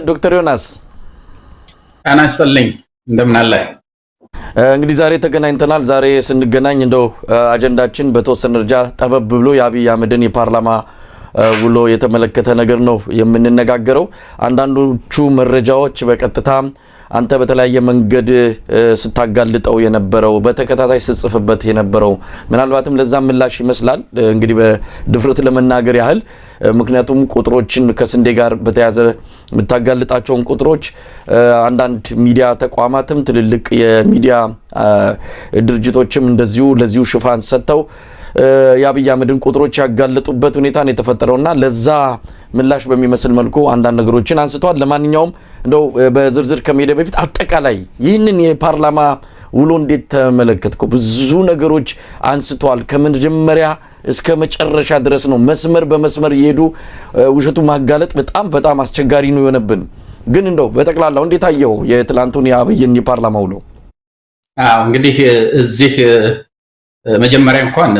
ዶክተር ዮናስ አናስተልኝ እንደምን አለ እንግዲህ ዛሬ ተገናኝተናል። ዛሬ ስንገናኝ እንደው አጀንዳችን በተወሰነ ደረጃ ጠበብ ብሎ የአብይ አህመድን የፓርላማ ውሎ የተመለከተ ነገር ነው የምንነጋገረው። አንዳንዶቹ መረጃዎች በቀጥታ አንተ በተለያየ መንገድ ስታጋልጠው የነበረው በተከታታይ ስጽፍበት የነበረው ምናልባትም ለዛ ምላሽ ይመስላል እንግዲህ በድፍረት ለመናገር ያህል ምክንያቱም ቁጥሮችን ከስንዴ ጋር በተያዘ የምታጋልጣቸውን ቁጥሮች አንዳንድ ሚዲያ ተቋማትም ትልልቅ የሚዲያ ድርጅቶችም እንደዚሁ ለዚሁ ሽፋን ሰጥተው የአብይ አህመድን ቁጥሮች ያጋለጡበት ሁኔታ ነው የተፈጠረውና ለዛ ምላሽ በሚመስል መልኩ አንዳንድ ነገሮችን አንስተዋል። ለማንኛውም እንደው በዝርዝር ከመሄድ በፊት አጠቃላይ ይህንን የፓርላማ ውሎ እንዴት ተመለከትከው? ብዙ ነገሮች አንስተዋል። ከመጀመሪያ እስከ መጨረሻ ድረስ ነው መስመር በመስመር እየሄዱ ውሸቱ ማጋለጥ በጣም አስቸጋሪ ነው የሆነብን። ግን እንደው በጠቅላላው እንዴት አየው የትላንቱን የአብይን የፓርላማ ውሎ? እንግዲህ እዚህ መጀመሪያ እንኳን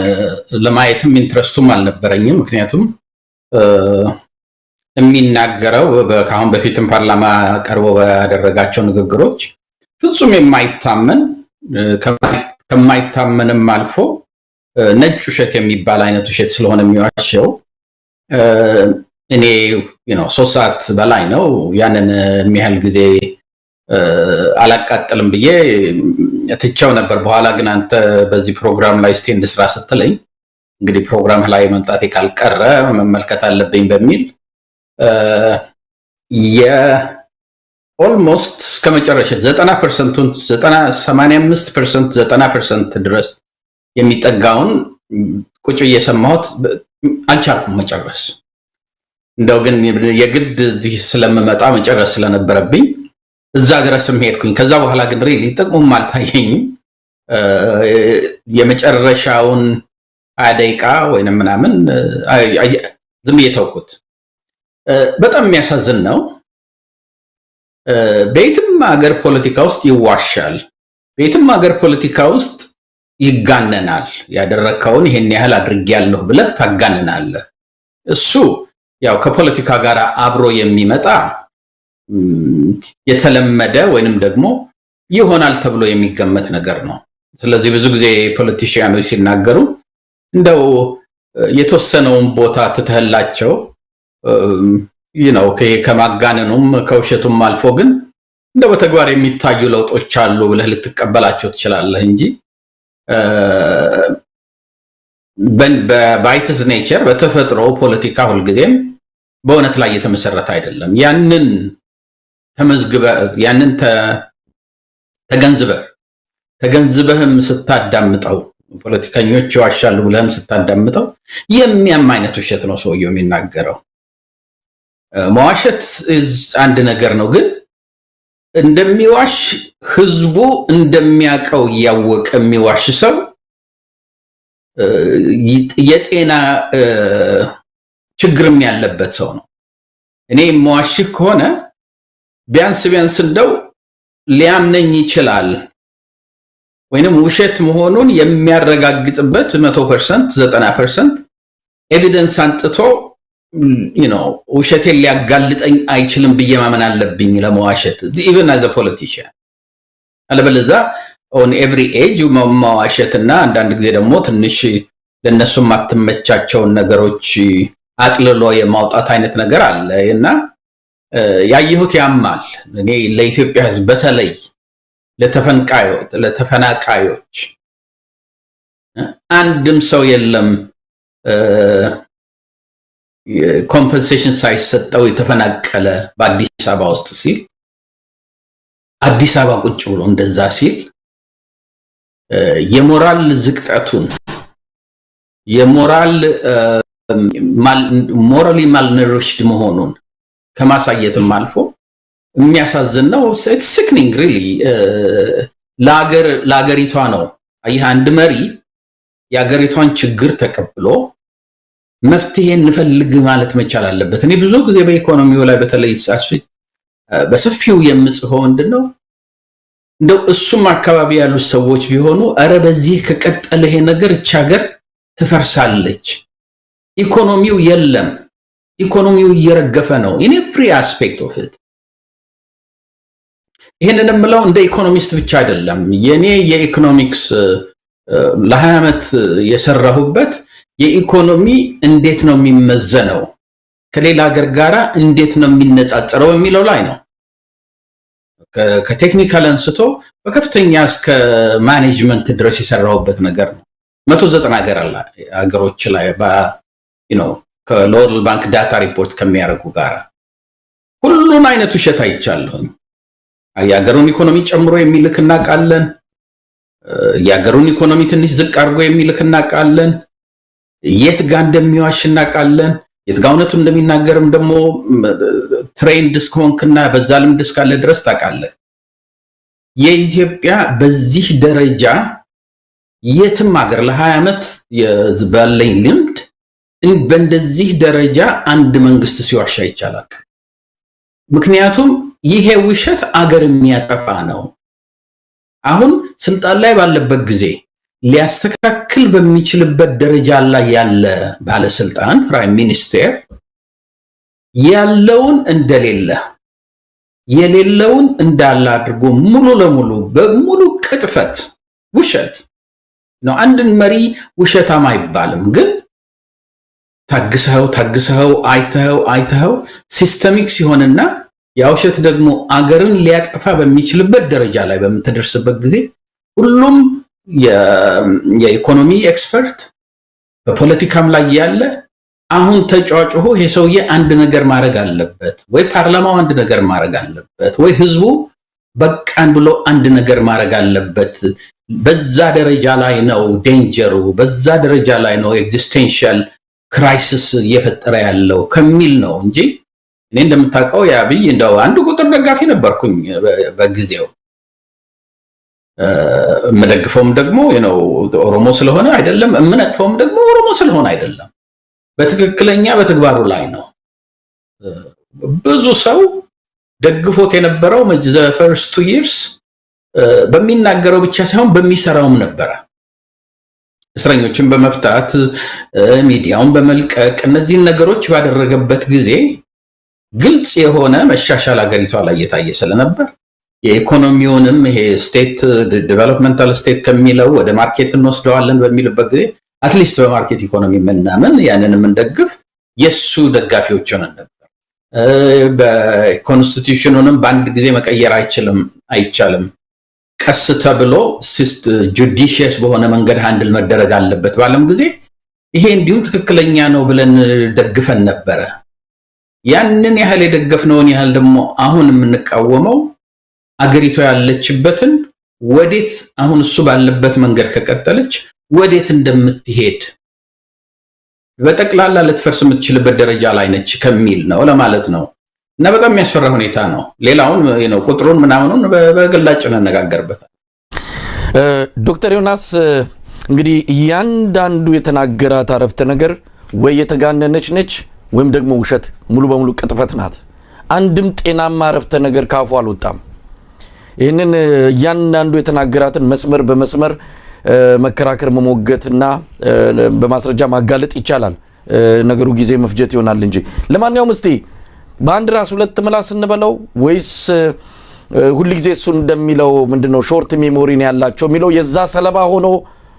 ለማየትም ኢንትረስቱም አልነበረኝም። ምክንያቱም የሚናገረው ከአሁን በፊትም ፓርላማ ቀርቦ ያደረጋቸው ንግግሮች ፍጹም የማይታመን ከማይታመንም አልፎ ነጭ ውሸት የሚባል አይነት ውሸት ስለሆነ የሚዋሸው እኔ 3 ሰዓት በላይ ነው ያንን የሚያህል ጊዜ አላቃጥልም ብዬ ትቻው ነበር። በኋላ ግን አንተ በዚህ ፕሮግራም ላይ ስቴንድ ስራ ስትለኝ እንግዲህ ፕሮግራም ላይ መምጣቴ ካልቀረ መመልከት አለብኝ በሚል ኦልሞስት እስከመጨረሻ 90%ቱን 85% 90% ድረስ የሚጠጋውን ቁጭ እየሰማሁት አልቻልኩም መጨረስ። እንደው ግን የግድ እዚህ ስለምመጣ መጨረስ ስለነበረብኝ እዛ ድረስም ሄድኩኝ። ከዛ በኋላ ግን ሪሊ ጥቅሙም አልታየኝም። የመጨረሻውን 20 ደቂቃ ወይንም ምናምን ዝም ብዬ ተውኩት። በጣም የሚያሳዝን ነው። በየትም ሀገር ፖለቲካ ውስጥ ይዋሻል፣ በየትም ሀገር ፖለቲካ ውስጥ ይጋነናል። ያደረከውን ይሄን ያህል አድርጌያለሁ ብለህ ታጋነናለህ። እሱ ያው ከፖለቲካ ጋር አብሮ የሚመጣ የተለመደ ወይንም ደግሞ ይሆናል ተብሎ የሚገመት ነገር ነው። ስለዚህ ብዙ ጊዜ ፖለቲሽያኖች ሲናገሩ እንደው የተወሰነውን ቦታ ትተህላቸው ከማጋነኑም ከውሸቱም አልፎ ግን እንደው በተግባር የሚታዩ ለውጦች አሉ ብለህ ልትቀበላቸው ትችላለህ እንጂ በባይትስ ኔቸር በተፈጥሮ ፖለቲካ ሁልጊዜም በእውነት ላይ የተመሰረተ አይደለም። ያንን ተገንዝበህም ስታዳምጠው ፖለቲከኞች ይዋሻሉ ብለህም ስታዳምጠው የሚያም አይነት ውሸት ነው ሰውየው የሚናገረው። መዋሸት አንድ ነገር ነው፣ ግን እንደሚዋሽ ህዝቡ እንደሚያውቀው ያወቀ የሚዋሽ ሰው የጤና ችግርም ያለበት ሰው ነው። እኔ መዋሽህ ከሆነ ቢያንስ እንደው ሊያምነኝ ይችላል ወይንም ውሸት መሆኑን የሚያረጋግጥበት 100% 90% ኤቪደንስ አንጥቶ ውሸቴን ሊያጋልጠኝ አይችልም ብዬ ማመን አለብኝ ለመዋሸት even as a politician። አለበለዚያ on every age መዋሸትና አንዳንድ ጊዜ ደግሞ ትንሽ ለነሱ ማትመቻቸውን ነገሮች አጥልሎ የማውጣት አይነት ነገር አለ እና ያየሁት ያማል። እኔ ለኢትዮጵያ ሕዝብ በተለይ ለተፈናቃዮች አንድም ሰው የለም ኮምፐንሴሽን ሳይሰጠው የተፈናቀለ በአዲስ አበባ ውስጥ ሲል አዲስ አበባ ቁጭ ብሎ እንደዛ ሲል የሞራል ዝቅጠቱን ሞራሊ ማልነሪሽድ መሆኑን ከማሳየትም አልፎ የሚያሳዝን ነው። it's sickening really። ለሀገሪቷ ነው። ይህ አንድ መሪ የሀገሪቷን ችግር ተቀብሎ መፍትሄ እንፈልግ ማለት መቻል አለበት። እኔ ብዙ ጊዜ በኢኮኖሚው ላይ በተለይ በሰፊው የምጽፈው ምንድነው እንደው እሱም አካባቢ ያሉ ሰዎች ቢሆኑ አረ በዚህ ከቀጠለ ይሄ ነገር እቺ ሀገር ትፈርሳለች፣ ኢኮኖሚው የለም ኢኮኖሚው እየረገፈ ነው in every aspect of it ይሄንን የምለው እንደ ኢኮኖሚስት ብቻ አይደለም። የኔ የኢኮኖሚክስ ለ20 ዓመት የሰራሁበት የኢኮኖሚ እንዴት ነው የሚመዘነው ከሌላ ሀገር ጋራ እንዴት ነው የሚነጻጸረው የሚለው ላይ ነው። ከቴክኒካል አንስቶ በከፍተኛ እስከ ማኔጅመንት ድረስ የሰራሁበት ነገር ነው። 190 ሀገሮች ላይ ከወርልድ ባንክ ዳታ ሪፖርት ከሚያደርጉ ጋራ ሁሉን አይነት ውሸት አይቻለሁ። የሀገሩን ኢኮኖሚ ጨምሮ የሚልክ እናውቃለን። የሀገሩን ኢኮኖሚ ትንሽ ዝቅ አድርጎ የሚልክ እናውቃለን። የት ጋር እንደሚዋሽ እናውቃለን። የት ጋር እውነቱን እንደሚናገርም ደግሞ ትሬንድ እስከሆንክና በዛ ልምድ እስካለ ድረስ ታውቃለህ። የኢትዮጵያ በዚህ ደረጃ የትም ሀገር ለ20 ዓመት ባለኝ ልምድ በእንደዚህ ደረጃ አንድ መንግስት ሲዋሻ ይቻላል። ምክንያቱም ይሄ ውሸት አገር የሚያጠፋ ነው። አሁን ስልጣን ላይ ባለበት ጊዜ ሊያስተካክል በሚችልበት ደረጃ ላይ ያለ ባለስልጣን ፕራይም ሚኒስቴር ያለውን እንደሌለ የሌለውን እንዳለ አድርጎ ሙሉ ለሙሉ በሙሉ ቅጥፈት ውሸት ነው። አንድን መሪ ውሸታም አይባልም፣ ግን ታግሰው አይተኸው ሲስተሚክ ሲሆንና ያ ውሸት ደግሞ አገርን ሊያጠፋ በሚችልበት ደረጃ ላይ በምትደርስበት ጊዜ ሁሉም የኢኮኖሚ ኤክስፐርት በፖለቲካም ላይ ያለ አሁን ተጫዋጭሆ ይሄ ሰውዬ አንድ ነገር ማድረግ አለበት ወይ ፓርላማው አንድ ነገር ማድረግ አለበት ወይ ህዝቡ በቃን ብሎ አንድ ነገር ማድረግ አለበት። በዛ ደረጃ ላይ ነው ዴንጀሩ፣ በዛ ደረጃ ላይ ነው ኤግዚስቴንሻል ክራይሲስ እየፈጠረ ያለው ከሚል ነው እንጂ እኔ እንደምታውቀው የአብይ እንደው አንድ ቁጥር ደጋፊ ነበርኩኝ በጊዜው። የምደግፈውም ደግሞ ኦሮሞ ስለሆነ አይደለም፣ የምነቅፈውም ደግሞ ኦሮሞ ስለሆነ አይደለም። በትክክለኛ በተግባሩ ላይ ነው። ብዙ ሰው ደግፎት የነበረው the first 2 years በሚናገረው ብቻ ሳይሆን በሚሰራውም ነበረ። እስረኞችን በመፍታት ሚዲያውን በመልቀቅ እነዚህን ነገሮች ባደረገበት ጊዜ ግልጽ የሆነ መሻሻል አገሪቷ ላይ የታየ ስለነበር የኢኮኖሚውንም ይሄ ስቴት ዴቨሎፕመንታል ስቴት ከሚለው ወደ ማርኬት እንወስደዋለን በሚልበት ጊዜ አትሊስት በማርኬት ኢኮኖሚ ምናምን ያንን እንደግፍ የሱ ደጋፊዎች ሆነን ነበር። በኮንስቲቲዩሽኑንም በአንድ ጊዜ መቀየር አይቻልም። ቀስ ተብሎ ጁዲሺየስ በሆነ መንገድ ሃንድል መደረግ አለበት ባለም ጊዜ ይሄ እንዲሁም ትክክለኛ ነው ብለን ደግፈን ነበረ። ያንን ያህል የደገፍነውን ያህል ደግሞ አሁን የምንቃወመው አገሪቷ ያለችበትን ወዴት አሁን እሱ ባለበት መንገድ ከቀጠለች ወዴት እንደምትሄድ በጠቅላላ ልትፈርስ የምትችልበት ደረጃ ላይ ነች ከሚል ነው ለማለት ነው። እና በጣም የሚያስፈራ ሁኔታ ነው። ሌላውን ቁጥሩን ምናምኑን በግላጭ እንነጋገርበታል። ዶክተር ዮናስ እንግዲህ እያንዳንዱ የተናገራት አረፍተ ነገር ወይ የተጋነነች ነች ወይም ደግሞ ውሸት ሙሉ በሙሉ ቅጥፈት ናት። አንድም ጤናማ አረፍተ ነገር ካፉ አልወጣም። ይህንን እያንዳንዱ የተናገራትን መስመር በመስመር መከራከር መሞገትና በማስረጃ ማጋለጥ ይቻላል። ነገሩ ጊዜ መፍጀት ይሆናል እንጂ ለማንኛውም እስቲ በአንድ ራስ ሁለት ምላስ እንበለው ወይስ ሁሉ ጊዜ እሱ እንደሚለው ምንድነው ሾርት ሜሞሪ ነው ያላቸው የሚለው የዛ ሰለባ ሆኖ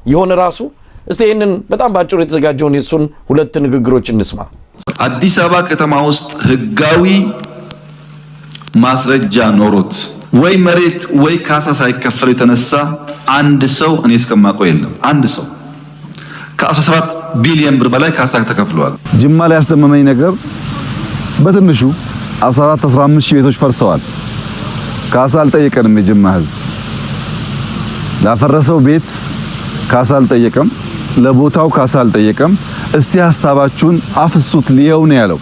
የሆነ ራሱ እስቲ ይሄንን በጣም ባጭሩ የተዘጋጀውን የሱን ሁለት ንግግሮች እንስማ። አዲስ አበባ ከተማ ውስጥ ህጋዊ ማስረጃ ኖሮት ወይ መሬት ወይ ካሳ ሳይከፈል የተነሳ አንድ ሰው እኔ እስከማውቀው የለም። አንድ ሰው ከ17 ቢሊዮን ብር በላይ ካሳ ተከፍሏል። ጅማ ላይ ያስደመመኝ ነገር በትንሹ 14-15 ሺህ ቤቶች ፈርሰዋል። ካሳ አልጠየቀንም። የጅማ ህዝብ ላፈረሰው ቤት ካሳ አልጠየቀም፣ ለቦታው ካሳ አልጠየቀም። እስቲ ሐሳባችሁን አፍሱት ሊየው ነው ያለው።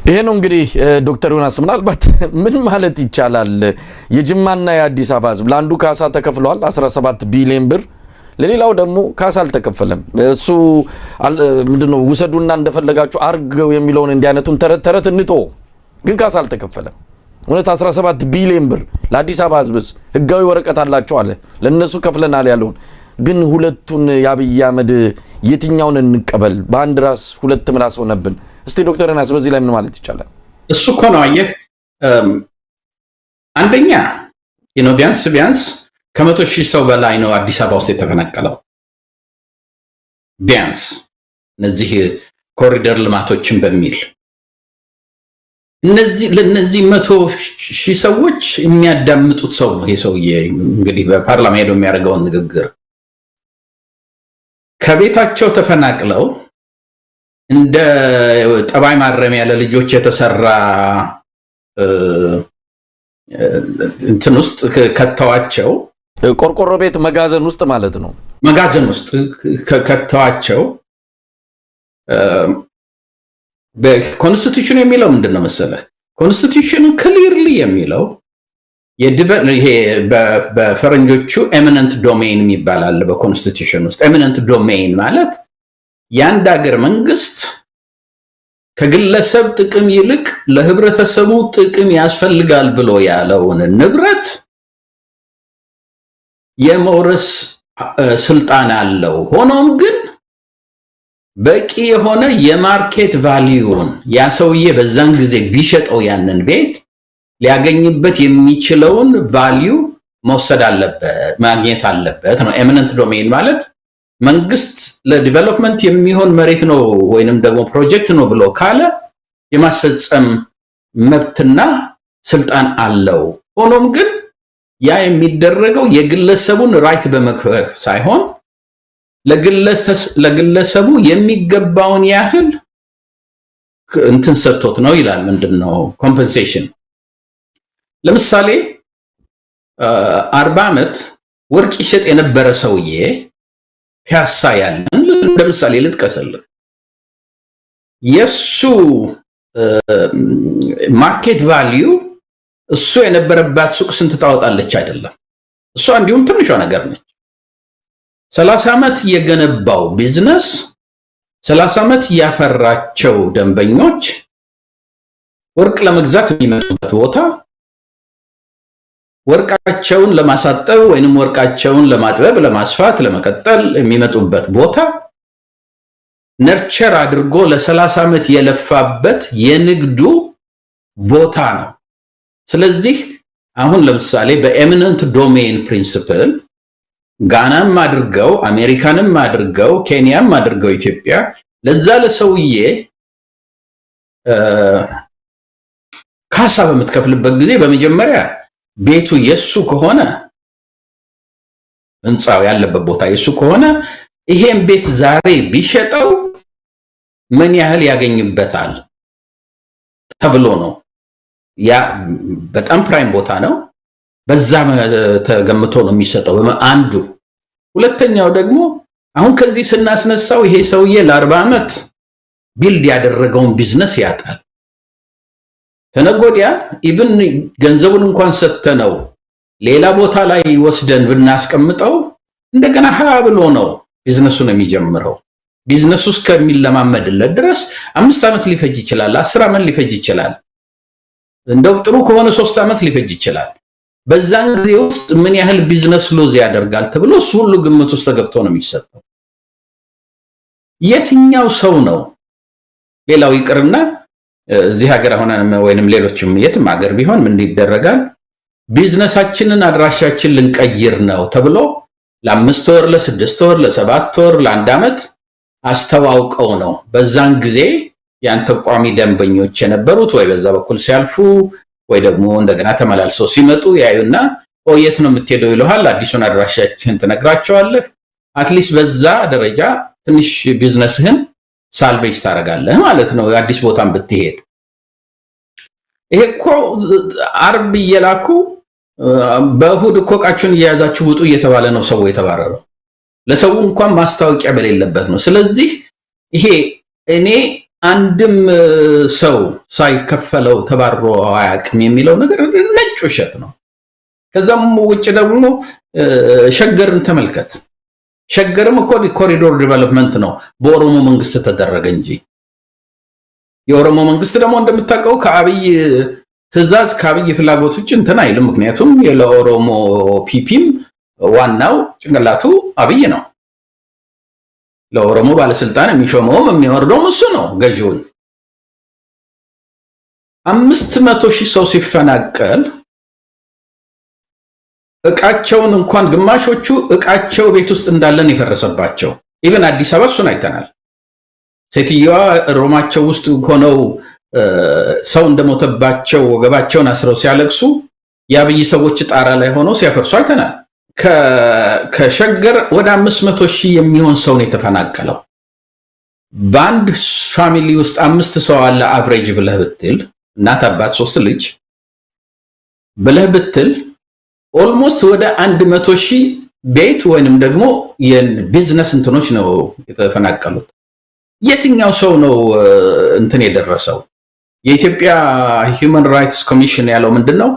ይሄ ነው እንግዲህ ዶክተር ዮናስ ምናልባት ምን ማለት ይቻላል? የጅማና የአዲስ አበባ ህዝብ ለአንዱ ካሳ ተከፍሏል 17 ቢሊዮን ብር፣ ለሌላው ደግሞ ካሳ አልተከፈለም። እሱ ምንድነው ውሰዱና እንደፈለጋችሁ አርገው የሚለውን እንዲህ አይነቱን ተረት እንቶ ግን ካሳ አልተከፈለም። እውነት 17 ቢሊዮን ብር ለአዲስ አበባ ህዝብስ ህጋዊ ወረቀት አላቸው አለ ለነሱ ከፍለናል ያለውን ግን ሁለቱን የአብይ አህመድ የትኛውን እንቀበል? በአንድ ራስ ሁለት ምላስ ሆነብን። እስቲ ዶክተር ዮናስ በዚህ ላይ ምን ማለት ይቻላል? እሱ እኮ ነው አየህ፣ አንደኛ ቢያንስ ከ100,000 ሰው በላይ ነው አዲስ አበባ ውስጥ የተፈናቀለው። ቢያንስ እነዚህ ኮሪደር ልማቶችን በሚል ለነዚህ 100,000 ሰዎች የሚያዳምጡት ሰው ነው። ይሄ ሰውዬ እንግዲህ በፓርላማ ሄዶ የሚያደርገውን ንግግር ከቤታቸው ተፈናቅለው እንደ ጠባይ ማረሚያ ለልጆች የተሰራ እንትን ውስጥ ከተዋቸው ቆርቆሮ ቤት መጋዘን ውስጥ ማለት ነው። መጋዘን ውስጥ ከተዋቸው በኮንስቲቱሽን የሚለው ምንድነው መሰለህ? ኮንስቲቱሽኑ ክሊርሊ የሚለው ይሄ በፈረንጆቹ ኤሚነንት ዶሜን ይባላል። በኮንስቲቱሽን ውስጥ ኤሚነንት ዶሜን ማለት የአንድ ሀገር መንግስት ከግለሰብ ጥቅም ይልቅ ለህብረተሰቡ ጥቅም ያስፈልጋል ብሎ ያለውን ንብረት የመውረስ ስልጣን አለው። ሆኖም ግን በቂ የሆነ የማርኬት ቫልዩን ያ ሰውዬ በዛን ጊዜ ቢሸጠው ያንን ቤት ሊያገኝበት የሚችለውን ቫልዩ መውሰድ አለበት፣ ማግኘት አለበት ነው። ኤሚነንት ዶሜን ማለት መንግስት ለዲቨሎፕመንት የሚሆን መሬት ነው ወይንም ደግሞ ፕሮጀክት ነው ብሎ ካለ የማስፈጸም መብትና ስልጣን አለው። ሆኖም ግን ያ የሚደረገው የግለሰቡን ራይት በመክፈፍ ሳይሆን ለግለሰቡ የሚገባውን ያህል እንትን ሰጥቶት ነው ይላል። ምንድነው ኮምፐንሴሽን? ለምሳሌ 40 ዓመት ወርቅ ይሸጥ የነበረ ሰውዬ ፒያሳ ያለን ለምሳሌ ልጥቀስልህ። የሱ ማርኬት ቫልዩ እሱ የነበረባት ሱቅ ስንት ታወጣለች አይደለም። እሷ እንዲሁም ትንሿ ነገር ነች። 30 ዓመት የገነባው ቢዝነስ 30 ዓመት ያፈራቸው ደንበኞች ወርቅ ለመግዛት የሚመጡበት ቦታ ወርቃቸውን ለማሳጠብ ወይንም ወርቃቸውን ለማጥበብ፣ ለማስፋት፣ ለመቀጠል የሚመጡበት ቦታ ነርቸር አድርጎ ለ30 ዓመት የለፋበት የንግዱ ቦታ ነው። ስለዚህ አሁን ለምሳሌ በኤሚነንት ዶሜን ፕሪንሲፕል ጋናም አድርገው አሜሪካንም አድርገው ኬንያም አድርገው ኢትዮጵያ ለዛ ለሰውዬ ካሳ በምትከፍልበት ጊዜ በመጀመሪያ ቤቱ የሱ ከሆነ ህንጻው ያለበት ቦታ የሱ ከሆነ ይሄን ቤት ዛሬ ቢሸጠው ምን ያህል ያገኝበታል ተብሎ ነው። ያ በጣም ፕራይም ቦታ ነው። በዛ ተገምቶ ነው የሚሰጠው አንዱ። ሁለተኛው ደግሞ አሁን ከዚህ ስናስነሳው ይሄ ሰውዬ ለ40 ዓመት ቢልድ ያደረገውን ቢዝነስ ያጣል። ተነጎዲያ ኢቭን ገንዘቡን እንኳን ሰተነው ሌላ ቦታ ላይ ወስደን ብናስቀምጠው እንደገና ብሎ ነው ቢዝነሱን የሚጀምረው። ቢዝነሱ እስከሚለማመድለት ድረስ 5 ዓመት ሊፈጅ ይችላል፣ 10 ዓመት ሊፈጅ ይችላል፣ እንደው ጥሩ ከሆነ 3 ዓመት ሊፈጅ ይችላል። በዛን ጊዜ ውስጥ ምን ያህል ቢዝነስ ሎዝ ያደርጋል ተብሎ እሱ ሁሉ ግምት ውስጥ ተገብቶ ነው የሚሰጠው። የትኛው ሰው ነው ሌላው ይቅርና እዚህ ሀገር አሁን ወይንም ሌሎችም የትም ሀገር ቢሆን ምን ይደረጋል? ቢዝነሳችንን አድራሻችን ልንቀይር ነው ተብሎ ለ5 ወር፣ ለ6 ወር፣ ለ7 ወር፣ ለ1 ዓመት አስተዋውቀው ነው በዛን ጊዜ ያን ተቋሚ ደንበኞች የነበሩት ወይ በዛ በኩል ሲያልፉ ወይ ደግሞ እንደገና ተመላልሰው ሲመጡ ያዩና የት ነው የምትሄደው ይልሃል። አዲሱን አድራሻችን ትነግራቸዋለህ። አትሊስት በዛ ደረጃ ትንሽ ቢዝነስህን ሳልቬጅ ታደርጋለህ ማለት ነው። አዲስ ቦታን ብትሄድ ይሄ እኮ አርብ እየላኩ በእሁድ እኮ ዕቃችሁን እየያዛችሁ ውጡ እየተባለ ነው ሰው የተባረረው። ለሰው እንኳን ማስታወቂያ በሌለበት ነው። ስለዚህ ይሄ እኔ አንድም ሰው ሳይከፈለው ተባሮ አያውቅም የሚለው ነገር ነጭ ውሸት ነው። ከዛም ውጭ ደግሞ ሸገርን ተመልከት። ሸገርም እኮ ኮሪዶር ዲቨሎፕመንት ነው በኦሮሞ መንግስት ተደረገ እንጂ የኦሮሞ መንግስት ደግሞ እንደምታውቀው ከአብይ ትዕዛዝ ከአብይ ፍላጎት ውጭ እንትን አይልም። ምክንያቱም ለኦሮሞ ፒፒም ዋናው ጭንቅላቱ አብይ ነው። ለኦሮሞ ባለስልጣን የሚሾመውም የሚወርደውም እሱ ነው ገዢውን። 500,000 ሰው ሲፈናቀል እቃቸውን እንኳን ግማሾቹ እቃቸው ቤት ውስጥ እንዳለን የፈረሰባቸው ኢቭን አዲስ አበባ እሱን አይተናል። ሴትዮዋ ሮማቸው ውስጥ ሆነው ሰው እንደሞተባቸው ወገባቸውን አስረው ሲያለቅሱ የአብይ ሰዎች ጣራ ላይ ሆነው ሲያፈርሱ አይተናል። ከሸገር ወደ 500,000 የሚሆን ሰው ነው የተፈናቀለው። በአንድ ፋሚሊ ውስጥ 5 ሰው አለ አቨሬጅ ብለህ ብትል እናት አባት 3 ልጅ ብለህ ብትል ኦልሞስት ወደ 100,000 ቤት ወይንም ደግሞ የቢዝነስ እንትኖች ነው የተፈናቀሉት። የትኛው ሰው ነው እንትን የደረሰው? የኢትዮጵያ ሂውማን ራይትስ ኮሚሽን ያለው ምንድነው?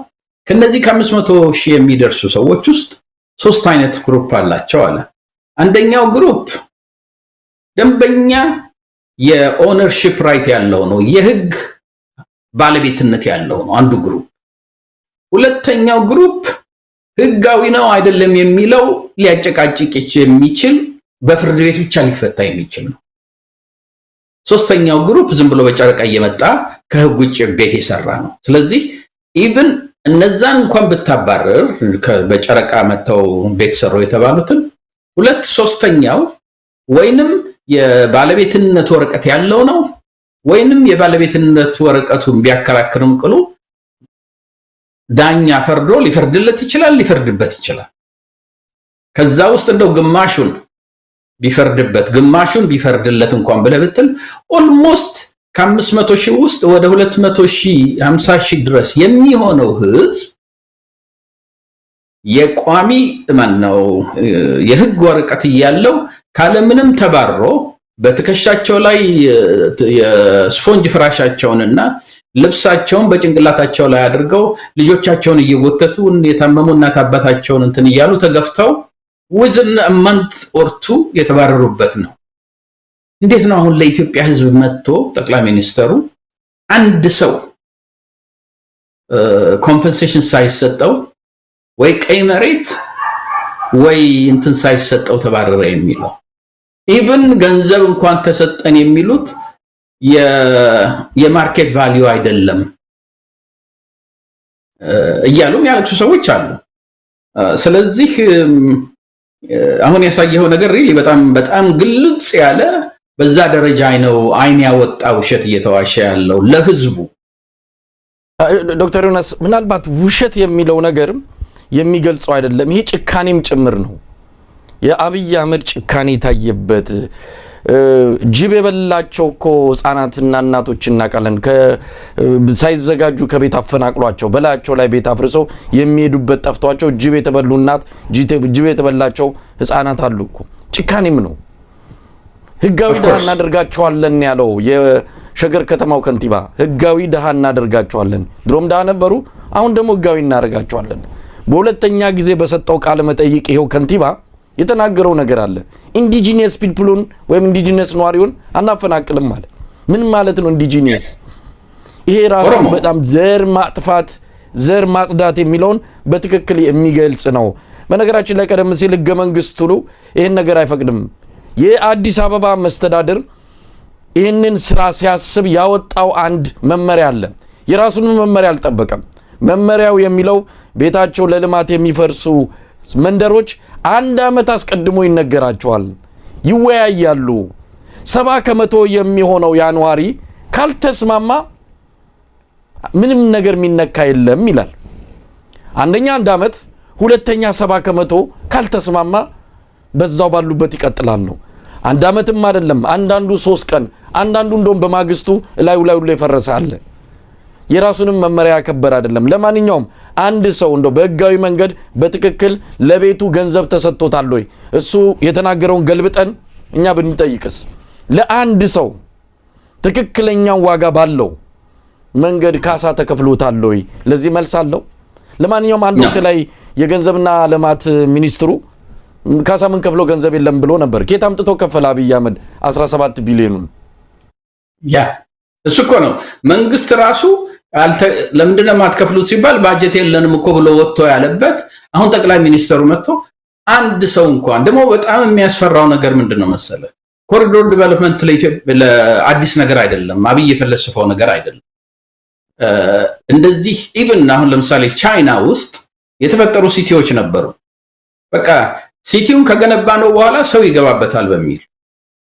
ከነዚህ ከ500,000 የሚደርሱ ሰዎች ውስጥ 3 አይነት ግሩፕ አላቸው አለ። አንደኛው ግሩፕ ደንበኛ የኦነርሺፕ ራይት ያለው ነው፣ የህግ ባለቤትነት ያለው ነው አንዱ ግሩፕ። ሁለተኛው ግሩፕ ህጋዊ ነው አይደለም የሚለው ሊያጨቃጭቅ የሚችል በፍርድ ቤት ብቻ ሊፈታ የሚችል ነው። ሶስተኛው ግሩፕ ዝም ብሎ በጨረቃ እየመጣ ከህግ ውጭ ቤት የሰራ ነው። ስለዚህ ኢቭን እነዛን እንኳን ብታባረር በጨረቃ መተው ቤት ሰሩ የተባሉትን 2/3 ወይንም የባለቤትነት ወረቀት ያለው ነው ወይንም የባለቤትነት ወረቀቱን ቢያከራክርም ቅሉ ዳኛ ፈርዶ ሊፈርድለት ይችላል፣ ሊፈርድበት ይችላል። ከዛ ውስጥ እንደው ግማሹን ቢፈርድለት እንኳን ብለህ ብትል ኦልሞስት ከ500,000 ውስጥ ወደ 250,000 ድረስ የሚሆነው ህዝብ የቋሚ ማነው የህግ ወረቀት ያለው ካለምንም ተባሮ በትከሻቸው ላይ የስፖንጅ ፍራሻቸውንና ልብሳቸውን በጭንቅላታቸው ላይ አድርገው ልጆቻቸውን እየወተቱ የታመሙ እናት አባታቸውን እንትን እያሉ ተገፍተው within a month or 2 የተባረሩበት ነው። እንዴት ነው አሁን ለኢትዮጵያ ህዝብ መጥቶ ጠቅላይ ሚኒስተሩ አንድ ሰው ኮምፐንሴሽን ሳይሰጠው ወይ ቀይ መሬት ወይ እንትን ሳይሰጠው ተባረረ የሚለው? ኢቭን ገንዘብ እንኳን ተሰጠን የሚሉት የማርኬት ቫልዩ አይደለም እያሉም ያለቅሱ ሰዎች አሉ። ስለዚህ አሁን ያሳየው ነገር ሪሊ በጣም ግልጽ ያለ በዛ ደረጃ ነው አይን ያወጣ ውሸት እየተዋሸ ያለው ለህዝቡ። ዶክተር ዮናስ ምናልባት ውሸት የሚለው ነገር የሚገልጸው አይደለም፣ ይሄ ጭካኔም ጭምር ነው። የአብይ አህመድ ጭካኔ ታየበት ጅብ የበላቸው እኮ ህፃናትና እናቶች እናቃለን። ሳይዘጋጁ ከቤት አፈናቅሏቸው በላያቸው ላይ ቤት አፍርሰው የሚሄዱበት ጠፍቷቸው ጅብ የተበሉ እናት ጅብ የተበላቸው ህፃናት አሉ እኮ። ጭካኔም ነው። ህጋዊ ደሃ እናደርጋቸዋለን ያለው የሸገር ከተማው ከንቲባ ህጋዊ ደሃ እናደርጋቸዋለን። ድሮም ደሃ ነበሩ፣ አሁን ደግሞ ህጋዊ እናደርጋቸዋለን። በሁለተኛ ጊዜ በሰጠው ቃለ መጠይቅ ይሄው ከንቲባ የተናገረው ነገር አለ። ኢንዲጂነስ ፒፕሉን ወይም ኢንዲጂነስ ነዋሪውን አናፈናቅልም ማለት ምን ማለት ነው? ኢንዲጂነስ ይሄ ራሱ በጣም ዘር ማጥፋት ዘር ማጽዳት የሚለውን በትክክል የሚገልጽ ነው። በነገራችን ላይ ቀደም ሲል ህገ መንግስቱ ይሄን ነገር አይፈቅድም። የአዲስ አበባ መስተዳድር ይህንን ስራ ሲያስብ ያወጣው አንድ መመሪያ አለ። የራሱን መመሪያ አልጠበቀም። መመሪያው የሚለው ቤታቸው ለልማት የሚፈርሱ መንደሮች 1 ዓመት አስቀድሞ ይነገራቸዋል፣ ይወያያሉ። 70% የሚሆነው ያንዋሪ ካልተስማማ ምንም ነገር የሚነካ የለም ይላል። አንደኛ 1 ዓመት፣ ሁለተኛ 70% ካልተስማማ በዛው ባሉበት ይቀጥላሉ። 1 ዓመትም አይደለም፣ አንዳንዱ 3 ቀን፣ አንዳንዱ እንደውም በማግስቱ ላይ የፈረሰ አለ። የራሱንም መመሪያ ያከበር አይደለም። ለማንኛውም አንድ ሰው እንደው በህጋዊ መንገድ በትክክል ለቤቱ ገንዘብ ተሰጥቶታል ወይ? እሱ የተናገረውን ገልብጠን እኛ ብንጠይቅስ ለአንድ ሰው ትክክለኛው ዋጋ ባለው መንገድ ካሳ ተከፍሎታል ወይ? ለዚህ መልስ አለው? ለማንኛውም አንድ ወቅት ላይ የገንዘብና ልማት ሚኒስትሩ ካሳ ምን ከፍሎ ገንዘብ የለም ብሎ ነበር። ከየት አምጥቶ ከፈለ አብይ አህመድ 17 ቢሊዮኑን? ያ እሱ እኮ ነው መንግስት ራሱ ለምንድነው ማትከፍሉት ሲባል ባጀት የለንም እኮ ብሎ ወጥቶ ያለበት። አሁን ጠቅላይ ሚኒስተሩ መጥቶ አንድ ሰው እንኳን ደግሞ በጣም የሚያስፈራው ነገር ምንድነው መሰለ፣ ኮሪዶር ዲቨሎፕመንት ለኢትዮጵያ ለአዲስ ነገር አይደለም፣ አብይ የፈለሰፈው ነገር አይደለም። እንደዚህ ኢቭን አሁን ለምሳሌ ቻይና ውስጥ የተፈጠሩ ሲቲዎች ነበሩ። በቃ ሲቲውን ከገነባ ነው በኋላ ሰው ይገባበታል በሚል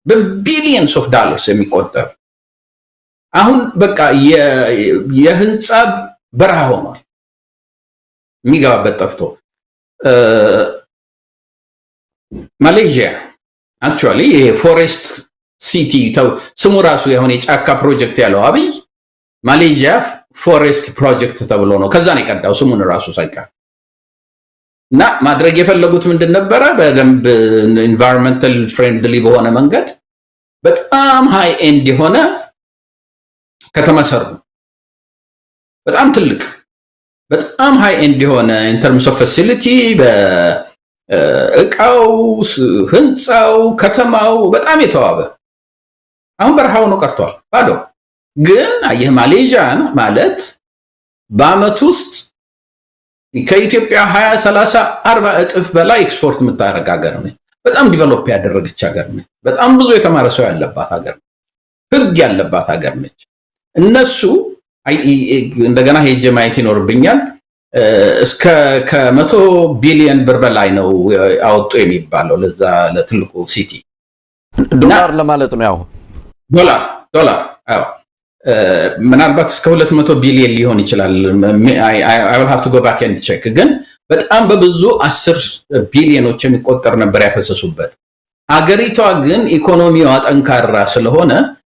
በቢሊየንስ ኦፍ ዶላርስ የሚቆጠር አሁን በቃ የህንጻ በረሃ ሆኗል። የሚገባበት ጠፍቶ ማሌዥያ አክቹአሊ ፎሬስት ሲቲ ስሙ ራሱ የሆነ የጫካ ፕሮጀክት ያለው አብይ ማሌዥያ ፎሬስት ፕሮጀክት ተብሎ ነው ከዛ ነው የቀዳው ስሙን ራሱ ሳይቀር። እና ማድረግ የፈለጉት ምንድን ነበረ? በደንብ ኢንቫይሮንመንታል ፍሬንድሊ በሆነ መንገድ በጣም ሃይ ኤንድ የሆነ ከተማ ሰሩ። በጣም ትልቅ በጣም ሃይ ኤንድ የሆነ ኢን ተርምስ ኦፍ ፋሲሊቲ በእቃው ህንጻው ከተማው በጣም የተዋበ አሁን በረሃው ነው ቀርቷል ባዶ። ግን አየህ ማሌዥያ ማለት በአመት ውስጥ ከኢትዮጵያ 20 30 40 እጥፍ በላይ ኤክስፖርት የምታደርግ ሀገር ነች። በጣም ዲቨሎፕ ያደረገች ሀገር ነች። በጣም ብዙ የተማረ ሰው ያለባት ሀገር ነች። ህግ ያለባት ሀገር ነች። እነሱ እንደገና ሄጄ ማየት ይኖርብኛል እስከ ከ100 ቢሊዮን ብር በላይ ነው አወጡ የሚባለው ለዛ ለትልቁ ሲቲ ዶላር ለማለት ነው። ያው ዶላር አዎ ምናልባት እስከ 200 ቢሊዮን ሊሆን ይችላል። I will have to go back and check። ግን በጣም በብዙ 10 ቢሊዮኖች የሚቆጠር ነበር ያፈሰሱበት። ሀገሪቷ ግን ኢኮኖሚዋ ጠንካራ ስለሆነ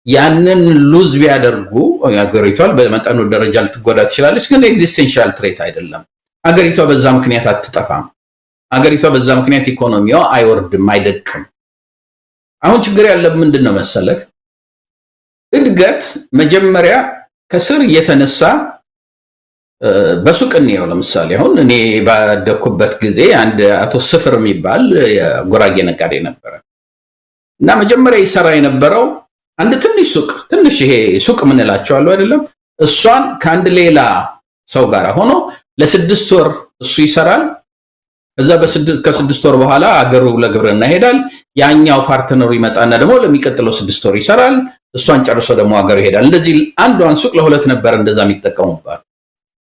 ያንን ሉዝ ቢያደርጉ ሀገሪቷ በመጠኑ ደረጃ ልትጎዳ ትችላለች። ግን ኤግዚስቴንሻል ትሬት አይደለም። ሀገሪቷ በዛ ምክንያት አትጠፋም። ሀገሪቷ በዛ ምክንያት ኢኮኖሚዋ አይወርድም፣ አይደቅም። አሁን ችግር ያለበት ምንድነው መሰለህ? እድገት መጀመሪያ ከስር እየተነሳ በሱቅ ነው። ለምሳሌ አሁን እኔ ባደኩበት ጊዜ አንድ አቶ ስፍር የሚባል የጉራጌ ነጋዴ ነበረ እና መጀመሪያ ይሰራ የነበረው አንድ ትንሽ ሱቅ ትንሽ ይሄ ሱቅ ምን እላቸው አለው አይደለም እሷን ከአንድ ሌላ ሰው ጋር ሆኖ ለ6 ወር እሱ ይሰራል። ከዛ ከ6 ወር በኋላ አገሩ ለግብርና ይሄዳል። ያኛው ፓርትነሩ ይመጣና ደግሞ ለሚቀጥለው 6 ወር ይሰራል። እሷን ጨርሶ ደግሞ አገሩ ይሄዳል። እንደዚህ አንዷን ሱቅ ለሁለት ነበር እንደዛ የሚጠቀሙባት።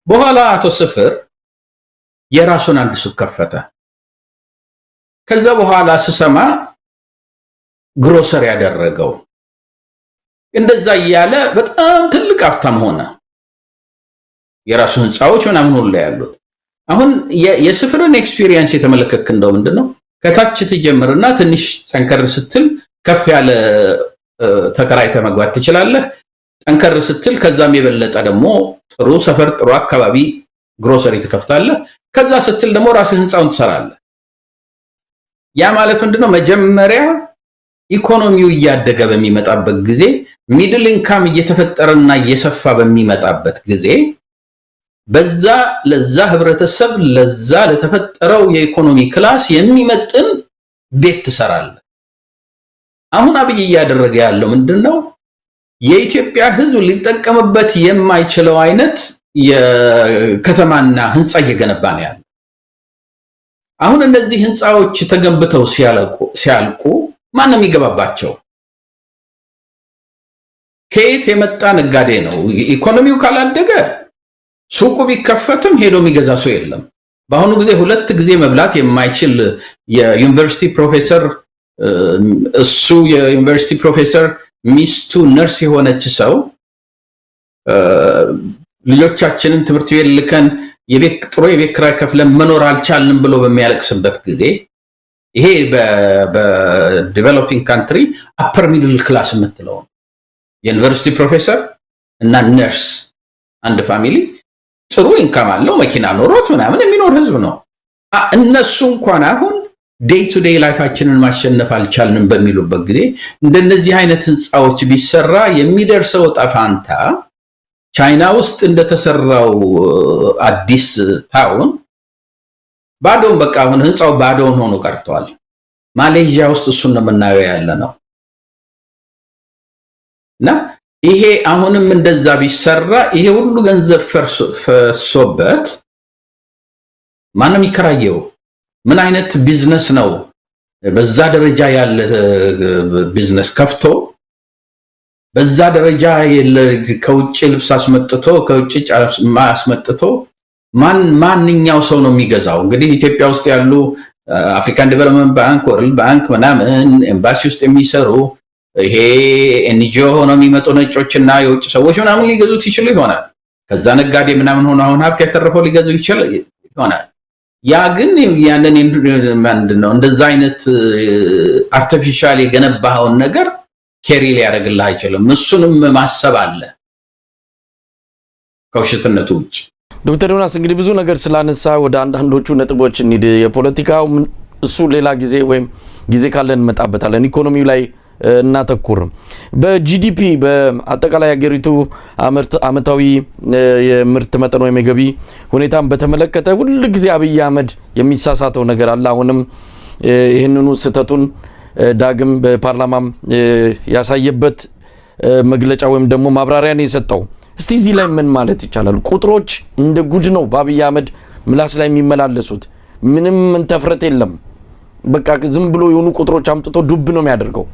በኋላ አቶ ስፍር የራሱን አንድ ሱቅ ከፈተ። ከዛ በኋላ ስሰማ ግሮሰሪ ያደረገው እንደዛ እያለ በጣም ትልቅ ሀብታም ሆነ። የራሱ ህንጻዎች ምናምን ሁሉ ያሉት። አሁን የስፍርን ኤክስፒሪየንስ የተመለከትክ እንደው ምንድነው ከታች ትጀምርና ትንሽ ጠንከር ስትል ከፍ ያለ ተከራይተ መግባት ትችላለህ። ጠንከር ስትል ከዛም የበለጠ ደግሞ ጥሩ ሰፈር ጥሩ አካባቢ ግሮሰሪ ትከፍታለህ። ከዛ ስትል ደግሞ ራስህ ህንጻውን ትሰራለህ። ያ ማለት ምንድነው መጀመሪያ ኢኮኖሚው እያደገ በሚመጣበት ጊዜ ሚድል ኢንካም እየተፈጠረና እየሰፋ በሚመጣበት ጊዜ በዛ ለዛ ህብረተሰብ ለዛ ለተፈጠረው የኢኮኖሚ ክላስ የሚመጥን ቤት ትሰራለህ። አሁን አብይ እያደረገ ያለው ምንድነው የኢትዮጵያ ህዝብ ሊጠቀምበት የማይችለው አይነት የከተማና ህንጻ እየገነባ ነው ያለው። አሁን እነዚህ ህንጻዎች ተገንብተው ሲያልቁ ማንም ይገባባቸው? ከየት የመጣ ነጋዴ ነው? ኢኮኖሚው ካላደገ ሱቁ ቢከፈትም ሄዶ የሚገዛ ሰው የለም። በአሁኑ ጊዜ 2 ጊዜ መብላት የማይችል የዩኒቨርሲቲ ፕሮፌሰር እሱ የዩኒቨርሲቲ ፕሮፌሰር ሚስቱ ነርስ የሆነች ሰው ልጆቻችንን ትምህርት ቤት ልከን ጥሩ የቤት ኪራይ ከፍለን መኖር አልቻልንም ብሎ በሚያለቅስበት ጊዜ ይሄ በዲቨሎፒንግ ካንትሪ አፐር ሚድል ክላስ የምትለው የዩኒቨርሲቲ ፕሮፌሰር እና ነርስ አንድ ፋሚሊ ጥሩ ኢንካም አለው መኪና ኖሮት ምናምን የሚኖር ህዝብ ነው። እነሱ እንኳን አሁን ዴይ ቱ ዴይ ላይፋችንን ማሸነፍ አልቻልንም በሚሉበት ጊዜ እንደነዚህ አይነት ህንጻዎች ቢሰራ የሚደርሰው ጣፋንታ ቻይና ውስጥ እንደተሰራው አዲስ ታውን ባዶን በቃ አሁን ህንጻው ባዶን ሆኖ ቀርቷል። ማሌዥያ ውስጥ እሱን ነው የምናየው ያለ ነው። እና ይሄ አሁንም እንደዛ ቢሰራ ይሄ ሁሉ ገንዘብ ፈሶበት ማንም ይከራየው? ምን አይነት ቢዝነስ ነው? በዛ ደረጃ ያለ ቢዝነስ ከፍቶ በዛ ደረጃ ከውጭ ልብስ አስመጥቶ ከውጭ ጫማ አስመጥቶ ማንኛው ሰው ነው የሚገዛው? እንግዲህ ኢትዮጵያ ውስጥ ያሉ አፍሪካን ዴቨሎፕመንት ባንክ፣ ወርልድ ባንክ ምናምን ኤምባሲ ውስጥ የሚሰሩ ይሄ ኤንጂኦ ሆነው የሚመጡ ነጮችና የውጭ ሰዎች ምናምን ሊገዙት ይችሉ ይሆናል። ከዛ ነጋዴ ምናምን ሆነ አሁን ሀብት ያተረፈው ሊገዙ ይችላል ይሆናል። ያ ግን ያንን ምንድነው እንደዛ አይነት አርቲፊሻል የገነባውን ነገር ኬሪ ሊያደርግልህ አይችልም። እሱንም ማሰብ አለ ከውሸትነቱ ውጭ። ዶክተር ዮናስ እንግዲህ ብዙ ነገር ስላነሳ ወደ አንዳንዶቹ ነጥቦች እንሂድ። የፖለቲካው እሱ ሌላ ጊዜ ወይም ጊዜ ካለን እንመጣበታለን። ኢኮኖሚው ላይ እናተኩርም። በጂዲፒ በአጠቃላይ ሀገሪቱ አመታዊ የምርት መጠን ወይም የገቢ ሁኔታን በተመለከተ ሁሉ ጊዜ አብይ አህመድ የሚሳሳተው ነገር አለ። አሁንም ይህንኑ ስህተቱን ዳግም በፓርላማም ያሳየበት መግለጫ ወይም ደግሞ ማብራሪያ ነው የሰጠው። እስቲ እዚህ ላይ ምን ማለት ይቻላል? ቁጥሮች እንደ ጉድ ነው በአብይ አህመድ ምላስ ላይ የሚመላለሱት። ምንም ተፍረት የለም። በቃ ዝም ብሎ የሆኑ ቁጥሮች አምጥቶ ዱብ ነው የሚያደርገው።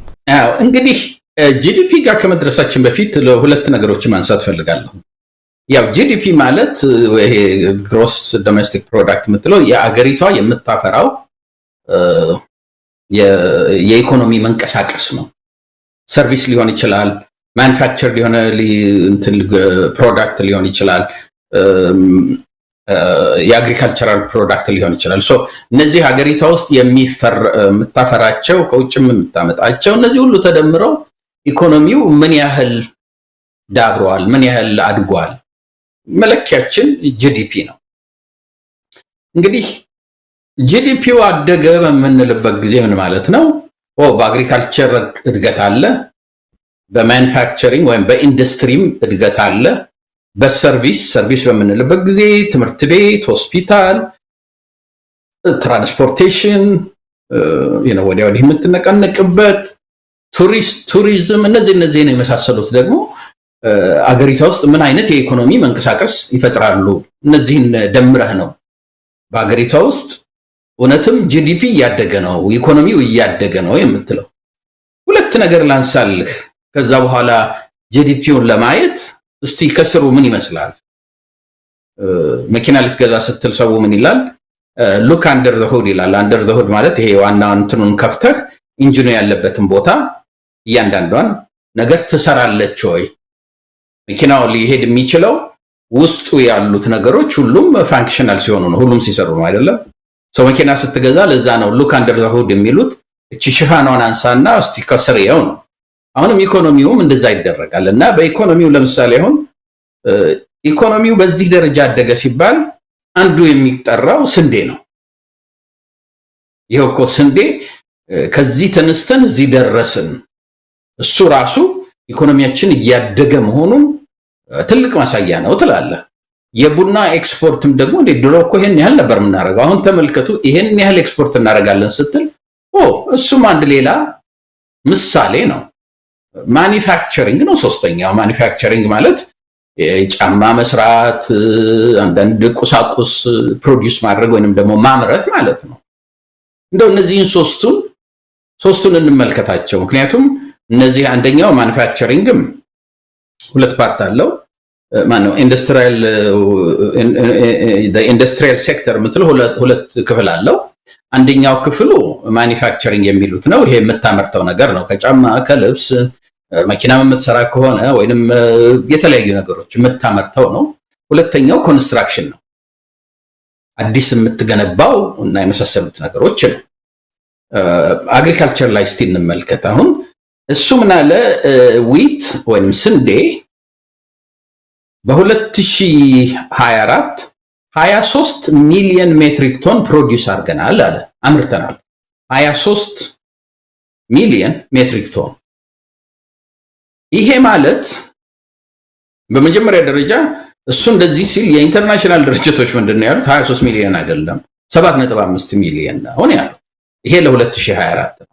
እንግዲህ ጂዲፒ ጋር ከመድረሳችን በፊት ለሁለት ነገሮችን ማንሳት ፈልጋለሁ። ያው ጂዲፒ ማለት ይሄ ግሮስ ዶሜስቲክ ፕሮዳክት የምትለው የአገሪቷ የምታፈራው የኢኮኖሚ መንቀሳቀስ ነው። ሰርቪስ ሊሆን ይችላል፣ ማኑፋክቸር ሊሆን ፕሮዳክት ሊሆን ይችላል፣ የአግሪካልቸራል ፕሮዳክት ሊሆን ይችላል። ሶ እነዚህ ሀገሪቷ ውስጥ የምታፈራቸው ከውጭም የምታመጣቸው እነዚህ ሁሉ ተደምረው ኢኮኖሚው ምን ያህል ዳብሯል፣ ምን ያህል አድጓል፣ መለኪያችን ጂዲፒ ነው። እንግዲህ ጂዲፒው አደገ በምንልበት ጊዜ ምን ማለት ነው? በአግሪካልቸር እድገት አለ፣ በማኑፋክቸሪንግ ወይም በኢንዱስትሪም እድገት አለ፣ በሰርቪስ በምንልበት ጊዜ ትምህርት ቤት፣ ሆስፒታል፣ ትራንስፖርቴሽን ወዲያ ወዲህ የምትነቀነቅበት ቱሪዝም፣ እነዚህን የመሳሰሉት ደግሞ አገሪቷ ውስጥ ምን አይነት የኢኮኖሚ መንቀሳቀስ ይፈጥራሉ። እነዚህን ደምረህ ነው በአገሪቷ ውስጥ እውነትም ጂዲፒ እያደገ ነው፣ ኢኮኖሚው እያደገ ነው የምትለው። ሁለት ነገር ላንሳልህ። ከዛ በኋላ ጂዲፒውን ለማየት እስቲ ከስሩ ምን ይመስላል? መኪና ልትገዛ ስትል ሰው ምን ይላል? ሉክ አንደር ዘ ሁድ ይላል። አንደር ዘ ሁድ ማለት ይሄ ዋና እንትኑን ከፍተህ ኢንጂኑ ያለበትን ቦታ እያንዳንዷን ነገር ትሰራለች ወይ? መኪናው ሊሄድ የሚችለው ውስጡ ያሉት ነገሮች ሁሉም ፋንክሽናል ሲሆኑ ነው፣ ሁሉም ሲሰሩ ነው አይደለም? ሰው መኪና ስትገዛ ለዛ ነው ሉክ አንደር ዘ ሁድ የሚሉት። እቺ ሽፋኗን አንሳና እስቲ ከስር ያው ነው። አሁንም ኢኮኖሚውም እንደዛ ይደረጋል። እና በኢኮኖሚው ለምሳሌ አሁን ኢኮኖሚው በዚህ ደረጃ አደገ ሲባል አንዱ የሚጠራው ስንዴ ነው። ይሄው እኮ ስንዴ ከዚህ ተነስተን እዚህ ደረስን። እሱ ራሱ ኢኮኖሚያችን እያደገ መሆኑን ትልቅ ማሳያ ነው ትላለህ። የቡና ኤክስፖርትም ደግሞ ድሮ እኮ ይሄን ያህል ነበር የምናደርገው፣ አሁን ተመልከቱ ይሄን ያህል ኤክስፖርት እናደርጋለን ስትል እሱም አንድ ሌላ ምሳሌ ነው። ማኒፋክቸሪንግ ነው ሶስተኛው። ማኒፋክቸሪንግ ማለት ጫማ መስራት፣ አንዳንድ ቁሳቁስ ፕሮዲዩስ ማድረግ ወይንም ደግሞ ማምረት ማለት ነው። እንደው እነዚህን ሶስቱን እንመልከታቸው። ምክንያቱም እነዚህ አንደኛው ማኒፋክቸሪንግም ሁለት ፓርት አለው። ማነው ኢንዱስትሪያል ሴክተር የምትለው ሁለት ክፍል አለው። አንደኛው ክፍሉ ማኒፋክቸሪንግ የሚሉት ነው። ይሄ የምታመርተው ነገር ነው። ከጫማ ከልብስ፣ መኪና የምትሰራ ከሆነ ወይንም የተለያዩ ነገሮች የምታመርተው ነው። ሁለተኛው ኮንስትራክሽን ነው። አዲስ የምትገነባው እና የመሳሰሉት ነገሮች ነው። አግሪካልቸር ላይ እስቲ እንመልከት። አሁን እሱ ምን አለ? ዊት ወይንም ስንዴ በ2024 23 ሚሊዮን ሜትሪክ ቶን ፕሮዲዩስ አድርገናል አለ፣ አምርተናል። 23 ሚሊዮን ሜትሪክ ቶን። ይሄ ማለት በመጀመሪያ ደረጃ እሱ እንደዚህ ሲል የኢንተርናሽናል ድርጅቶች ምንድነው ያሉት? 23 ሚሊዮን አይደለም 7.5 ሚሊዮን ነው ያሉት። ይሄ ለ2024 ነው።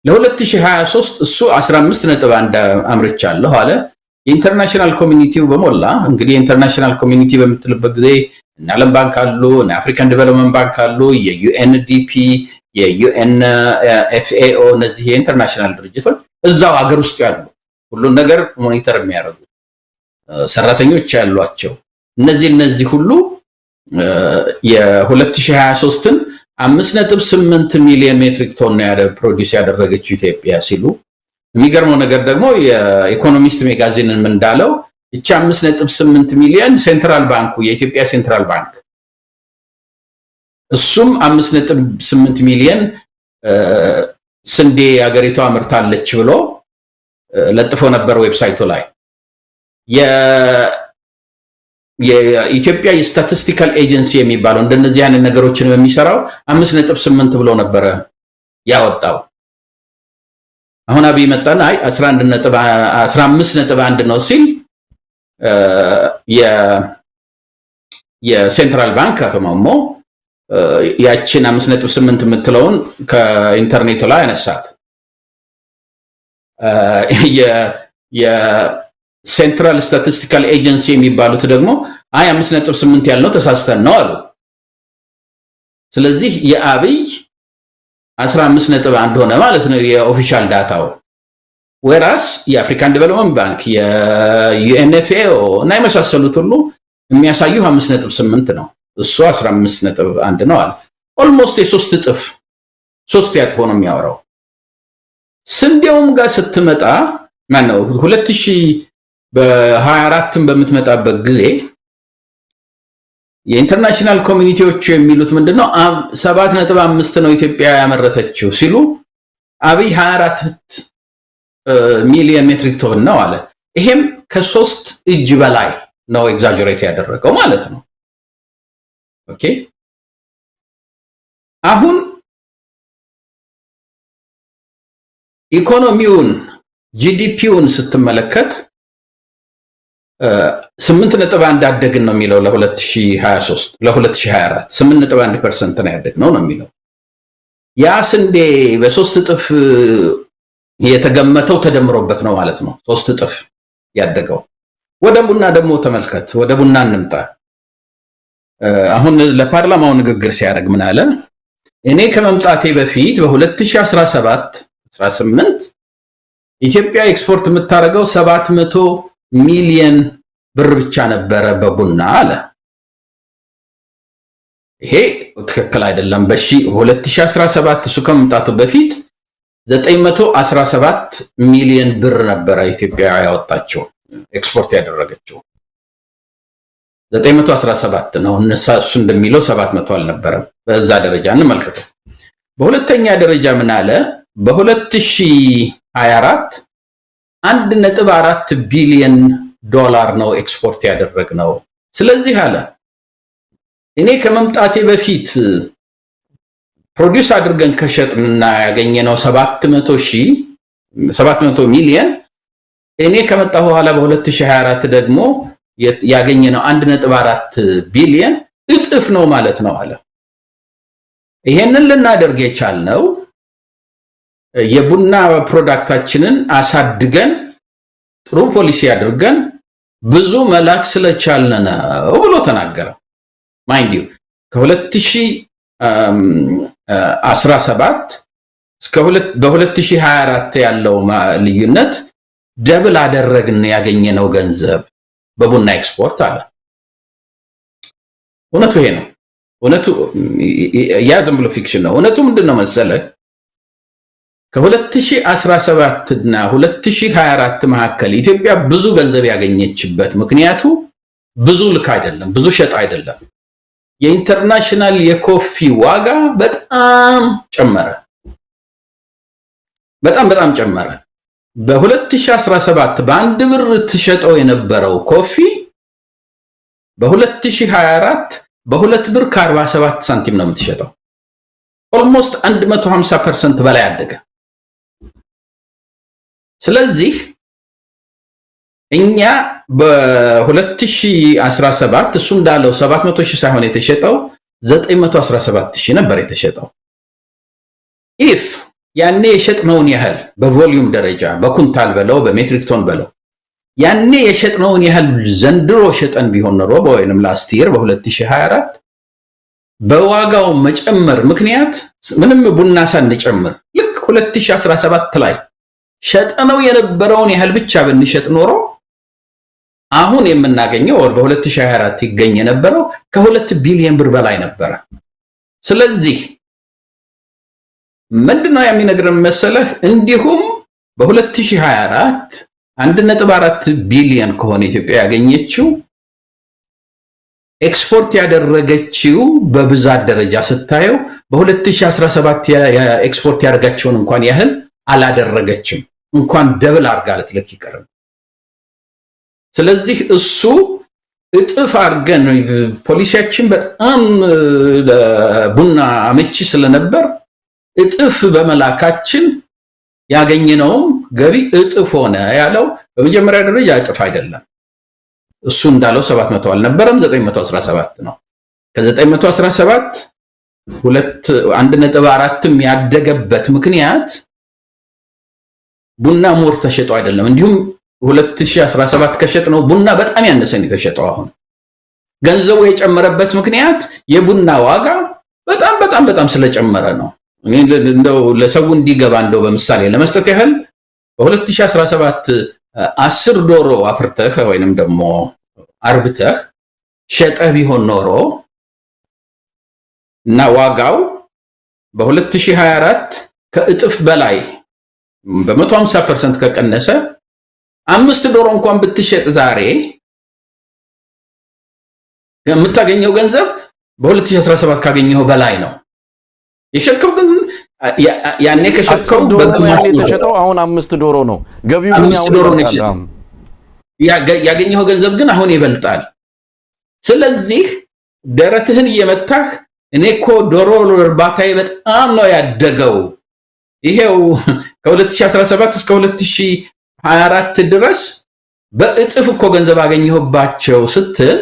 ለ2023 እሱ 15.1 አምርቻለሁ አለ። የኢንተርናሽናል ኮሚኒቲው በሞላ እንግዲህ ኢንተርናሽናል ኮሚኒቲ በምትልበት ጊዜ እና ዓለም ባንክ አሉ፣ እና አፍሪካን ዴቨሎፕመንት ባንክ አሉ፣ የዩኤንዲፒ፣ የዩኤንኤፍኤኦ፣ እነዚህ የኢንተርናሽናል ድርጅቶች እዛው ሀገር ውስጥ ያሉ ሁሉን ነገር ሞኒተር የሚያደርጉ ሰራተኞች ያሏቸው እነዚህ ሁሉ የ2023ን 5.8 ሚሊዮን ሜትሪክ ቶን ነው ፕሮዲዩስ ያደረገችው ኢትዮጵያ ሲሉ የሚገርመው ነገር ደግሞ የኢኮኖሚስት ሜጋዚንን ምን እንዳለው እቺ 5.8 ሚሊዮን ሴንትራል ባንኩ የኢትዮጵያ ሴንትራል ባንክ እሱም 5.8 ሚሊዮን ስንዴ አገሪቷ አምርታለች ብሎ ለጥፎ ነበር ዌብሳይቱ ላይ የኢትዮጵያ የስታቲስቲካል ኤጀንሲ የሚባለው እንደነዚህ አይነት ነገሮችን በሚሰራው 5.8 ብሎ ነበር ያወጣው። አሁን አብይ መጣና 15.1 ነው ሲል የሴንትራል ባንክ አተማሞ ያችን 5.8 የምትለውን ከኢንተርኔቱ ላይ አነሳት። የሴንትራል ስታቲስቲካል ኤጀንሲ የሚባሉት ደግሞ 5.8 ያልነው ተሳስተን ነው አሉ። ስለዚህ የአብይ 15.1 ሆነ ማለት ነው የኦፊሻል ዳታው። ወራስ የአፍሪካን ዴቨሎፕመንት ባንክ የዩኤንኤፍኤኦ እና የመሳሰሉት ሁሉ የሚያሳዩ 5.8 ነው። እሱ 15.1 ነው አለ። ኦልሞስት የ3 እጥፍ 3 ያጥፎ ነው የሚያወራው። ስንዴውም ጋር ስትመጣ ማነው 2024ን በምትመጣበት ጊዜ የኢንተርናሽናል ኮሚኒቲዎች የሚሉት ምንድነው 7.5 ነው ኢትዮጵያ ያመረተችው ሲሉ አብይ 24 ሚሊዮን ሜትሪክ ቶን ነው አለ። ይሄም ከ3 እጅ በላይ ነው ኤግዛጀሬት ያደረገው ማለት ነው። ኦኬ አሁን ኢኮኖሚውን ጂዲፒውን ስትመለከት 8.1 አደግን ነው የሚለው ለ2023 ለ2024 8.1% ነው ያደግነው ነው የሚለው። ያ ስንዴ በ3 እጥፍ የተገመተው ተደምሮበት ነው ማለት ነው 3 እጥፍ ያደገው። ወደ ቡና ደግሞ ተመልከት። ወደ ቡና እንምጣ። አሁን ለፓርላማው ንግግር ሲያደርግ ምን አለ? እኔ ከመምጣቴ በፊት በ2017 18 ኢትዮጵያ ኤክስፖርት የምታደርገው 700 ሚሊዮን ብር ብቻ ነበረ በቡና አለ። ይሄ ትክክል አይደለም። በ2017 እሱ ከመምጣቱ በፊት 917 ሚሊዮን ብር ነበረ ኢትዮጵያ ያወጣቸው ኤክስፖርት ያደረገችው 917 ነው። እሱ እንደሚለው 700 አልነበረም። በዛ ደረጃ እንመልከተው። በሁለተኛ ደረጃ ምን አለ? በ2024 1.4 ቢሊዮን ዶላር ነው ኤክስፖርት ያደረግነው። ስለዚህ አለ እኔ ከመምጣቴ በፊት ፕሮዲዩስ አድርገን ከሸጥንና ያገኘነው 700 ሚሊዮን እኔ ከመጣሁ በኋላ በ2024 ደግሞ ያገኘነው 1.4 ቢሊዮን እጥፍ ነው ማለት ነው አለ። ይሄንን ልናደርግ የቻልነው የቡና ፕሮዳክታችንን አሳድገን ጥሩ ፖሊሲ አድርገን ብዙ መላክ ስለቻልን ነው ብሎ ተናገረ። ማይንድ ዩ ከ2017 እስከ በ2024 ያለው ልዩነት ደብል አደረግን ያገኘነው ገንዘብ በቡና ኤክስፖርት አለ። እውነቱ ይሄ ነው። እውነቱ ያ ዝም ብሎ ፊክሽን ነው። እውነቱ ምንድነው መሰለህ? ከ2017 እና 2024 መካከል ኢትዮጵያ ብዙ ገንዘብ ያገኘችበት ምክንያቱ ብዙ ልክ አይደለም፣ ብዙ ሸጥ አይደለም። የኢንተርናሽናል የኮፊ ዋጋ በጣም ጨመረ። በጣም ጨመረ። በ2017 በአንድ ብር ተሸጠው የነበረው ኮፊ በ2024 በ2 ብር ከ47 ሳንቲም ነው የምትሸጠው። ኦልሞስት 150% በላይ አደገ። ስለዚህ እኛ በ2017 እሱ እንዳለው 700,000 ሳይሆን የተሸጠው 917,000 ነበር የተሸጠው። ኢፍ ያኔ የሸጥነውን ያህል በቮሊዩም ደረጃ በኩንታል በለው በሜትሪክ ቶን በለው ያኔ የሸጥነውን ያህል ዘንድሮ ሸጠን ቢሆን ኖሮ ወይንም ላስት ይር በ2024 በዋጋው መጨመር ምክንያት ምንም ቡና ሳንጨምር ልክ 2017 ላይ ሸጠነው የነበረውን ያህል ብቻ ብንሸጥ ኖሮ አሁን የምናገኘው ወር በ2024 ይገኝ የነበረው ከ2 ቢሊዮን ብር በላይ ነበር። ስለዚህ ምንድነው የሚነግረን መሰለህ? እንዲሁም በ2024 1.4 ቢሊዮን ከሆነ ኢትዮጵያ ያገኘችው ኤክስፖርት ያደረገችው በብዛት ደረጃ ስታየው በ2017 ኤክስፖርት ያደረጋቸውን እንኳን ያህል አላደረገችም። እንኳን ደብል አርጋ ልትልክ ይቀርም። ስለዚህ እሱ እጥፍ አርገን ፖሊሲያችን በጣም ለቡና አመቺ ስለነበር እጥፍ በመላካችን ያገኘነው ገቢ እጥፍ ሆነ ያለው በመጀመሪያ ደረጃ እጥፍ አይደለም። እሱ እንዳለው 700 አልነበረም 917 ነው። ከ917 1.4ም ያደገበት ምክንያት ቡና ሞር ተሸጠው አይደለም። እንዲሁም 2017 ከሸጥነው ቡና በጣም ያነሰን የተሸጠው። አሁን ገንዘቡ የጨመረበት ምክንያት የቡና ዋጋ በጣም ስለጨመረ ነው። እኔ እንደው ለሰው እንዲገባ እንደው በምሳሌ ለመስጠት ያህል በ2017 10 ዶሮ አፍርተህ ወይንም ደግሞ አርብተህ ሸጠህ ቢሆን ኖሮ እና ዋጋው በ2024 ከእጥፍ በላይ በ150% ከቀነሰ 5 ዶሮ እንኳን ብትሸጥ ዛሬ የምታገኘው ገንዘብ በ2017 ካገኘው በላይ ነው። የሸጥከው ግን ያኔ ከሸጥከው በግማሽ የተሸጠው አሁን 5 ዶሮ ነው። ገቢው ግን ያው ያገኘው ገንዘብ ግን አሁን ይበልጣል። ስለዚህ ደረትህን እየመታህ እኔ እኮ ዶሮ እርባታዬ በጣም ነው ያደገው፣ ይሄው ከ2017 እስከ 2024 ድረስ በእጥፍ እኮ ገንዘብ አገኘሁባቸው ስትል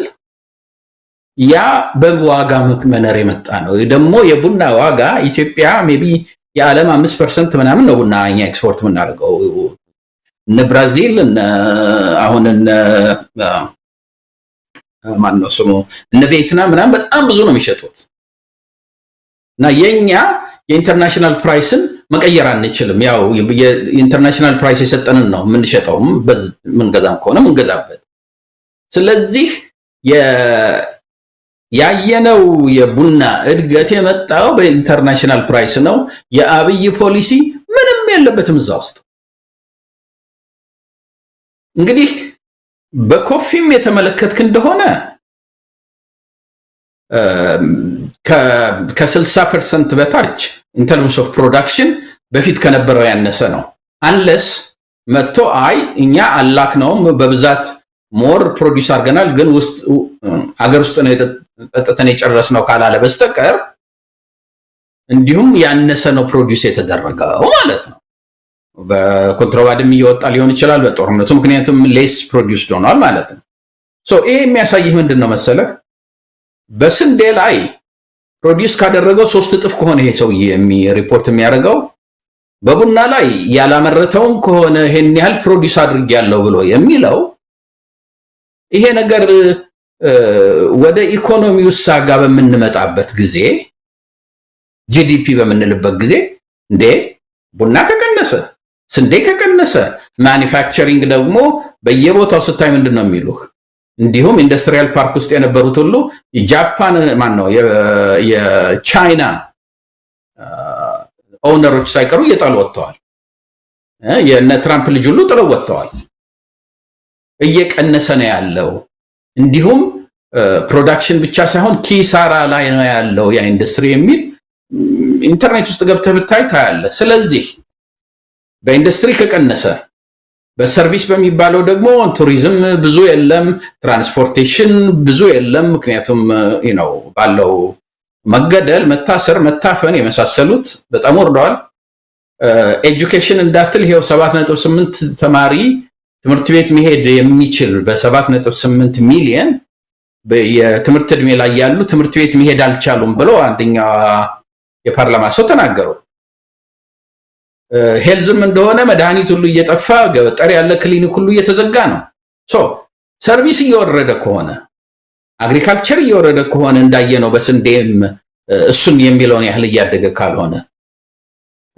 ያ በዋጋ መክመነር የመጣ ነው። ደግሞ የቡና ዋጋ ኢትዮጵያ ሜቢ የዓለም 5% ምናምን ነው ቡና እኛ ኤክስፖርት የምናደርገው። እነ ብራዚል አሁን ማን ነው ስሙ እነ ቪየትናም ምናምን በጣም ብዙ ነው የሚሸጡት። እና የኛ የኢንተርናሽናል ፕራይስን መቀየር አንችልም። ያው የኢንተርናሽናል ፕራይስ የሰጠንን ነው የምንሸጠውም ምንገዛም ከሆነ ምንገዛበት። ስለዚህ ያየነው የቡና እድገት የመጣው በኢንተርናሽናል ፕራይስ ነው። የአብይ ፖሊሲ ምንም የለበትም እዛ ውስጥ። እንግዲህ በኮፊም የተመለከትክ እንደሆነ ከ60% በታች in terms of production በፊት ከነበረው ያነሰ ነው። አንለስ መጥቶ አይ እኛ አላክ ነው በብዛት ሞር ፕሮዲዩስ አድርገናል ግን ውስጥ አገር ውስጥ ነው ተጠተነ የጨረስነው ካላለ በስተቀር እንዲሁም ያነሰ ነው ፕሮዲዩስ የተደረገው ማለት ነው። በኮንትሮባንድም እየወጣ ሊሆን ይችላል በጦርነቱ ምክንያቱም ሌስ ፕሮዲዩስ ሆኗል ማለት ነው። ይሄ የሚያሳይህ ምንድነው መሰለህ? በስንዴ ላይ ፕሮዲዩስ ካደረገው 3 እጥፍ ከሆነ ይሄ ሰውዬ ሪፖርት የሚያደርገው በቡና ላይ ያላመረተውን ከሆነ ይሄን ያህል ፕሮዲዩስ አድርጌያለሁ ብሎ የሚለው ይሄ ነገር ወደ ኢኮኖሚው ሳጋ በምንመጣበት ጊዜ ጂዲፒ በምንልበት ጊዜ እንዴ ቡና ከቀነሰ ስንዴ ከቀነሰ ማኒፋክቸሪንግ ደግሞ በየቦታው ስታይ ምንድነው የሚሉህ? እንዲሁም ኢንዱስትሪያል ፓርክ ውስጥ የነበሩት ሁሉ የጃፓን ማን ነው የቻይና ኦነሮች ሳይቀሩ እየጣሉ ወጥተዋል። የነ ትራምፕ ልጅ ሁሉ ጥለው ወጥተዋል። እየቀነሰ ነው ያለው። እንዲሁም ፕሮዳክሽን ብቻ ሳይሆን ኪሳራ ላይ ነው ያለው ያ ኢንዱስትሪ የሚል ኢንተርኔት ውስጥ ገብተህ ብታይ ታያለህ። ስለዚህ በኢንዱስትሪ ከቀነሰ በሰርቪስ በሚባለው ደግሞ ቱሪዝም ብዙ የለም፣ ትራንስፖርቴሽን ብዙ የለም። ምክንያቱም ባለው መገደል፣ መታሰር፣ መታፈን የመሳሰሉት በጣም ወርደዋል። ኤጁኬሽን እንዳትል ይሄው 7.8 ተማሪ ትምህርት ቤት መሄድ የሚችል በ7.8 ሚሊዮን የትምህርት ዕድሜ ላይ ያሉ ትምህርት ቤት መሄድ አልቻሉም ብለው አንደኛው የፓርላማ ሰው ተናገሩ። ሄልዝም እንደሆነ መድኃኒት ሁሉ እየጠፋ ገጠር ያለ ክሊኒክ ሁሉ እየተዘጋ ነው። ሰርቪስ እየወረደ ከሆነ አግሪካልቸር እየወረደ ከሆነ እንዳየነው በስንዴም እሱን የሚለውን ያህል እያደገ ካልሆነ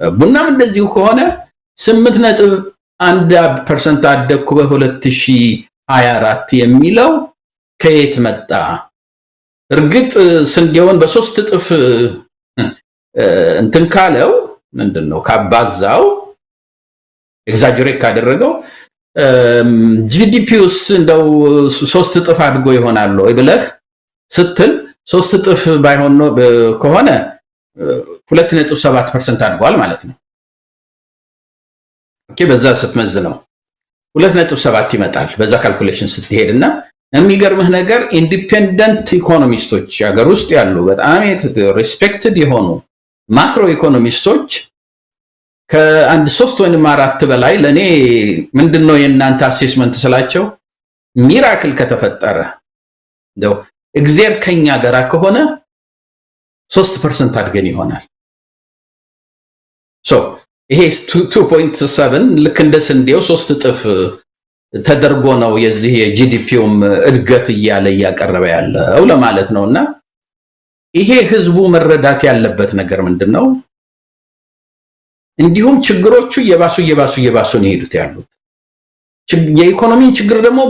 ቡናም እንደዚሁ ከሆነ 8.1% አደግኩ 24 የሚለው ከየት መጣ? እርግጥ ስንዴውን በ3 እጥፍ እንትን ካለው ምንድነው ካባዛው ኤግዛጀሬት ካደረገው ጂዲፒውስ እንደው 3 እጥፍ አድጎ ይሆናል ወይ ብለህ ስትል 3 እጥፍ ባይሆን ነው ከሆነ 2.7% አድጓል ማለት ነው። ኦኬ በዛ ስትመዝነው 2.7 ይመጣል በዛ ካልኩሌሽን ስትሄድና የሚገርምህ ነገር ኢንዲፔንደንት ኢኮኖሚስቶች ሀገር ውስጥ ያሉ በጣም ሪስፔክትድ የሆኑ ማክሮ ኢኮኖሚስቶች ከአንድ 3 ወይም 4 በላይ ለኔ ምንድነው የእናንተ አሴስመንት ስላቸው ሚራክል ከተፈጠረ እንደው እግዚአብሔር ከኛ ጋር ከሆነ 3% አድገን ይሆናል። ሶ ይሄ 2.7 ልክ እንደ ስንዴው 3 እጥፍ ተደርጎ ነው የዚህ የጂዲፒውም እድገት እያቀረበ ያለው ለማለት ነውና ይሄ ህዝቡ መረዳት ያለበት ነገር ምንድነው? እንዲሁም ችግሮቹ እየባሱ ነው ሄዱት ያሉት። የኢኮኖሚ ችግር ደግሞ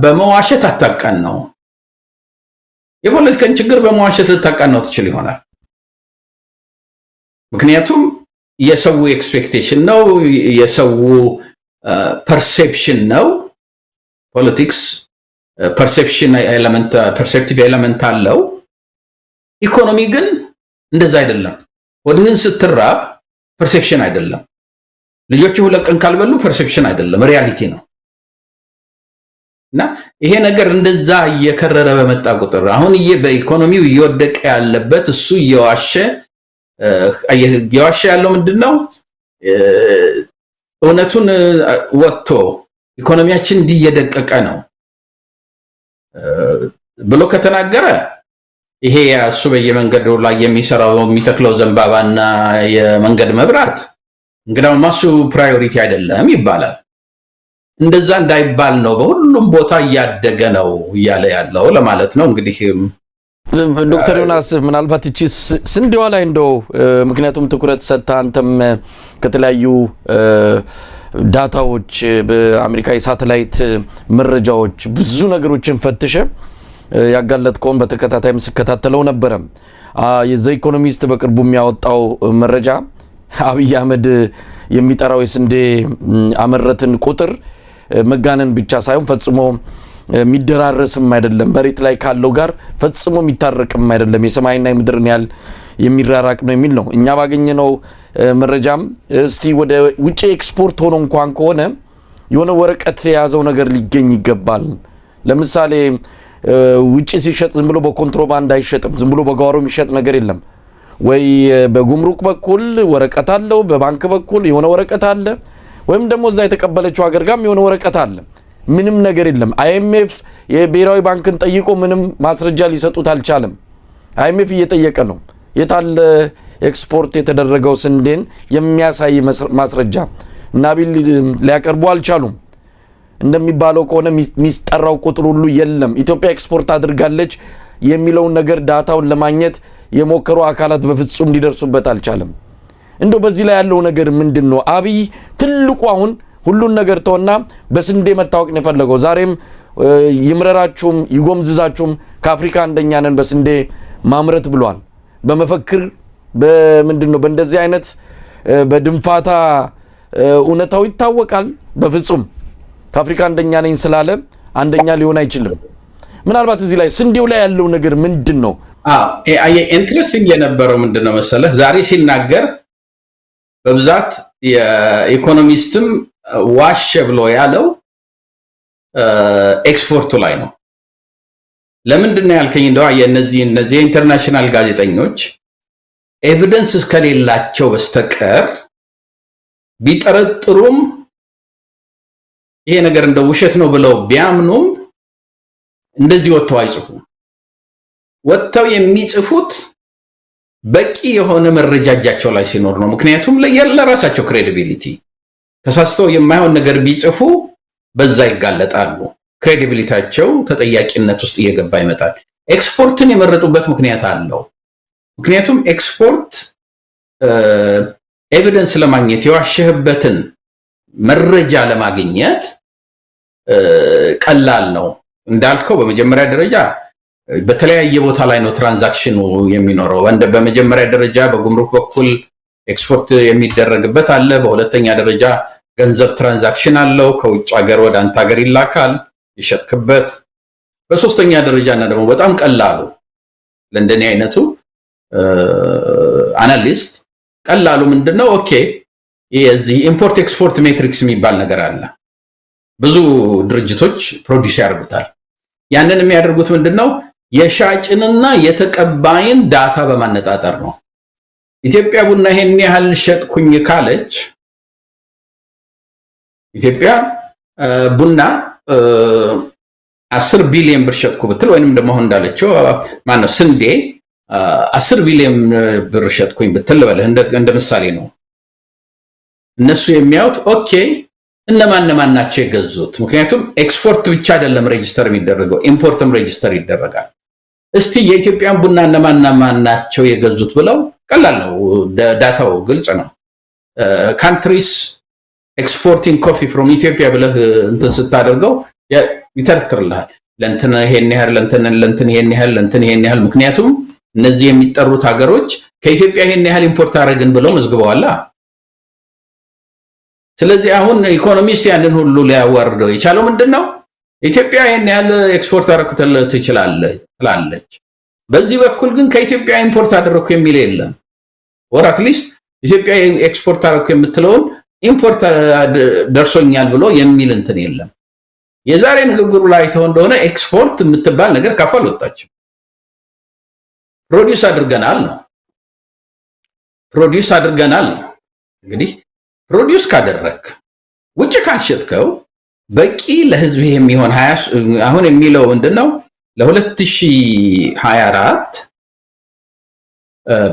በመዋሸት አታቃን ነው። የፖለቲካን ችግር በመዋሸት ልታቃን ነው ትችል ይሆናል። ምክንያቱም የሰው ኤክስፔክቴሽን ነው፣ የሰው ፐርሴፕሽን ነው። ፖለቲክስ ፐርሴፕሽን ኤሌመንት ፐርሴፕቲቭ ኤሌመንት አለው። ኢኮኖሚ ግን እንደዛ አይደለም። ወድህን ስትራብ ፐርሴፕሽን አይደለም። ልጆቹ 2 ቀን ካልበሉ ፐርሴፕሽን አይደለም፣ ሪያሊቲ ነው። እና ይሄ ነገር እንደዛ እየከረረ በመጣ ቁጥር አሁን በኢኮኖሚው እየወደቀ ያለበት እሱ እየዋሸ ያለው ምንድነው? እውነቱን ወጥቶ ኢኮኖሚያችን እንዲየደቀቀ ነው ብሎ ከተናገረ ይሄ እሱ በየመንገዱ ላይ የሚተክለው ዘንባባና የመንገድ መብራት እንግዳው ማሱ ፕራዮሪቲ አይደለም ይባላል። እንደዛ እንዳይባል ነው በሁሉም ቦታ እያደገ ነው እያለ ያለው ለማለት ነው። እንግዲህ ዶክተር ዮናስ ምናልባት እቺ ስንዴዋ ላይ እንደው ምክንያቱም ትኩረት ሰጥታ አንተም ከተለያዩ ዳታዎች በአሜሪካ የሳተላይት መረጃዎች ብዙ ነገሮችን ፈትሸ ያጋለጥከውን በተከታታይ መስከታተለው ነበር። የዘ ኢኮኖሚስት በቅርቡ የሚያወጣው መረጃ አብይ አህመድ የሚጠራው የስንዴ አመረትን ቁጥር መጋነን ብቻ ሳይሆን ፈጽሞ የሚደራረስም አይደለም፣ መሬት ላይ ካለው ጋር ፈጽሞ የሚታረቅም አይደለም፣ የሰማይና የምድርን ያህል የሚራራቅ ነው የሚል ነው። እኛ ባገኘነው መረጃም እስቲ ወደ ውጪ ኤክስፖርት ሆኖ እንኳን ከሆነ የሆነ ወረቀት የያዘው ነገር ሊገኝ ይገባል። ለምሳሌ ውጪ ሲሸጥ ዝም ብሎ በኮንትሮባንድ አይሸጥም። ዝም ብሎ በጓሮ የሚሸጥ ነገር የለም። ወይ በጉምሩክ በኩል ወረቀት አለው፣ በባንክ በኩል የሆነ ወረቀት አለ፣ ወይም ደግሞ እዛ የተቀበለችው ሀገር ጋርም የሆነ ወረቀት አለ። ምንም ነገር የለም። አይኤምኤፍ የብሔራዊ ባንክን ጠይቆ ምንም ማስረጃ ሊሰጡት አልቻለም። አይኤምኤፍ እየጠየቀ ነው። የታለ ኤክስፖርት የተደረገው ስንዴን የሚያሳይ ማስረጃ? ናቢል ሊያቀርቡ አልቻሉም። እንደሚባለው ከሆነ ሚስጠራው ቁጥር ሁሉ የለም። ኢትዮጵያ ኤክስፖርት አድርጋለች የሚለውን ነገር ዳታውን ለማግኘት የሞከሩ አካላት በፍጹም ሊደርሱበት አልቻለም። እንደው በዚህ ላይ ያለው ነገር ምንድነው? አብይ ትልቁ አሁን ሁሉን ነገር ተወና በስንዴ መታወቅ ነው የፈለገው። ዛሬም ይምረራችሁም ይጎምዝዛችሁም ከአፍሪካ አንደኛ ነን በስንዴ ማምረት ብሏል። በመፈክር በምንድነው በእንደዚህ አይነት በድንፋታ እውነታው ይታወቃል። በፍጹም ከአፍሪካ አንደኛ ነኝ ስላለ አንደኛ ሊሆን አይችልም። ምናልባት እዚህ ላይ ስንዴው ላይ ያለው ነገር ምንድነው? ኢንትረስቲንግ የነበረው ምንድነው መሰለህ ዛሬ ሲናገር በብዛት የኢኮኖሚስትም ዋሸ ብሎ ያለው ኤክስፖርቱ ላይ ነው። ለምንድነው ያልከኝ? እንደው የነዚህ ኢንተርናሽናል ጋዜጠኞች ኤቪደንስ እስከሌላቸው በስተቀር ቢጠረጥሩም ይሄ ነገር እንደ ውሸት ነው ብለው ቢያምኑም እንደዚህ ወጥተው አይጽፉም። ወጥተው የሚጽፉት በቂ የሆነ መረጃ እጃቸው ላይ ሲኖር ነው። ምክንያቱም ለራሳቸው ክሬዲቢሊቲ ተሳስተው የማይሆን ነገር ቢጽፉ በዛ ይጋለጣሉ። ክሬዲቢሊቲያቸው ተጠያቂነት ውስጥ እየገባ ይመጣል። ኤክስፖርትን የመረጡበት ምክንያት አለው። ምክንያቱም ኤክስፖርት ኤቪደንስ ለማግኘት የዋሸህበትን መረጃ ለማግኘት ቀላል ነው እንዳልከው። በመጀመሪያ ደረጃ በተለያየ ቦታ ላይ ነው ትራንዛክሽኑ የሚኖረው። በመጀመሪያ ደረጃ በጉምሩክ በኩል ኤክስፖርት የሚደረግበት አለ። በሁለተኛ ደረጃ ገንዘብ ትራንዛክሽን አለው፣ ከውጭ ሀገር ወደ አንተ ሀገር ይላካል ይሸጥክበት። በሶስተኛ ደረጃ እና ደግሞ በጣም ቀላሉ ለእንደኔ አይነቱ አናሊስት ቀላሉ ምንድነው? ኦኬ የዚህ ኢምፖርት ኤክስፖርት ሜትሪክስ የሚባል ነገር አለ። ብዙ ድርጅቶች ፕሮዲዩስ ያደርጉታል። ያንን የሚያደርጉት ምንድነው? የሻጭንና የተቀባይን ዳታ በማነጣጠር ነው። ኢትዮጵያ ቡና ይሄን ያህል ሸጥኩኝ ካለች ኢትዮጵያ ቡና 10 ቢሊዮን ብር ሸጥኩ ብትል ወይንም ደግሞ አሁን እንዳለችው ማነው ስንዴ 10 ቢሊዮን ብር ሸጥኩኝ ብትል በለህ እንደ ምሳሌ ነው። እነሱ የሚያዩት ኦኬ እነማን ናቸው የገዙት? ምክንያቱም ኤክስፖርት ብቻ አይደለም ሬጂስተር የሚደረገው ኢምፖርትም ሬጂስተር ይደረጋል። እስቲ የኢትዮጵያን ቡና እነማን ናቸው የገዙት ብለው ቀላል ነው፣ ዳታው ግልጽ ነው። ካንትሪስ ኤክስፖርቲንግ ኮፊ ፍሮም ኢትዮጵያ ብለህ እንትን ስታደርገው ይተርትርልሃል። ለእንትን ይሄን ያህል ለእንትን ይሄን ያህል ለእንትን ይሄን ያህል። ምክንያቱም እነዚህ የሚጠሩት ሀገሮች ከኢትዮጵያ ይሄን ያህል ኢምፖርት አደረግን ብለው መዝግበዋል። ስለዚህ አሁን ኢኮኖሚስት ያንን ሁሉ ሊያወርደው የቻለው ምንድነው? ኢትዮጵያ ይሄን ያህል ኤክስፖርት አደረኩት ትላለች። በዚህ በኩል ግን ከኢትዮጵያ ኢምፖርት አደረኩ የሚል የለም። ኦር አትሊስት ኢትዮጵያ ኤክስፖርት አደረኩ የምትለውን ኢምፖርት ደርሶኛል ብሎ የሚል እንትን የለም። የዛሬ ንግግሩ ላይ ተው እንደሆነ ኤክስፖርት የምትባል ነገር ካፋ አልወጣችም። ፕሮዲዩስ አድርገናል ነው። እንግዲህ ፕሮዲዩስ ካደረክ ውጭ ካልሸጥከው በቂ ለህዝብ የሚሆን አሁን የሚለው ምንድነው? ለ2024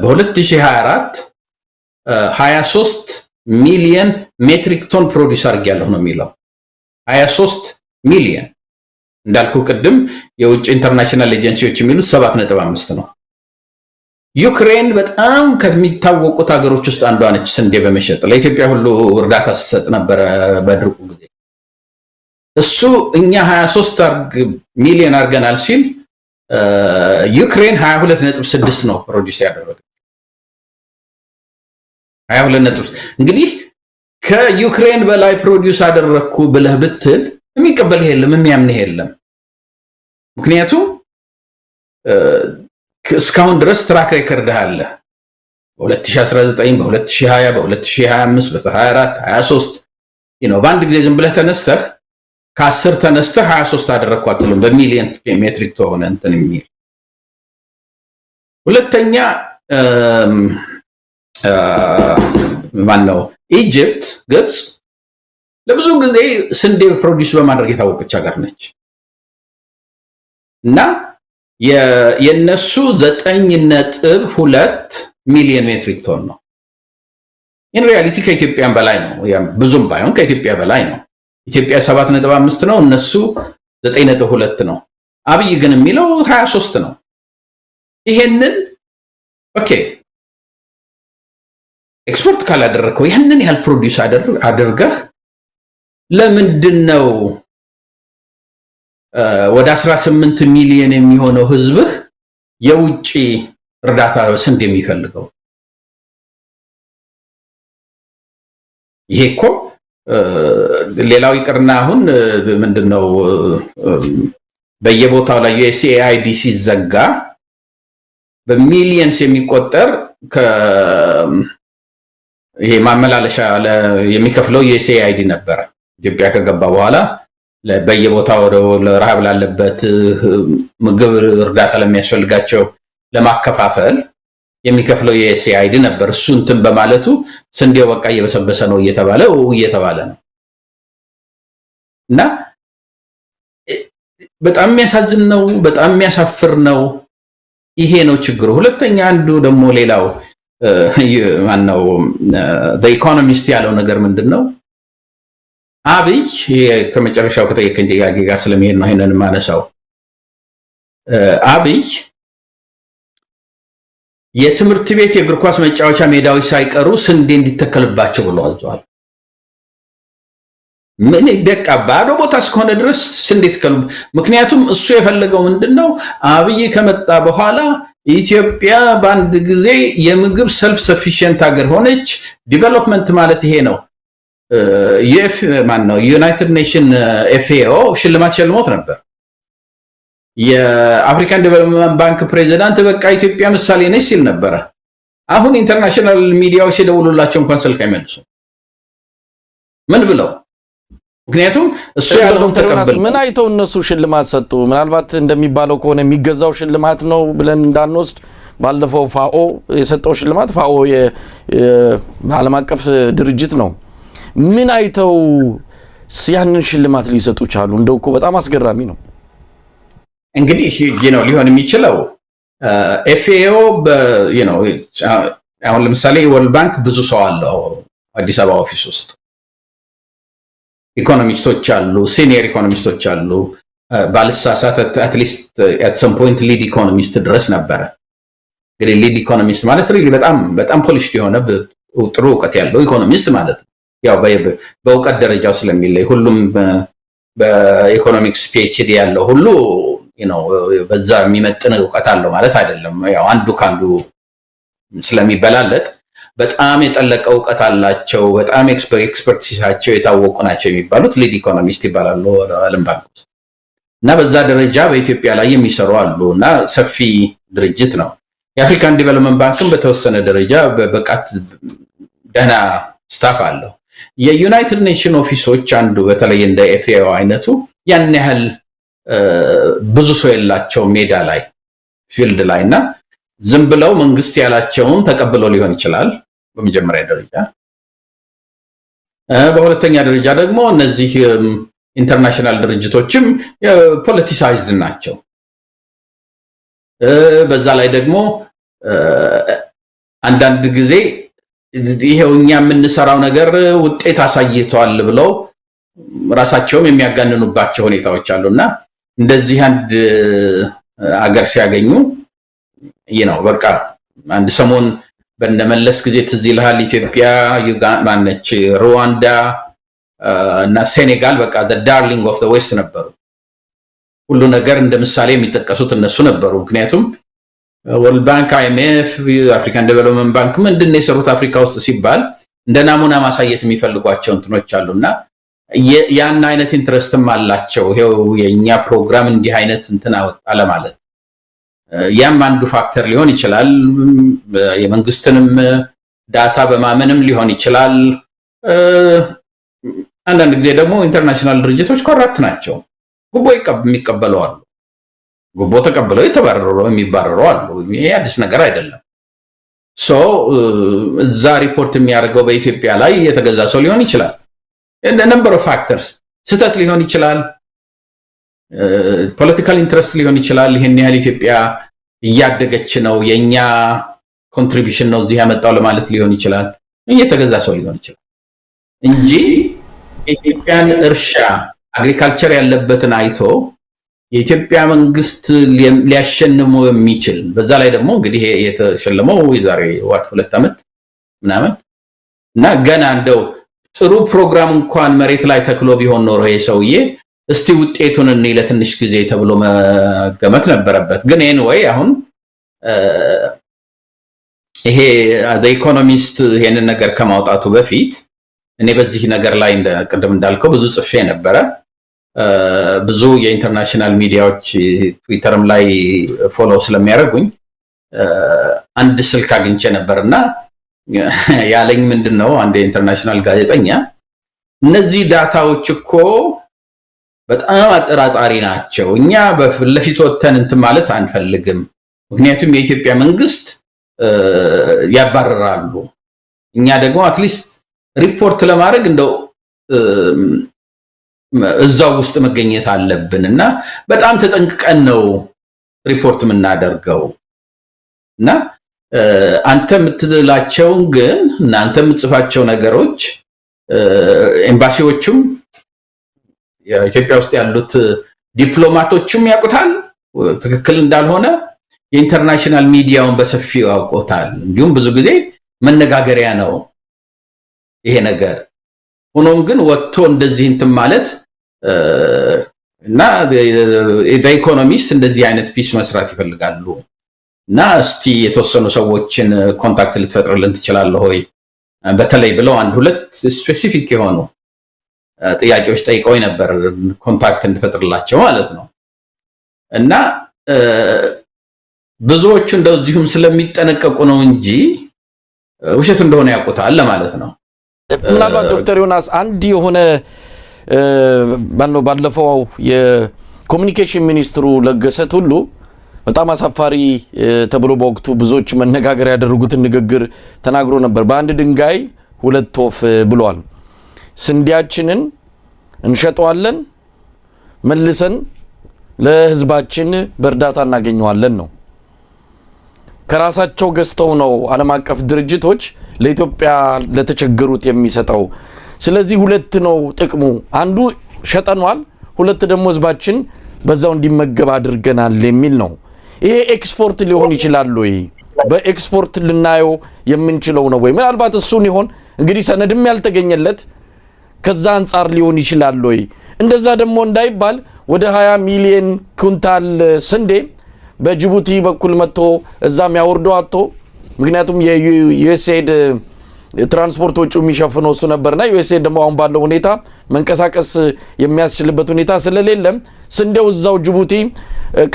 በ2024 23 ሚሊዮን ሜትሪክ ቶን ፕሮዲዩስ አድርጊያለሁ ነው የሚለው። 23 ሚሊዮን እንዳልኩ ቅድም የውጭ ኢንተርናሽናል ኤጀንሲዎች የሚሉት 7.5 ነው። ዩክሬን በጣም ከሚታወቁት ሀገሮች ውስጥ አንዷ ነች ስንዴ በመሸጥ ለኢትዮጵያ ሁሉ እርዳታ ስትሰጥ ነበር በድርቁ ጊዜ። እሱ እኛ 23 ሚሊዮን አድርገናል ሲል ዩክሬን 22.6 ነው ፕሮዲዩስ ያደረገው። 22 እንግዲህ ከዩክሬን በላይ ፕሮዲዩስ አደረኩ ብለህ ብትል የሚቀበልህ የለም፣ የሚያምንህ የለም። ምክንያቱም እስካሁን ድረስ ትራክ ሬከርድ አለ። በ2019 በ2020 በ2025 በ24 23 በአንድ ጊዜ ዝም ብለህ ተነስተህ ከ10 ተነስተህ 23 አደረኩ አትልም። በሚሊዮን ሜትሪክ ቶን እንትን የሚል ሁለተኛ ማነው ኢጂፕት፣ ግብጽ ለብዙ ጊዜ ስንዴ ፕሮዲዩስ በማድረግ የታወቀች ሀገር ነች እና የነሱ 9.2 ሚሊዮን ሜትሪክ ቶን ነው። ኢን ሪያሊቲ ከኢትዮጵያን በላይ ነው። ብዙም ባይሆን ከኢትዮጵያ በላይ ነው። ኢትዮጵያ 7.5 ነው፣ እነሱ 9.2 ነው። አብይ ግን የሚለው 23 ነው። ይሄንን ኦኬ ኤክስፖርት ካላደረከው ያንን ያህል ፕሮዲዩስ አድርገህ ለምንድነው ወደ 18 ሚሊዮን የሚሆነው ህዝብህ የውጪ እርዳታ ስንዴ የሚፈልገው? ይሄ እኮ ሌላው ይቅርና አሁን ምንድነው በየቦታው ላይ USAID ሲዘጋ በሚሊየንስ የሚቆጠር ይሄ ማመላለሻ የሚከፍለው USAID ነበረ። ኢትዮጵያ ከገባ በኋላ በየቦታው ለረሃብ ላለበት ምግብ እርዳታ ለሚያስፈልጋቸው ለማከፋፈል የሚከፍለው USAID ነበር። እሱ እንትን በማለቱ ስንዴው በቃ እየበሰበሰ ነው እየተባለ ነው እና በጣም የሚያሳዝን ነው፣ በጣም የሚያሳፍር ነው። ይሄ ነው ችግሩ። ሁለተኛ አንዱ ደግሞ ሌላው ማነው the economist ያለው ነገር ምንድነው? አብይ ከመጨረሻው ከጠየቀኝ ጥያቄ ጋር ስለሚሄድ ነው ይሄንን ማነሳው። አብይ የትምህርት ቤት የእግር ኳስ መጫወቻ ሜዳዎች ሳይቀሩ ስንዴ እንዲተከልባቸው ብሎ አዟል። ምን በቃ ባዶ ቦታ እስከሆነ ድረስ እንዴት ከሉ ምክንያቱም እሱ የፈለገው ምንድነው አብይ ከመጣ በኋላ ኢትዮጵያ በአንድ ጊዜ የምግብ ሰልፍ ሰፊሽንት ሀገር ሆነች ዲቨሎፕመንት ማለት ይሄ ነው ማን ነው ዩናይትድ ኔሽን ኤፍኤኦ ሽልማት ሸልሞት ነበር የአፍሪካን ዴቨሎፕመንት ባንክ ፕሬዚዳንት በቃ ኢትዮጵያ ምሳሌ ነች ሲል ነበር አሁን ኢንተርናሽናል ሚዲያዎች ደውሉላቸው እንኳን ስልክ አይመልሱ ምን ብለው ምክንያቱም እሱ ያለውን ተቀበል ምን አይተው እነሱ ሽልማት ሰጡ ምናልባት እንደሚባለው ከሆነ የሚገዛው ሽልማት ነው ብለን እንዳንወስድ ባለፈው ፋኦ የሰጠው ሽልማት ፋኦ የዓለም አቀፍ ድርጅት ነው ምን አይተው ያንን ሽልማት ሊሰጡ ቻሉ እንደው እኮ በጣም አስገራሚ ነው እንግዲህ ሊሆን የሚችለው ኤፍኤኦ አሁን ለምሳሌ ወርልድ ባንክ ብዙ ሰው አለው አዲስ አበባ ኦፊስ ውስጥ ኢኮኖሚስቶች አሉ ሲኒየር ኢኮኖሚስቶች አሉ ባልሳሳት at least at some point ሊድ ኢኮኖሚስት ድረስ ነበር እንግዲህ ሊድ ኢኮኖሚስት ማለት በጣም ፖሊሽድ የሆነ ጥሩ እውቀት ያለው ኢኮኖሚስት ማለት ያው በእውቀት ደረጃው ስለሚለይ ሁሉም በኢኮኖሚክስ ፒኤችዲ ያለው ሁሉ በዛ የሚመጥን እውቀት አለው ማለት አይደለም ያው አንዱ ካንዱ ስለሚበላለጥ በጣም የጠለቀ እውቀት አላቸው በጣም ኤክስፐርቲሳቸው የታወቁ ናቸው የሚባሉት ሊድ ኢኮኖሚስት ይባላሉ ዓለም ባንክ ውስጥ እና በዛ ደረጃ በኢትዮጵያ ላይ የሚሰሩ አሉና ሰፊ ድርጅት ነው የአፍሪካን ዴቨሎፕመንት ባንክም በተወሰነ ደረጃ በበቃት ደህና ስታፍ አለው የዩናይትድ ኔሽን ኦፊሶች አንዱ በተለይ እንደ ኤፍኤኦ አይነቱ ያን ያህል ብዙ ሰው የላቸው ሜዳ ላይ ፊልድ ላይና ዝም ብለው መንግስት ያላቸውን ተቀብለው ሊሆን ይችላል በመጀመሪያ ደረጃ በሁለተኛ ደረጃ ደግሞ እነዚህ ኢንተርናሽናል ድርጅቶችም ፖለቲሳይዝድ ናቸው በዛ ላይ ደግሞ አንዳንድ ጊዜ ይሄውኛ የምንሰራው ነገር ውጤት አሳይቷል ብለው ራሳቸውም የሚያጋንኑባቸው ሁኔታዎች አሉና እንደዚህ አንድ አገር ሲያገኙ በቃ አንድ ሰሞን በእንደመለስ ጊዜ ትዝ ይልሃል ኢትዮጵያ ማነች ሩዋንዳ እና ሴኔጋል በቃ the darling of the west ነበሩ ሁሉ ነገር እንደምሳሌ የሚጠቀሱት እነሱ ነበሩ ምክንያቱም ወርልድ ባንክ አይኤምኤፍ አፍሪካን ዴቨሎፕመንት ባንክ ምንድነው የሰሩት አፍሪካ ውስጥ ሲባል እንደ ናሙና ማሳየት የሚፈልጓቸው እንትኖች አሉና ያን አይነት ኢንትረስትም አላቸው ይሄው የኛ ፕሮግራም እንዲህ አይነት እንትን አወጣ ለማለት ያም አንዱ ፋክተር ሊሆን ይችላል የመንግስትንም ዳታ በማመንም ሊሆን ይችላል አንዳንድ ጊዜ ደግሞ ኢንተርናሽናል ድርጅቶች ኮራፕት ናቸው ጉቦ የሚቀበሉ አሉ ጉቦ ተቀበለው የሚባረሩ አሉ ይሄ አዲስ ነገር አይደለም እዛ ሪፖርት የሚያደርገው በኢትዮጵያ ላይ የተገዛ ሰው ሊሆን ይችላል number of factors ስህተት ሊሆን ይችላል ፖለቲካል ኢንትረስት ሊሆን ይችላል ይሄን ያህል ኢትዮጵያ እያደገች ነው የኛ ኮንትሪቢዩሽን ነው እዚህ ያመጣው ለማለት ሊሆን ይችላል እየተገዛ ሰው ሊሆን ይችላል እንጂ ኢትዮጵያን እርሻ አግሪካልቸር ያለበትን አይቶ የኢትዮጵያ መንግስት ሊያሸንመው የሚችል በዛ ላይ ደግሞ እንግዲህ የተሸለመው የዛሬ 2 ዓመት ምናምን እና ገና እንደው ጥሩ ፕሮግራም እንኳን መሬት ላይ ተክሎ ቢሆን ኖሮ የሰውዬ እስቲ ውጤቱን እኔ ለትንሽ ጊዜ ተብሎ መገመት ነበረበት ግን anyway አሁን ይሄ ኢኮኖሚስት ይሄንን ነገር ከማውጣቱ በፊት እኔ በዚህ ነገር ላይ እንደቀደም እንዳልከው ብዙ ጽፌ ነበረ ብዙ የኢንተርናሽናል ሚዲያዎች ትዊተርም ላይ ፎሎ ስለሚያደርጉኝ አንድ ስልክ አግኝቼ ነበርና ያለኝ ምንድነው አንድ ኢንተርናሽናል ጋዜጠኛ እነዚህ ዳታዎች እኮ በጣም አጠራጣሪ ናቸው እኛ በፊት ወተን እንት ማለት አንፈልግም ምክንያቱም የኢትዮጵያ መንግስት ያባረራሉ እኛ ደግሞ አትሊስት ሪፖርት ለማድረግ እንደው እዛው ውስጥ መገኘት አለብንና በጣም ተጠንቅቀን ነው ሪፖርት የምናደርገው እና አንተ የምትላቸው ግን እናንተ የምትጽፋቸው ነገሮች ኤምባሲዎቹም የኢትዮጵያ ውስጥ ያሉት ዲፕሎማቶችም ያውቁታል ትክክል እንዳልሆነ የኢንተርናሽናል ሚዲያውን በሰፊው ያውቁታል እንዲሁም ብዙ ጊዜ መነጋገሪያ ነው ይሄ ነገር ሆኖም ግን ወጥቶ እንደዚህ እንትን ማለት እና ኢኮኖሚስት እንደዚህ አይነት ፒስ መስራት ይፈልጋሉ እና እስቲ የተወሰኑ ሰዎችን ኮንታክት ልትፈጥርልን ትችላለህ ሆይ በተለይ ብለው አንድ ሁለት ስፔሲፊክ የሆኑ ጥያቄዎች ጠይቀው ነበር ኮንታክት እንድፈጥርላቸው ማለት ነው እና ብዙዎቹ እንደዚሁም ስለሚጠነቀቁ ነው እንጂ ውሸት እንደሆነ ያውቁታል ለማለት ነው። ምናልባት ዶክተር ዮናስ አንድ የሆነ ባለፈው የኮሙኒኬሽን ሚኒስትሩ ለገሰ ቱሉ በጣም አሳፋሪ ተብሎ በወቅቱ ብዙዎች መነጋገር ያደረጉትን ንግግር ተናግሮ ነበር። በአንድ ድንጋይ ሁለት ወፍ ብሏል። ስንዴያችንን እንሸጠዋለን መልሰን ለህዝባችን በእርዳታ እናገኘዋለን ነው። ከራሳቸው ገዝተው ነው ዓለም አቀፍ ድርጅቶች ለኢትዮጵያ ለተቸገሩት የሚሰጠው። ስለዚህ ሁለት ነው ጥቅሙ፣ አንዱ ሸጠኗል፣ ሁለት ደግሞ ህዝባችን በዛው እንዲመገብ አድርገናል የሚል ነው። ይሄ ኤክስፖርት ሊሆን ይችላል ወይ? በኤክስፖርት ልናየው የምንችለው ነው ወይ? ምናልባት እሱን ይሆን እንግዲህ ሰነድም ያልተገኘለት ከዛ አንፃር ሊሆን ይችላል ወይ? እንደዛ ደግሞ እንዳይባል ወደ 20 ሚሊዮን ኩንታል ስንዴ በጅቡቲ በኩል መጥቶ እዛም ያወርደው አጥቶ ምክንያቱም የዩኤስኤድ ትራንስፖርት ወጪው የሚሸፍነው እሱ ነበርና ዩኤስኤድ ደግሞ አሁን ባለው ሁኔታ መንቀሳቀስ የሚያስችልበት ሁኔታ ስለሌለ ስንዴው እዛው ጅቡቲ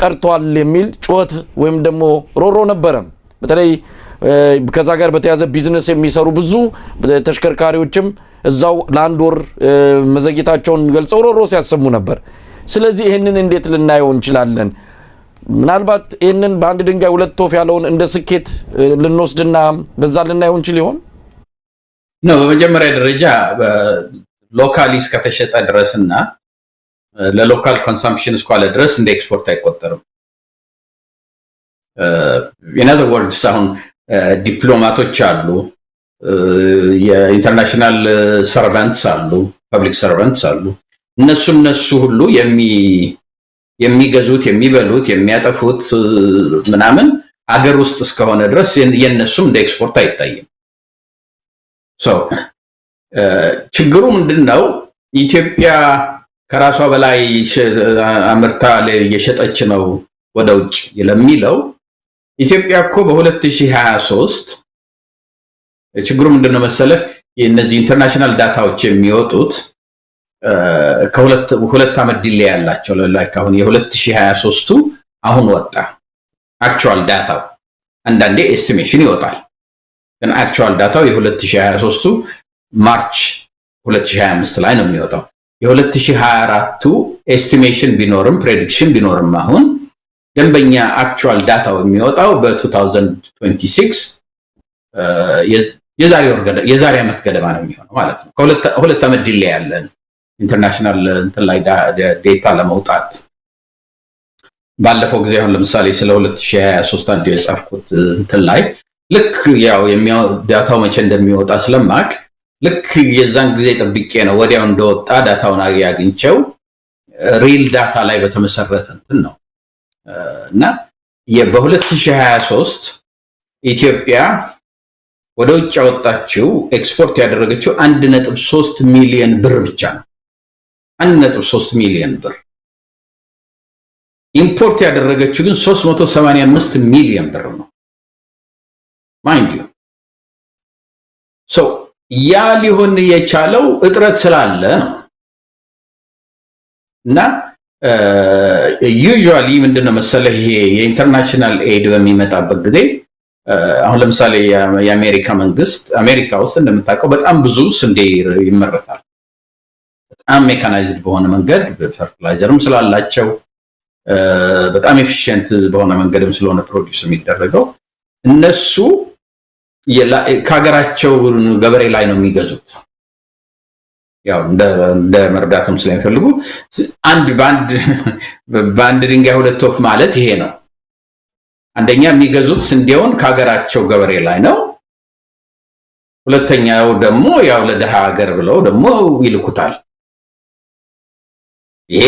ቀርቷል የሚል ጩኸት ወይም ደግሞ ሮሮ ነበረ። በተለይ ከዛ ጋር በተያዘ ቢዝነስ የሚሰሩ ብዙ ተሽከርካሪዎችም እዛው ለአንድ ወር መዘግየታቸውን ገልጸው ሮሮ ሲያሰሙ ነበር። ስለዚህ ይሄንን እንዴት ልናየው እንችላለን? ምናልባት ይሄንን በአንድ ድንጋይ ሁለት ወፍ ያለውን እንደ ስኬት ልንወስድና በዛ ልናየው እንችል ይሆን? ነው በመጀመሪያ ደረጃ ሎካሊ እስከተሸጠ ድረስና ለሎካል ኮንሰምፕሽን እስኳለ ድረስ እንደ ኤክስፖርት አይቆጠርም። in other words አሁን ዲፕሎማቶች አሉ፣ የኢንተርናሽናል ሰርቫንትስ አሉ፣ ፐብሊክ ሰርቫንትስ አሉ። እነሱ ሁሉ የሚገዙት የሚበሉት የሚያጠፉት ምናምን አገር ውስጥ እስከሆነ ድረስ የነሱም እንደ ኤክስፖርት አይታይም። ችግሩ ምንድነው? ኢትዮጵያ ከራሷ በላይ አምርታ እየሸጠች ነው ወደ ውጭ ለሚለው ኢትዮጵያ እኮ በ2023 ችግሩ ምንድነው መሰለህ? የነዚህ ኢንተርናሽናል ዳታዎች የሚወጡት ከሁለት ዓመት ዲሌ ያላቸው ላይክ አሁን የ2023ቱ አሁን ወጣ አክቹዋል ዳታው። አንዳንዴ ኤስቲሜሽን ይወጣል፣ ግን አክቹዋል ዳታው የ2023ቱ ማርች 2025 ላይ ነው የሚወጣው። የ2024ቱ ኤስቲሜሽን ቢኖርም ፕሬዲክሽን ቢኖርም አሁን ደንበኛ አክቹዋል ዳታው የሚወጣው በ2026 የዛሬ ዓመት ገደማ ነው የሚሆነው ማለት ነው። ከሁለት ዓመት ዲሌ ያለን ኢንተርናሽናል እንትን ላይ ዴታ ለመውጣት ባለፈው ጊዜ አሁን ለምሳሌ ስለ 2023 አንድ የጻፍኩት እንትን ላይ ልክ ያው ዳታው መቼ እንደሚወጣ ስለማቅ ልክ የዛን ጊዜ ጠብቄ ነው ወዲያው እንደወጣ ዳታውን አግኝቼው ሪል ዳታ ላይ በተመሰረተ እንትን ነው እና በ2023 ኢትዮጵያ ወደ ውጭ ያወጣችው ኤክስፖርት ያደረገችው 1.3 ሚሊዮን ብር ብቻ ነው። 1.3 ሚሊዮን ብር። ኢምፖርት ያደረገችው ግን 385 ሚሊዮን ብር ነው። ማይንድ ዩ ያ ሊሆን የቻለው እጥረት ስላለ ነው። እና ዩዥዋሊ ምንድነው መሰለህ ይሄ የኢንተርናሽናል ኤድ በሚመጣበት ጊዜ አሁን ለምሳሌ የአሜሪካ መንግስት አሜሪካ ውስጥ እንደምታውቀው በጣም ብዙ ስንዴ ይመረታል። በጣም ሜካናይዝድ በሆነ መንገድ ፈርቲላይዘርም ስላላቸው በጣም ኤፊሺየንት በሆነ መንገድም ስለሆነ ፕሮዲዩስ የሚደረገው እነሱ ከሀገራቸው ገበሬ ላይ ነው የሚገዙት። ያው እንደ መርዳትም ስለሚፈልጉ በአንድ ድንጋይ ሁለት ወፍ ማለት ይሄ ነው። አንደኛ የሚገዙት ስንዴውን ከሀገራቸው ገበሬ ላይ ነው። ሁለተኛው ደግሞ ያው ለደሃ ሀገር ብለው ደግሞ ይልኩታል። ይሄ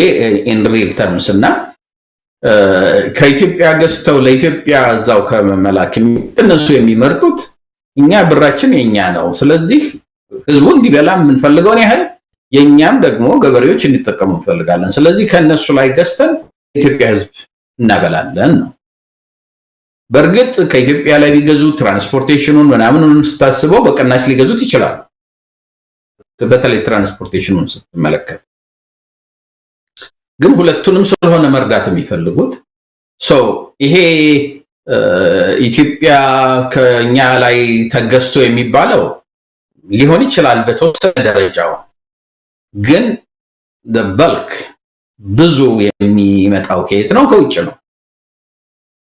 ኢን ሪል ተርምስ እና ከኢትዮጵያ ገዝተው ለኢትዮጵያ እዛው ከመላክ እነሱ የሚመርጡት እኛ ብራችን የኛ ነው፣ ስለዚህ ህዝቡ እንዲበላ የምንፈልገውን ያህል የኛም ደግሞ ገበሬዎች እንዲጠቀሙ እንፈልጋለን። ስለዚህ ከነሱ ላይ ገዝተን ኢትዮጵያ ህዝብ እናበላለን ነው። በእርግጥ ከኢትዮጵያ ላይ ቢገዙ ትራንስፖርቴሽኑን ምናምኑን ስታስበው በቅናሽ ሊገዙት ይችላሉ። በተለይ ትራንስፖርቴሽኑን ስትመለከት ግን ሁለቱንም ስለሆነ መርዳት የሚፈልጉት ይሄ ኢትዮጵያ ከኛ ላይ ተገዝቶ የሚባለው ሊሆን ይችላል በተወሰነ ደረጃው። ግን በልክ ብዙ የሚመጣው ከየት ነው? ከውጭ ነው።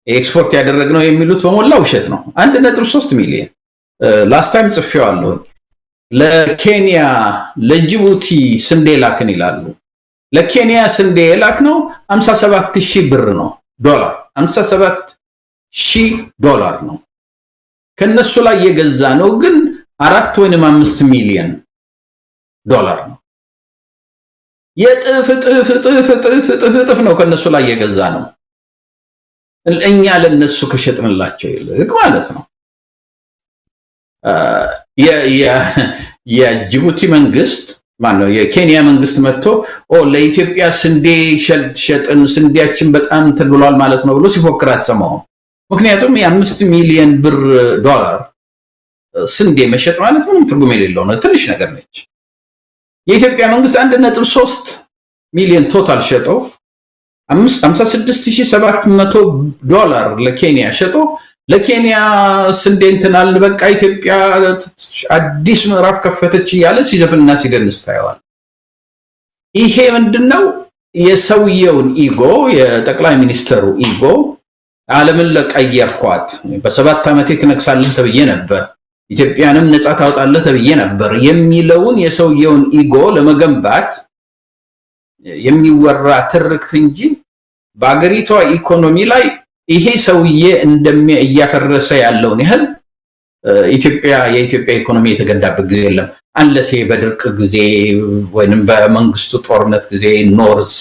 ኤክስፖርት ያደረግነው የሚሉት በሞላ ውሸት ነው። 1.3 ሚሊዮን ላስት ታይም ጽፌዋለሁ። ለኬንያ ለጅቡቲ ስንዴ ላክን ይላሉ። ለኬንያ ስንዴ ላክነው 57000 ብር ነው ዶላር 57000 ነው። ከነሱ ላይ የገዛ ነው ግን 4 ወይም 5 ሚሊዮን ዶላር ነው። የጥፍ ነው ከነሱ ላይ የገዛ ነው። እኛ ለነሱ ከሸጥንላቸው ይልቅ ማለት ነው። የጅቡቲ መንግስት ማነው የኬንያ መንግስት መጥቶ ለኢትዮጵያ ስንዴ ሸጥን ስንዴያችን በጣም ተብሏል ማለት ነው ብሎ ሲፎክር አትሰማው። ምክንያቱም የ5 ሚሊዮን ብር ዶላር ስንዴ መሸጥ ማለት ምንም ትርጉም የሌለው ነው። ትንሽ ነገር ነች። የኢትዮጵያ መንግስት 1.3 ሚሊዮን ቶታል ሸጦ 56700 ዶላር ለኬንያ ሸጦ ለኬንያ ስንዴ እንትናል በቃ ኢትዮጵያ አዲስ ምዕራፍ ከፈተች እያለ ሲዘፍንና ሲደንስ ታየዋል። ይሄ ምንድነው? የሰውየውን ኢጎ የጠቅላይ ሚኒስተሩ ኢጎ ዓለምን ለቀየርኳት በ7 ዓመት ትነክሳለህ ተብዬ ነበር ኢትዮጵያንም ነፃ ታውጣለህ ተብዬ ነበር የሚለውን የሰውየውን ኢጎ ለመገንባት የሚወራ ትርክት እንጂ በአገሪቷ ኢኮኖሚ ላይ ይሄ ሰውዬ እያፈረሰ ያለውን ያህል የኢትዮጵያ ኢኮኖሚ የተገዳበት ጊዜ የለም። አንለሴ በድርቅ ጊዜ ወይንም በመንግስቱ ጦርነት ጊዜ ኖርዝ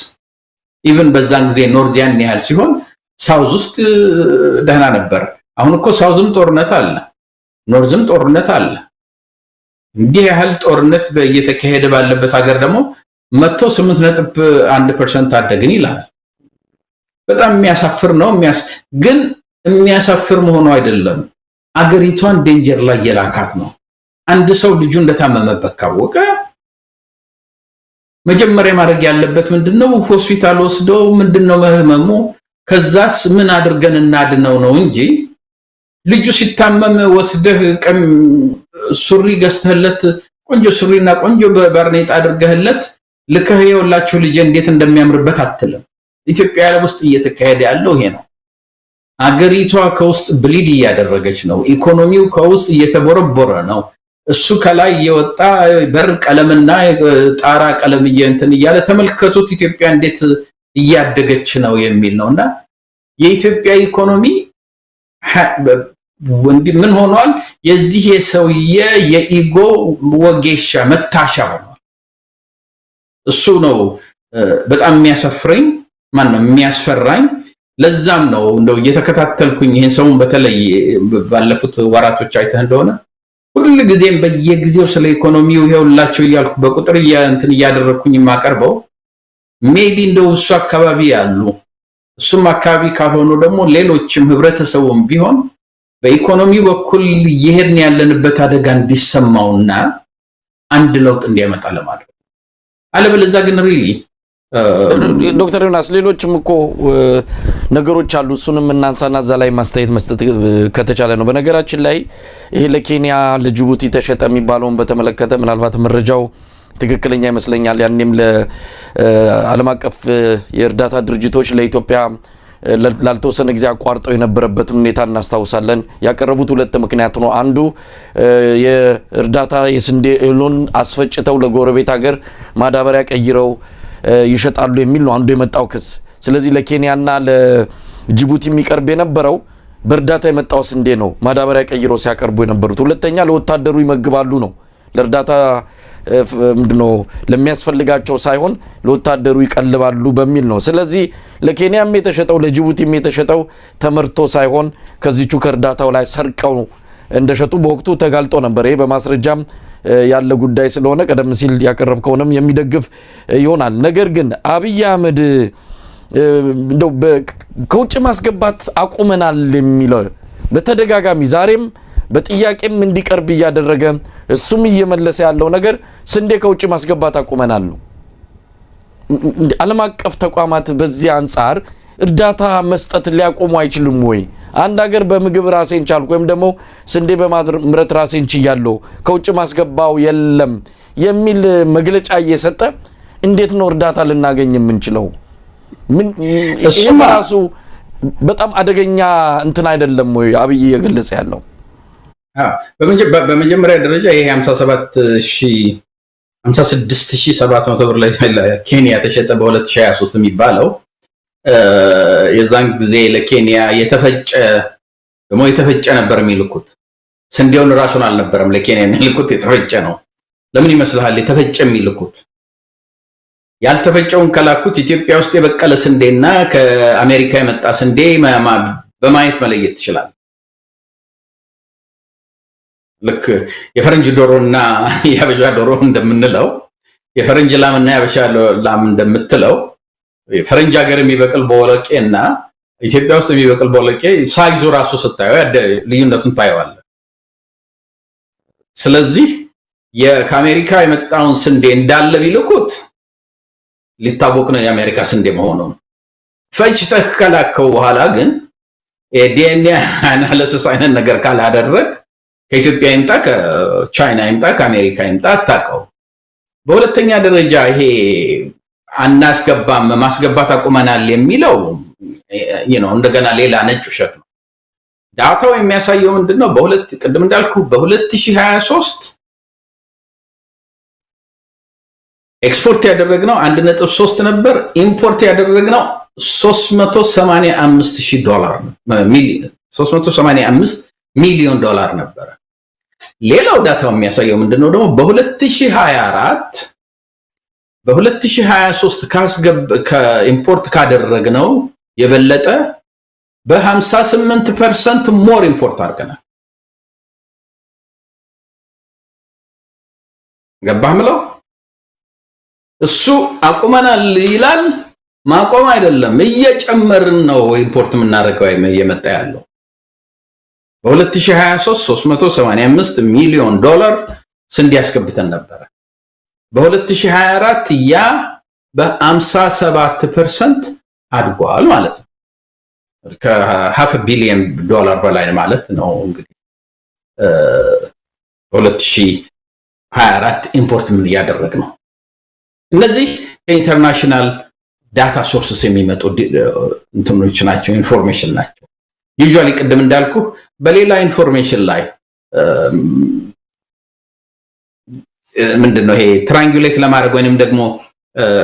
ኢቭን በዛን ጊዜ ኖርዝ ያን ያህል ሲሆን ሳውዝ ውስጥ ደህና ነበር። አሁን እኮ ሳውዝም ጦርነት አለ፣ ኖርዝም ጦርነት አለ። እንዲህ ያህል ጦርነት እየተካሄደ ባለበት ሀገር ደግሞ 8.1% አደግን ይላል። በጣም የሚያሳፍር ነው። ግን የሚያሳፍር መሆኑ አይደለም፣ አገሪቷን ዴንጀር ላይ የላካት ነው። አንድ ሰው ልጁ እንደታመመበት ካወቀ መጀመሪያ ማድረግ ያለበት ምንድነው? ሆስፒታል ወስደው ምንድነው ህመሙ፣ ከዛስ ምን አድርገን እናድነው ነው እንጂ ልጁ ሲታመም ወስደህ ሱሪ ገዝተህለት ቆንጆ ሱሪና ቆንጆ ባርኔጣ አድርገህለት ልከህ የወላችሁ ልጅ እንዴት እንደሚያምርበት አትልም። ኢትዮጵያ ውስጥ እየተካሄደ ያለው ይሄ ነው። አገሪቷ ከውስጥ ብሊድ እያደረገች ነው። ኢኮኖሚው ከውስጥ እየተቦረቦረ ነው። እሱ ከላይ የወጣ በር ቀለምና ጣራ ቀለም እንትን እያለ ተመልከቱት ኢትዮጵያ እንዴት እያደገች ነው የሚል ነውና የኢትዮጵያ ኢኮኖሚ ምን ሆኗል? የዚህ የሰውዬ የኢጎ ወጌሻ መታሻ ሆኗል። እሱ ነው በጣም የሚያሳፍረኝ ማነው የሚያስፈራኝ። ለዛም ነው እንደው እየተከታተልኩኝ ይሄን ሰውን በተለይ ባለፉት ወራቶች አይተህ እንደሆነ ሁሉ ጊዜም በየጊዜው ስለ ኢኮኖሚው ይኸውላችሁ እያልኩ በቁጥር እንትን እያደረኩኝ የማቀርበው ሜቢ እንደው እሱ አካባቢ ያሉ እሱም አካባቢ ካልሆነ ደግሞ ሌሎችም ህብረተሰቡም ቢሆን በኢኮኖሚ በኩል ይሄድን ያለንበት አደጋ እንዲሰማውና አንድ ለውጥ እንዲያመጣ ለማድረግ አለበለዚያ ግን ሪሊ ዶክተር ዮናስ ሌሎችም እኮ ነገሮች አሉ። እሱንም እናንሳና እዛ ላይ ማስተያየት መስጠት ከተቻለ ነው። በነገራችን ላይ ይሄ ለኬንያ ለጅቡቲ ተሸጠ የሚባለውን በተመለከተ ምናልባት መረጃው ትክክለኛ ይመስለኛል። ያንንም ለዓለም አቀፍ የእርዳታ ድርጅቶች ለኢትዮጵያ ላልተወሰነ ጊዜ አቋርጠው የነበረበትን ሁኔታ እናስታውሳለን። ያቀረቡት ሁለት ምክንያት ነው። አንዱ የእርዳታ የስንዴ እህሉን አስፈጭተው ለጎረቤት ሀገር ማዳበሪያ ቀይረው ይሸጣሉ የሚል ነው አንዱ የመጣው ክስ። ስለዚህ ለኬንያና ለጅቡቲ የሚቀርብ የነበረው በእርዳታ የመጣው ስንዴ ነው ማዳበሪያ ቀይረው ሲያቀርቡ የነበሩት። ሁለተኛ ለወታደሩ ይመግባሉ ነው፣ ለእርዳታ ምንድነው ለሚያስፈልጋቸው ሳይሆን ለወታደሩ ይቀልባሉ በሚል ነው። ስለዚህ ለኬንያም የተሸጠው ለጅቡቲም የተሸጠው ተመርቶ ሳይሆን ከዚቹ ከእርዳታው ላይ ሰርቀው እንደሸጡ በወቅቱ ተጋልጦ ነበር። ይሄ በማስረጃም ያለ ጉዳይ ስለሆነ ቀደም ሲል ያቀረብከውንም የሚደግፍ ይሆናል። ነገር ግን አብይ አህመድ እንደው ከውጭ ማስገባት አቁመናል የሚለው በተደጋጋሚ ዛሬም በጥያቄም እንዲቀርብ እያደረገ እሱም እየመለሰ ያለው ነገር ስንዴ ከውጭ ማስገባት አቁመናል ነው። ዓለም አቀፍ ተቋማት በዚህ አንፃር እርዳታ መስጠት ሊያቆሙ አይችልም ወይ? አንድ ሀገር በምግብ ራሴን ቻልኩ ወይም ደግሞ ስንዴ በማምረት ራሴን ችያለሁ ከውጭ ማስገባው የለም የሚል መግለጫ እየሰጠ እንዴት ነው እርዳታ ልናገኝ የምንችለው? ምን እሱም ራሱ በጣም አደገኛ እንትን አይደለም ወይ አብይ እየገለጸ ያለው? በመጀመሪያ ደረጃ ይሄ 56700 ብር ላይ ኬንያ ተሸጠ በ2023 የሚባለው የዛን ጊዜ ለኬንያ የተፈጨ ነበር የሚልኩት። ስንዴውን ራሱን አልነበረም ለኬንያ የሚልኩት፣ የተፈጨ ነው። ለምን ይመስልሃል የተፈጨ የሚልኩት? ያልተፈጨውን ከላኩት ኢትዮጵያ ውስጥ የበቀለ ስንዴና ከአሜሪካ የመጣ ስንዴ በማየት መለየት ይችላል። ልክ የፈረንጅ ዶሮና የሀበሻ ዶሮ እንደምንለው የፈረንጅ ላምና የሀበሻ ላም እንደምትለው የፈረንጅ ሀገር የሚበቅል ቦለቄና ኢትዮጵያ ውስጥ የሚበቅል ቦለቄ ሳይዙ ራሱ ስታየው ልዩነቱን ታየዋለህ። ስለዚህ ከአሜሪካ የመጣውን ስንዴ እንዳለ ቢልኩት ሊታወቅ ነው የአሜሪካ ስንዴ መሆኑን። ፈጭተህ ከላከው በኋላ ግን የዲኤንኤ አናሊሲስ አይነት ነገር ካላደረግ ከኢትዮጵያ ይምጣ ከቻይና ይምጣ ከአሜሪካ ይምጣ አታውቀው። በሁለተኛ ደረጃ ይሄ አናስገባም ማስገባት አቁመናል የሚለው እንደገና ሌላ ነጭ ውሸት ነው። ዳታው የሚያሳየው ምንድነው? ቅድም እንዳልኩ በ2023 ኤክስፖርት ያደረግነው 1.3 ነበር። ኢምፖርት ያደረግነው $385 ሚሊዮን ነበር። ሌላው ዳታው የሚያሳየው ምንድነው ደግሞ በ2023 ከኢምፖርት ካደረግነው የበለጠ በ58% ሞር ኢምፖርት አድርገናል። ገባህ ምለው? እሱ አቁመናል ይላል። ማቆም አይደለም እየጨመርን ነው ኢምፖርት የምናደርገው እየመጣ ያለው። በ2023 $385 ሚሊዮን ስንዴ ያስገብተን ነበር። በ2024 ያ በ57% አድጓል ማለት ነው። ከ5 ቢሊዮን ዶላር በላይ ማለት ነው። እንግዲህ በ2024 ኢምፖርት ምን ያደረግ ነው። እነዚህ ኢንተርናሽናል ዳታ ሶርስስ የሚመጡ እንትኖች ናቸው፣ ኢንፎርሜሽን ናቸው። ዩዥዋሊ ቅድም እንዳልኩ በሌላ ኢንፎርሜሽን ላይ ምንድነው ይሄ ትራንጉሌት ለማድረግ ወይንም ደግሞ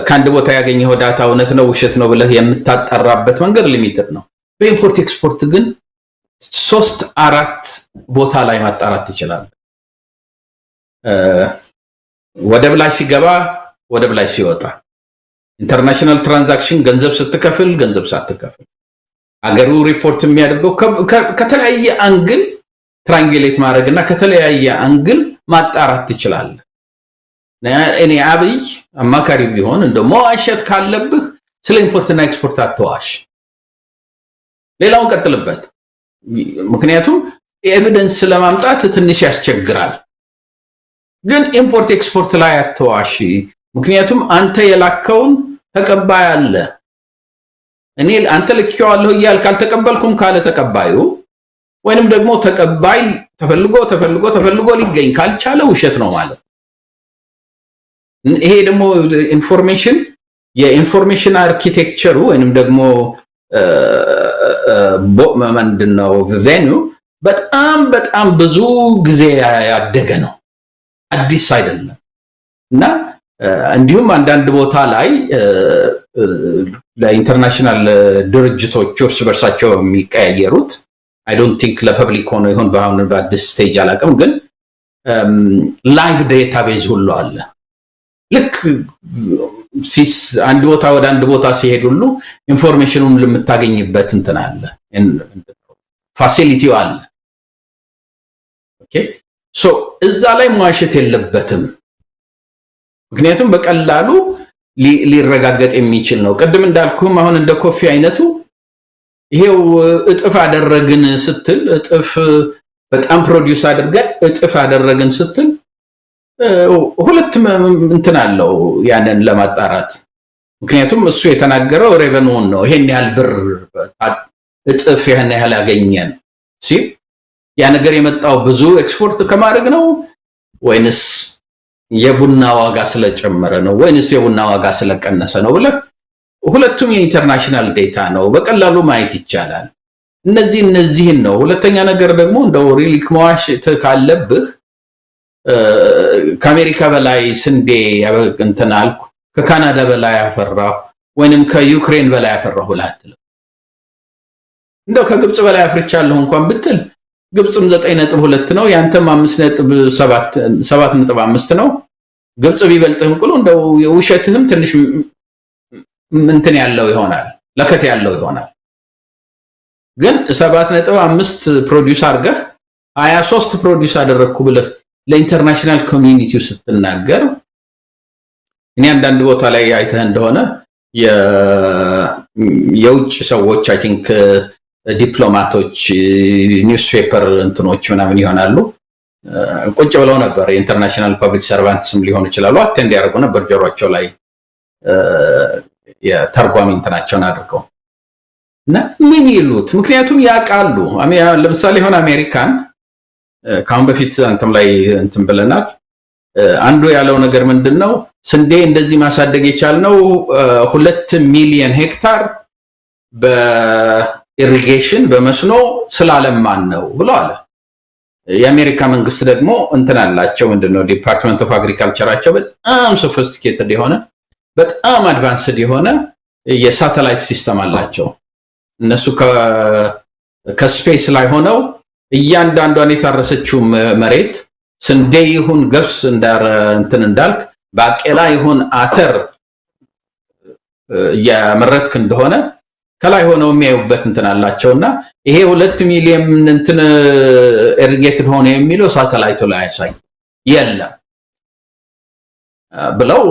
ከአንድ ቦታ ያገኘው ዳታ እውነት ነው ውሸት ነው ብለህ የምታጣራበት መንገድ ሊሚትድ ነው። በኢምፖርት ኤክስፖርት ግን 3-4 ቦታ ላይ ማጣራት ይችላል። ወደብ ላይ ሲገባ፣ ወደብ ላይ ሲወጣ፣ ኢንተርናሽናል ትራንዛክሽን ገንዘብ ስትከፍል፣ ገንዘብ ሳትከፍል፣ አገሩ ሪፖርት የሚያደርገው ከተለያየ አንግል ትራንጉሌት ማድረግና ከተለያየ አንግል ማጣራት ትችላለህ። እኔ አብይ አማካሪ ቢሆን እንደው መዋሸት ካለብህ ስለ ኢምፖርትና ኤክስፖርት አትዋሽ፣ ሌላውን ቀጥልበት። ምክንያቱም ኤቪደንስ ለማምጣት ትንሽ ያስቸግራል። ግን ኢምፖርት ኤክስፖርት ላይ አትዋሽ። ምክንያቱም አንተ የላከውን ተቀባይ አለ። እኔ አንተ ልኬዋለሁ እያልክ አልተቀበልኩም ካለ ተቀባዩ ወይንም ደግሞ ተቀባይ ተፈልጎ ሊገኝ ካልቻለ ውሸት ነው ማለት ነው። ይሄ ደግሞ የኢንፎርሜሽን አርኪቴክቸሩ ወይንም ደግሞ ምንድነው ቬኒው በጣም ብዙ ጊዜ ያደገ ነው፣ አዲስ አይደለም። እና እንዲሁም አንዳንድ ቦታ ላይ ለኢንተርናሽናል ድርጅቶች እርስ በርሳቸው የሚቀያየሩት አይ ዶንት ቲንክ ለፐብሊክ ሆኖ ይሁን በአሁን በአዲስ ስቴጅ አላውቅም፣ ግን ላይቭ ዴታቤዝ ሁሉ አለ። ልክ አንድ ቦታ ወደ አንድ ቦታ ሲሄድ ሁሉ ኢንፎርሜሽኑን ለምታገኝበት እንትን አለ፣ ፋሲሊቲው አለ። ኦኬ ሶ እዛ ላይ መዋሸት የለበትም ምክንያቱም በቀላሉ ሊረጋገጥ የሚችል ነው ቅድም እንዳልኩም አሁን እንደ ኮፊ አይነቱ ይሄው እጥፍ አደረግን ስትል እጥፍ በጣም ፕሮዲዩስ አድርገን እጥፍ አደረግን ስትል ሁለት እንትን አለው ያንን ለማጣራት ምክንያቱም እሱ የተናገረው ሬቨኑን ነው ይሄን ያህል ብር እጥፍ ይሄን ያህል አገኘን ሲል ያ ነገር የመጣው ብዙ ኤክስፖርት ከማድረግ ነው ወይንስ የቡና ዋጋ ስለጨመረ ነው ወይንስ የቡና ዋጋ ስለቀነሰ ነው ብለህ ሁለቱም የኢንተርናሽናል ዴታ ነው በቀላሉ ማየት ይቻላል እነዚህን ነው ሁለተኛ ነገር ደግሞ እንደው ሪሊክ መዋሽ ካለብህ ከአሜሪካ በላይ ስንዴ እንተናልኩ ከካናዳ በላይ አፈራሁ ወይንም ከዩክሬን በላይ አፈራሁ ብላትለው እንደው ከግብጽ በላይ አፍርቻለሁ እንኳን ብትል ግብጽም 9.2 ነው ያንተም 5.7.5 ነው ግብጽ ቢበልጥህም ቁሉ እንደው የውሸትህም ትንሽ እንትን ያለው ይሆናል ለከት ያለው ይሆናል ግን 7.5 ፕሮዲዩስ አድርገህ 23 ፕሮዲዩስ አደረግኩ ብለህ ለኢንተርናሽናል ኮሚኒቲው ስትናገር እኔ አንዳንድ ቦታ ላይ አይተህ እንደሆነ የውጭ ሰዎች አይ ቲንክ ዲፕሎማቶች ኒውስፔፐር እንትኖች ምናምን ይሆናሉ ቁጭ ብለው ነበር የኢንተርናሽናል ፐብሊክ ሰርቫንትስም ሊሆኑ ይችላሉ አቴንድ ያደርጉ ነበር ጆሮአቸው ላይ የተርጓሚ እንትናቸውን አድርገው እና ምን ይሉት ምክንያቱም ያቃሉ ለምሳሌ ሆነ አሜሪካን ካሁን በፊት አንተም ላይ እንትን ብለናል አንዱ ያለው ነገር ምንድነው ስንዴ እንደዚህ ማሳደግ የቻልነው 2 ሚሊዮን ሄክታር በኢሪጌሽን በመስኖ ስላለማን ነው ብሎ አለ የአሜሪካ መንግስት ደግሞ እንትን አላቸው ምንድነው ዲፓርትመንት ኦፍ አግሪካልቸራቸው በጣም ሶፊስቲኬትድ የሆነ በጣም አድቫንስድ የሆነ የሳተላይት ሲስተም አላቸው እነሱ ከስፔስ ላይ ሆነው እያንዳንዷን የታረሰችው መሬት ስንዴ ይሁን ገብስ እንትን እንዳልክ ባቄላ ይሁን አተር ያመረትክ እንደሆነ ከላይ ሆነው የሚያዩበት እንትን አላቸውና ይሄ 2 ሚሊዮን እንትን ኢሪጌትድ ሆነ የሚለው ሳተላይቱ ላይ ያሳይ የለም ብለው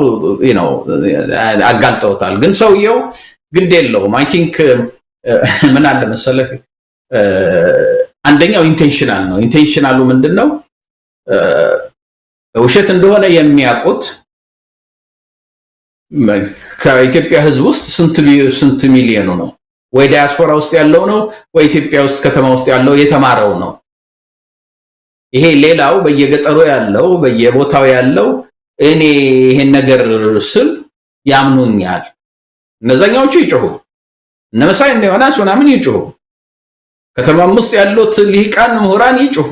አጋልጠውታል ግን ሰውየው ግድ የለውም አይ ቲንክ ምን አለ መሰለህ አንደኛው ኢንቴንሽናል ነው ኢንቴንሽናሉ ምንድነው ውሸት እንደሆነ የሚያውቁት ከኢትዮጵያ ህዝብ ውስጥ ስንት ሚሊዮኑ ነው ወይ ዲያስፖራ ውስጥ ያለው ነው ወይ ኢትዮጵያ ውስጥ ከተማ ውስጥ ያለው የተማረው ነው ይሄ ሌላው በየገጠሩ ያለው በየቦታው ያለው እኔ ይሄን ነገር ስል ያምኑኛል እነዛኛዎቹ ይጮሁ እነመሳይ እንደሆነስ ምናምን ይጮሁ ከተማም ውስጥ ያሉት ሊቃን ምሁራን ይጮሁ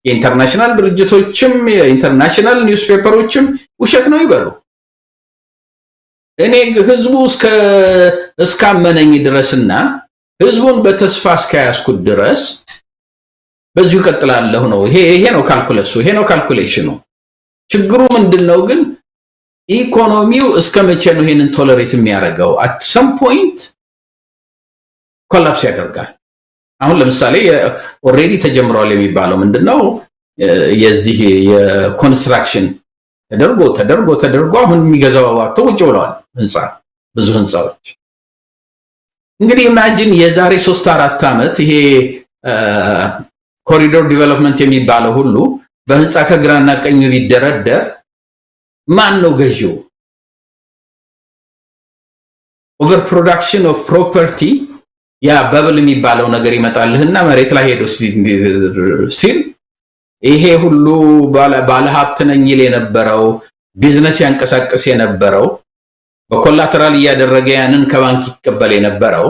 የኢንተርናሽናል ድርጅቶችም የኢንተርናሽናል ኒውስፔፐሮችም ውሸት ነው ይበሉ እኔ ህዝቡ እስካመነኝ ድረስና ህዝቡን በተስፋ እስካያስኩት ድረስ በዚሁ ቀጥላለሁ ነው ይሄ ነው ካልኩለሱ ይሄ ነው ካልኩሌሽኑ ችግሩ ምንድነው ግን ኢኮኖሚው እስከመቼ ነው ይሄንን ቶለሬት የሚያደርገው at some point ኮላፕስ ያደርጋል አሁን ለምሳሌ ኦሬዲ ተጀምሯል የሚባለው ምንድነው የዚህ የኮንስትራክሽን ተደርጎ አሁን የሚገዛው አባቶ ውጭ ብለዋል ህንጻ ብዙ ህንጻዎች እንግዲህ ኢማጂን የዛሬ 3-4 አመት ይሄ ኮሪዶር ዲቨሎፕመንት የሚባለው ሁሉ በህንጻ ከግራና ቀኝ ቢደረደር ማን ነው ገዢው ኦቨር ፕሮዳክሽን ኦፍ ፕሮፐርቲ ያ በብል የሚባለው ነገር ይመጣልህና መሬት ላይ ሄዶ ሲል ይሄ ሁሉ ባለ ሀብት ነኝ ይል የነበረው ቢዝነስ ያንቀሳቀስ የነበረው በኮላተራል ያደረገ ያንን ከባንክ ይቀበል የነበረው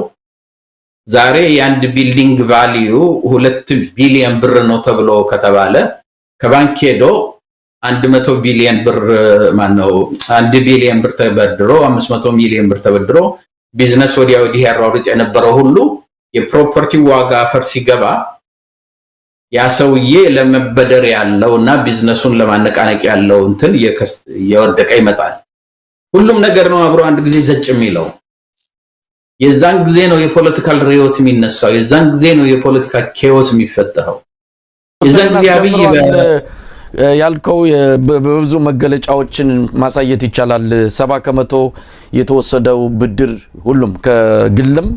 ዛሬ የአንድ ቢልዲንግ ቫልዩ 2 ቢሊዮን ብር ነው ተብሎ ከተባለ ከባንክ ሄዶ 100 ቢሊዮን ብር ማነው 1 ቢሊዮን ብር ተበድሮ 500 ሚሊዮን ብር ተበድሮ ቢዝነስ ወዲያው ያራውጥ የነበረው ሁሉ የፕሮፐርቲ ዋጋ ፈርስ ሲገባ ያ ሰውዬ ለመበደር ያለውና ቢዝነሱን ለማነቃነቅ ያለው እንትን የወደቀ ይመጣል ሁሉም ነገር ነው አብሮ አንድ ጊዜ ዘጭ የሚለው የዛን ጊዜ ነው የፖለቲካል ሪዮት የሚነሳው የዛን ጊዜ ነው የፖለቲካ ኬዎስ የሚፈጠረው ያልከው በብዙ መገለጫዎችን ማሳየት ይቻላል። 70 ከመቶ የተወሰደው ብድር ሁሉም ከግልም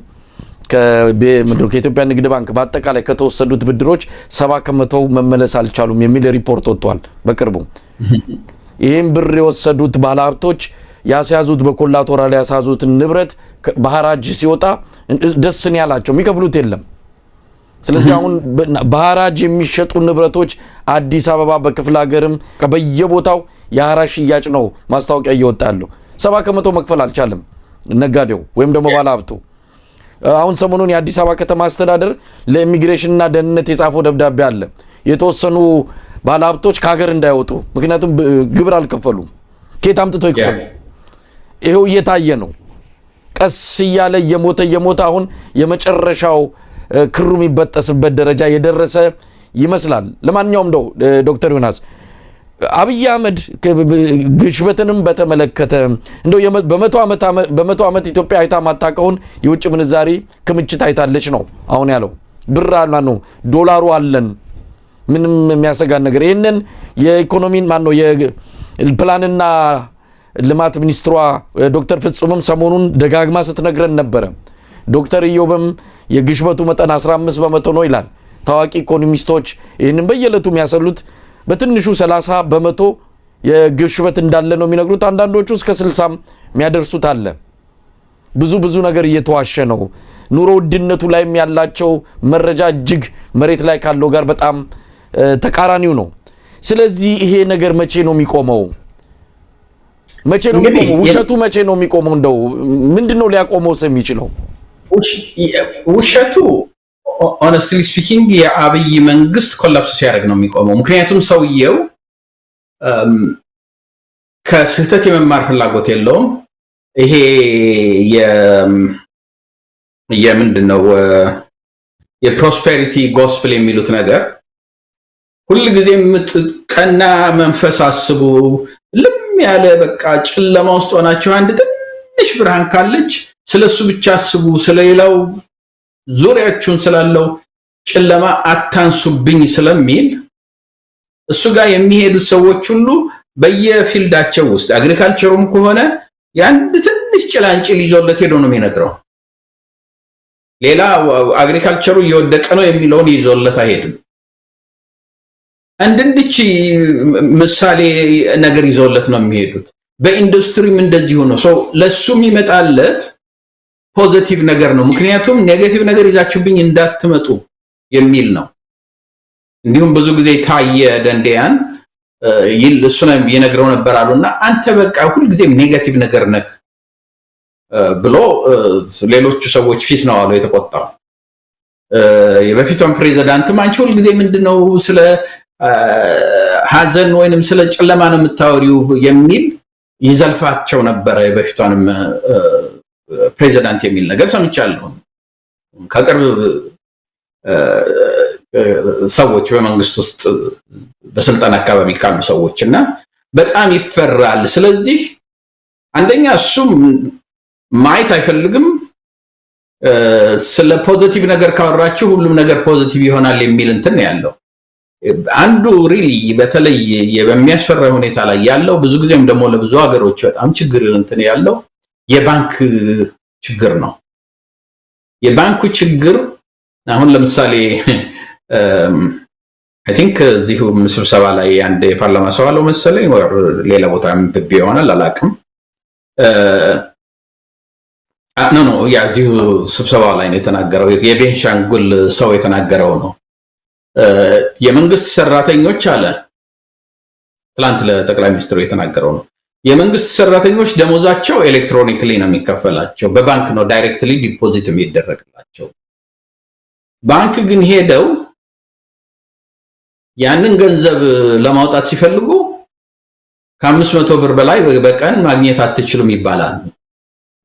ከኢትዮጵያ ንግድ ባንክ በአጠቃላይ ከተወሰዱት ብድሮች 70 ከመቶ መመለስ አልቻሉም የሚል ሪፖርት ወጥቷል በቅርቡ። ይህም ብር የወሰዱት ባለሀብቶች ያስያዙት በኮላቶራል ያስያዙት ንብረት በሐራጅ ሲወጣ ደስን ያላቸው የሚከፍሉት የለም። ስለዚህ አሁን በሐራጅ የሚሸጡ ንብረቶች አዲስ አበባ በክፍለ ሀገርም በየቦታው የሐራጅ ሽያጭ ነው ማስታወቂያ እየወጣለው። 70 ከመቶ መክፈል አልቻለም ነጋዴው ወይም ደግሞ ባለሀብቱ። አሁን ሰሞኑን የአዲስ አበባ ከተማ አስተዳደር ለኢሚግሬሽንና ደህንነት የጻፈው ደብዳቤ አለ። የተወሰኑ ባለሀብቶች ከሀገር እንዳይወጡ ምክንያቱም ግብር አልከፈሉም። ከየት አምጥተው ይከፈሉ? ይሄው እየታየ ነው። ቀስ እያለ እየሞተ አሁን የመጨረሻው ክሩ የሚበጠስበት ደረጃ የደረሰ ይመስላል። ለማንኛውም ዶክተር ዮናስ አብይ አህመድ ግሽበትንም በተመለከተ እንደው በመቶ ዓመት ኢትዮጵያ አይታ ማታቀውን የውጭ ምንዛሪ ክምችት አይታለች ነው አሁን ያለው። ብር ነው ዶላሩ አለን ምንም የሚያሰጋ ነገር። ይሄንን የኢኮኖሚን የፕላንና ልማት ሚኒስትሯ ዶክተር ፍጹምም ሰሞኑን ደጋግማ ስትነግረን ነበረ። ዶክተር ኢዮብም የግሽበቱ መጠን 15 በመቶ ነው ይላል። ታዋቂ ኢኮኖሚስቶች ይህንን በየዕለቱ የሚያሰሉት በትንሹ 30 በመቶ የግሽበት እንዳለ ነው የሚነግሩት። አንዳንዶቹ እስከ 60 የሚያደርሱት አለ። ብዙ ነገር እየተዋሸ ነው። ኑሮ ውድነቱ ላይም ያላቸው መረጃ እጅግ መሬት ላይ ካለው ጋር በጣም ተቃራኒው ነው። ስለዚህ ይሄ ነገር መቼ ነው የሚቆመው? ውሸቱ መቼ ነው የሚቆመው? እንደው ምንድነው ሊያቆመው የሚችለው? ውሸቱ ሆነስትሊ ስፒኪንግ የአብይ መንግስት ኮላፕስ ሲያደርግ ነው የሚቆመው። ምክንያቱም ሰውየው ከስህተት የመማር ፍላጎት የለውም። ይሄ የምንድነው የፕሮስፔሪቲ ጎስፕል የሚሉት ነገር ሁልጊዜ ቀና መንፈስ አስቡ፣ ልም ያለ በቃ ጨለማ ውስጥ ሆናችሁ አንድ ትንሽ ብርሃን ካለች ስለሱ ብቻ አስቡ፣ ስለሌላው ዙሪያችሁን ስላለው ጨለማ አታንሱብኝ ስለሚል እሱ ጋር የሚሄዱት ሰዎች ሁሉ በየፊልዳቸው ውስጥ አግሪካልቸሩም ከሆነ ያንድ ትንሽ ጭላንጭል ይዞለት ሄዶ ነው የሚነግረው። ሌላ አግሪካልቸሩ እየወደቀ ነው የሚለውን ይዞለት አይሄድም። እንድንድች ምሳሌ ነገር ይዞለት ነው የሚሄዱት። በኢንዱስትሪም እንደዚህ ሆኖ ሰው ለሱም ይመጣለት ፖዚቲቭ ነገር ነው። ምክንያቱም ኔጌቲቭ ነገር ይዛችሁብኝ እንዳትመጡ የሚል ነው። እንዲሁም ብዙ ጊዜ ታየ ደንደያን እሱ ነው የነገረው ነበር አሉና አንተ በቃ ሁሉ ጊዜ ኔጌቲቭ ነገር ነህ ብሎ ሌሎቹ ሰዎች ፊት ነው አሉ የተቆጣው። የበፊቷን ፕሬዝዳንትም አንቺ ሁሉ ጊዜ ምንድነው ስለ ሐዘን ወይንም ስለ ጨለማ ነው የምታወሪው የሚል ይዘልፋቸው ነበር። የበፊቷንም ፕሬዝዳንት የሚል ነገር ሰምቻለሁ ከቅርብ ሰዎች በመንግስት ውስጥ በስልጣን አካባቢ ካሉ ሰዎች እና በጣም ይፈራል። ስለዚህ አንደኛ እሱም ማየት አይፈልግም። ስለ ፖዚቲቭ ነገር ካወራችሁ ሁሉም ነገር ፖዚቲቭ ይሆናል የሚል እንትን ያለው አንዱ ሪሊ በተለይ በሚያስፈራ ሁኔታ ላይ ያለው ብዙ ጊዜም ደግሞ ለብዙ ሀገሮች በጣም ችግር እንትን ያለው የባንክ ችግር ነው። የባንኩ ችግር አሁን ለምሳሌ አይ ቲንክ እዚሁ ስብሰባ ላይ አንድ የፓርላማ ሰው አለው መሰለኝ ወይ ሌላ ቦታ ምብብ ይሆናል አላውቅም። ኖ ያ እዚሁ ስብሰባ ላይ ነው የተናገረው። የቤንሻንጉል ሰው የተናገረው ነው። የመንግስት ሰራተኞች አለ ትላንት ለጠቅላይ ሚኒስትሩ የተናገረው ነው። የመንግስት ሰራተኞች ደሞዛቸው ኤሌክትሮኒክሊ ነው የሚከፈላቸው፣ በባንክ ነው ዳይሬክትሊ ዲፖዚት የሚደረግላቸው። ባንክ ግን ሄደው ያንን ገንዘብ ለማውጣት ሲፈልጉ ከ500 ብር በላይ በቀን ማግኘት አትችሉም ይባላል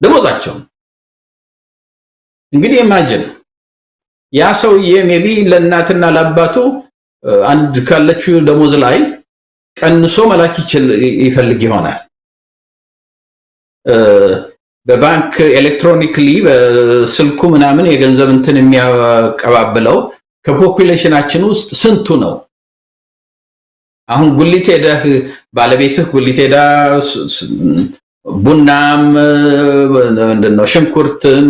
ደሞዛቸው። እንግዲህ ኢማጂን ያ ሰውዬ ሜቢ ለእናትና ለአባቱ አንድ ካለችው ደሞዝ ላይ ቀንሶ መላክ ይፈልግ ይሆናል። በባንክ ኤሌክትሮኒክሊ በስልኩ ምናምን የገንዘብ እንትን የሚያቀባብለው ከፖፑሌሽናችን ውስጥ ስንቱ ነው? አሁን ጉሊት ሄደህ ባለቤትህ ጉሊት ሄዳ ቡናም እንደነው ሽንኩርትም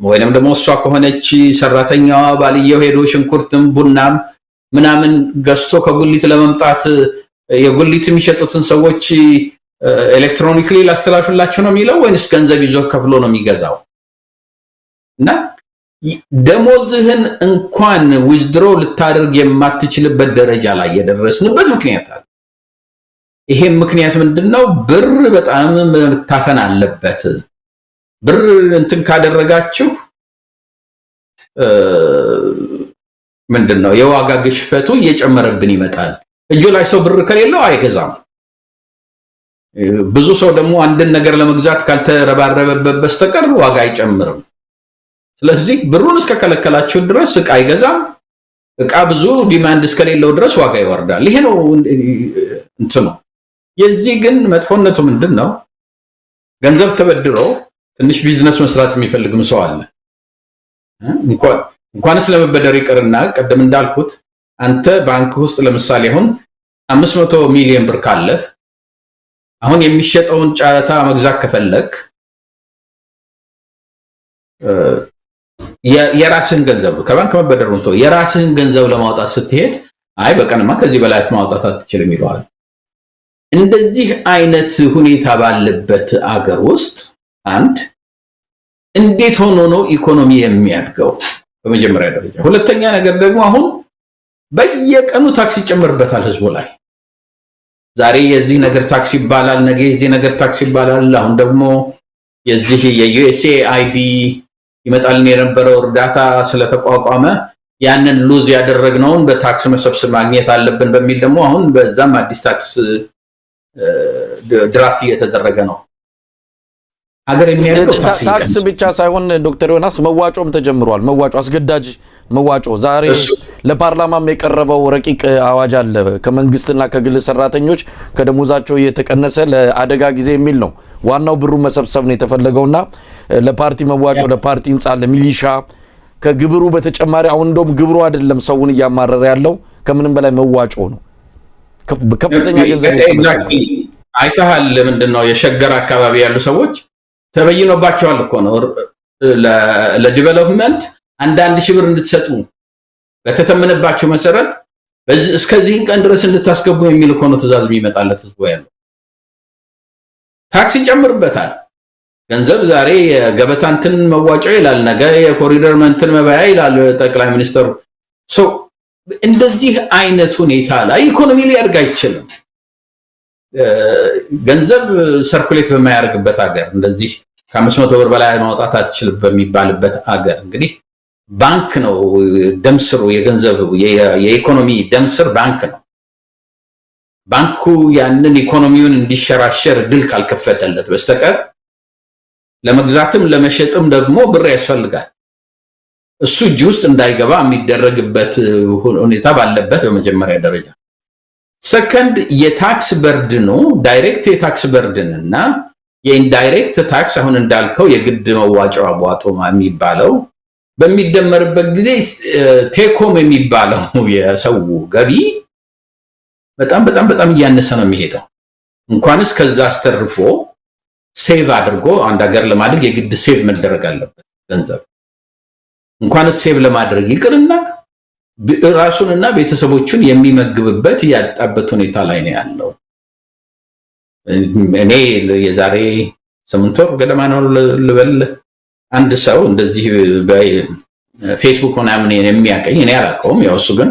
ወይንም ደግሞ እሷ ከሆነች ሰራተኛዋ ባልየው ሄዶ ሽንኩርትም ቡናም ምናምን ገዝቶ ከጉሊት ለመምጣት የጉሊት የሚሸጡትን ሰዎች ኤሌክትሮኒክሊ ላስተላልፍላችሁ ነው የሚለው ወይንስ ገንዘብ ይዞ ከፍሎ ነው የሚገዛው? እና ደሞዝህን እንኳን ዊዝድሮ ልታደርግ የማትችልበት ደረጃ ላይ የደረስንበት ምክንያት አለ። ይሄም ምክንያት ምንድነው? ብር በጣም መታፈን አለበት። ብር እንትን ካደረጋችሁ ምንድነው የዋጋ ግሽፈቱ እየጨመረብን ይመጣል። እጁ ላይ ሰው ብር ከሌለው አይገዛም። ብዙ ሰው ደግሞ አንድን ነገር ለመግዛት ካልተረባረበበት በስተቀር ዋጋ አይጨምርም። ስለዚህ ብሩን እስከከለከላችሁ ድረስ ዕቃ አይገዛም። ዕቃ ብዙ ዲማንድ እስከሌለው ድረስ ዋጋ ይወርዳል። ይሄ ነው እንትኑ። የዚህ ግን መጥፎነቱ ምንድነው? ገንዘብ ተበድሮ ትንሽ ቢዝነስ መስራት የሚፈልግም ሰው አለ። እንኳንስ ለመበደር ይቅርና ቀደም እንዳልኩት አንተ ባንክ ውስጥ ለምሳሌ አሁን 500 ሚሊዮን ብር ካለህ አሁን የሚሸጠውን ጨረታ መግዛት ከፈለክ የራስህን ገንዘብ ከባንክ መበደር ነው የራስህን ገንዘብ ለማውጣት ስትሄድ አይ በቀንማ ከዚህ በላይ ማውጣት አትችልም ይለዋል። እንደዚህ አይነት ሁኔታ ባለበት አገር ውስጥ አንድ እንዴት ሆኖ ነው ኢኮኖሚ የሚያድገው? በመጀመሪያ ደረጃ። ሁለተኛ ነገር ደግሞ አሁን በየቀኑ ታክስ ይጨመርበታል ህዝቡ ላይ። ዛሬ የዚህ ነገር ታክስ ይባላል፣ ነገ የዚህ ነገር ታክስ ይባላል። አሁን ደግሞ የዚህ የዩኤስኤአይዲ ይመጣልን የነበረው እርዳታ ስለተቋቋመ ያንን ሉዝ ያደረግነውን በታክስ መሰብሰብ ማግኘት አለብን በሚል ደግሞ አሁን በዛም አዲስ ታክስ ድራፍት እየተደረገ ነው። ሀገር የሚያደርገው ታክስ ብቻ ሳይሆን ዶክተር ዮናስ መዋጮም ተጀምሯል። መዋጮ አስገዳጅ መዋጮ ዛሬ ለፓርላማም የቀረበው ረቂቅ አዋጅ አለ። ከመንግስትና ከግል ሰራተኞች ከደሞዛቸው የተቀነሰ ለአደጋ ጊዜ የሚል ነው። ዋናው ብሩ መሰብሰብ ነው የተፈለገውና ለፓርቲ መዋጮ፣ ለፓርቲ ህንጻ፣ ለሚሊሻ ከግብሩ በተጨማሪ አሁን እንደውም ግብሩ አይደለም ሰውን እያማረረ ያለው ከምንም በላይ መዋጮ ነው። ከፍተኛ ገንዘብ ይሰበሰባል። አይተሃል? ምንድነው የሸገር አካባቢ ያሉ ሰዎች ተበይኖባቸዋል እኮ ነው ለዲቨሎፕመንት አንዳንድ ሺህ ብር እንድትሰጡ በተተመነባቸው መሰረት እስከዚህን ቀን ድረስ እንድታስገቡ የሚል እኮ ነው ትዕዛዝ የሚመጣለት ህዝቡ ያለው። ታክስ ይጨምርበታል። ገንዘብ ዛሬ የገበታንትን መዋጮ ይላል፣ ነገ የኮሪደር መንትን መባያ ይላል ጠቅላይ ሚኒስትሩ። እንደዚህ አይነት ሁኔታ ላይ ኢኮኖሚ ሊያድግ አይችልም። ገንዘብ ሰርኩሌት በማያደርግበት ሀገር እንደዚህ ከ500 ብር በላይ ማውጣት አትችልም በሚባልበት ሀገር እንግዲህ ባንክ ነው ደምስሩ፣ የገንዘብ የኢኮኖሚ ደምስር ባንክ ነው። ባንኩ ያንን ኢኮኖሚውን እንዲሸራሸር ድል ካልከፈተለት በስተቀር ለመግዛትም ለመሸጥም ደግሞ ብር ያስፈልጋል። እሱ እጅ ውስጥ እንዳይገባ የሚደረግበት ሁኔታ ባለበት በመጀመሪያ ደረጃ ሰከንድ የታክስ በርድኑ ዳይሬክት የታክስ በርድን እና የኢንዳይሬክት ታክስ አሁን እንዳልከው የግድ መዋጮው አቧጦ የሚባለው በሚደመርበት ጊዜ ቴኮም የሚባለው የሰው ገቢ በጣም በጣም በጣም እያነሰ ነው የሚሄደው። እንኳንስ ከዛ አስተርፎ ሴቭ አድርጎ አንድ ሀገር ለማድረግ የግድ ሴቭ መደረግ አለበት ገንዘብ። እንኳንስ ሴቭ ለማድረግ ይቅርና ራሱንና ቤተሰቦቹን የሚመግብበት ያጣበት ሁኔታ ላይ ነው ያለው። እኔ የዛሬ 8 ወር ገደማ ነው ልበል አንድ ሰው እንደዚህ በፌስቡክ ምናምን የሚያቀኝ እኔ አላውቀውም፣ ያው እሱ ግን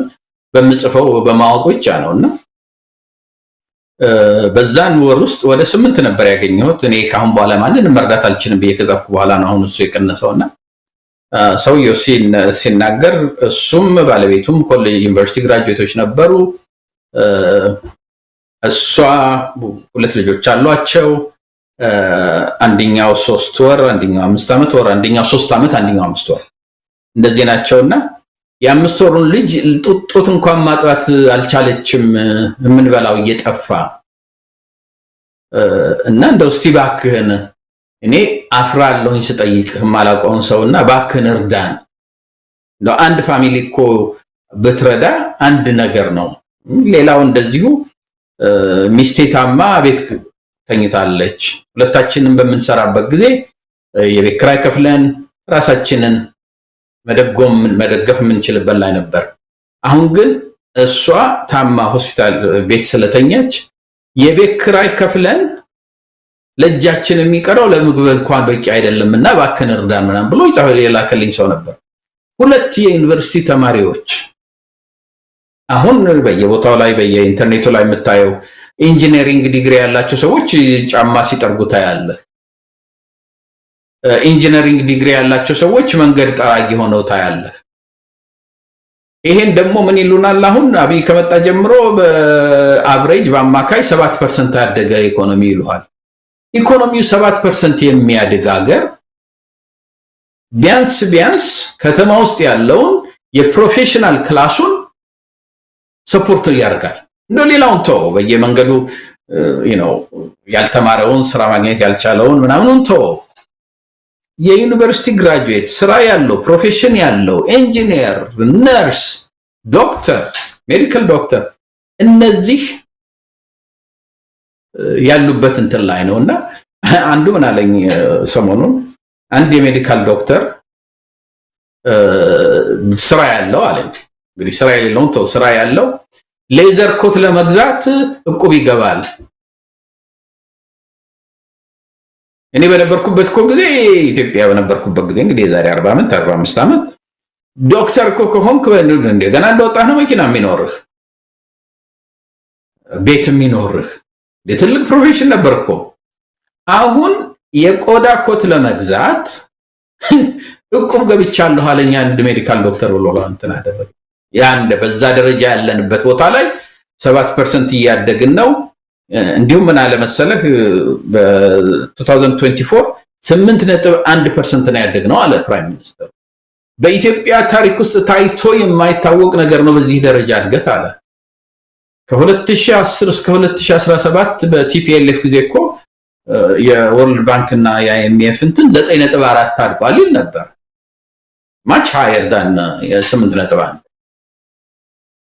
በምጽፈው በማወቅ ብቻ ነውና በዛን ወር ውስጥ ወደ 8 ነበር ያገኘሁት። እኔ ካሁን በኋላ ማንንም መርዳት አልችልም ብዬ ከጻፍኩ በኋላ ነው አሁን እሱ የቀነሰውና ሰውየው ሲናገር እሱም ባለቤቱም ኮሌጅ ዩኒቨርሲቲ ግራጁዌቶች ነበሩ። እሷ 2 ልጆች አሏቸው። አንደኛው 3 ወር፣ አንደኛው 5 ዓመት ወር፣ አንደኛው 3 ዓመት፣ አንደኛው 5 ወር እንደዚህ ናቸውና የ5 ወሩን ልጅ ጡት እንኳን ማጥባት አልቻለችም። የምንበላው እየጠፋ እና እንደው እስቲ ባክህን እኔ አፍራለሁኝ ስጠይቅህ ማላውቀውን ሰውና ባክህን እርዳን። እንደው አንድ ፋሚሊ እኮ ብትረዳ አንድ ነገር ነው። ሌላው እንደዚሁ ሚስቴ ታማ ቤት ተኝታለች። ሁለታችንን በምንሰራበት ጊዜ የቤት ኪራይ ከፍለን ራሳችንን መደገፍ የምንችልበት ላይ ነበር። አሁን ግን እሷ ታማ ሆስፒታል ቤት ስለተኛች የቤት ኪራይ ከፍለን ለእጃችን የሚቀረው ለምግብ እንኳን በቂ አይደለምና እባክህን እርዳን ምናምን ብሎ የላከልኝ ሰው ነበር። 2 የዩኒቨርሲቲ ተማሪዎች አሁን በየቦታው ላይ በየኢንተርኔቱ ላይ የምታየው ኢንጂነሪንግ ዲግሪ ያላቸው ሰዎች ጫማ ሲጠርጉ ታያለህ። ኢንጂነሪንግ ዲግሪ ያላቸው ሰዎች መንገድ ጠራጊ ሆነው ታያለህ። ይሄን ደግሞ ምን ይሉናል? አሁን አብይ ከመጣ ጀምሮ በአቨሬጅ በአማካይ 7% ያደገ ኢኮኖሚ ይሉሃል። ኢኮኖሚው 7% የሚያድግ ሀገር ቢያንስ ከተማ ውስጥ ያለውን የፕሮፌሽናል ክላሱን ሰፖርት ያደርጋል። እንደው ሌላውን ተው፣ በየመንገዱ ያልተማረውን ስራ ማግኘት ያልቻለውን ምናምኑን ተው። የዩኒቨርሲቲ ግራጁዌት ስራ ያለው ፕሮፌሽን ያለው ኢንጂነር፣ ነርስ፣ ዶክተር፣ ሜዲካል ዶክተር እነዚህ ያሉበት እንትን ላይ ነውና አንዱ ምን አለኝ ሰሞኑን አንድ የሜዲካል ዶክተር ስራ ያለው አለኝ። እንግዲህ ስራ የሌለውን ተው፣ ስራ ያለው ሌዘር ኮት ለመግዛት እቁብ ይገባል። እኔ በነበርኩበት ጊዜ ኢትዮጵያ በነበርኩበት ጊዜ እንግዲህ የዛሬ 40 ዓመት 45 ዓመት ዶክተር ከሆንክ እንደገና እንደወጣህ ነው መኪና የሚኖርህ ቤት የሚኖርህ የትልቅ ፕሮፌሽን ነበርኮ። አሁን የቆዳ ኮት ለመግዛት እቁብ ገብቻለሁ አለኝ አንድ ሜዲካል ዶክተር ብሎ እንትን አደረገ። ያን በዛ ደረጃ ያለንበት ቦታ ላይ 7% እያደግን ነው። እንዲሁም ምን አለ መሰለህ በ2024 8.1% ነው ያደግነው አለ ፕራይም ሚኒስተር። በኢትዮጵያ ታሪክ ውስጥ ታይቶ የማይታወቅ ነገር ነው በዚህ ደረጃ እድገት አለ። ከ2010 እስከ 2017 በቲፒኤልኤፍ ጊዜ እኮ የወርልድ ባንክ እና የአይኤምኤፍ እንትን 9.4 አድጓል ይል ነበር። ማች ሃየር ዳን 8.1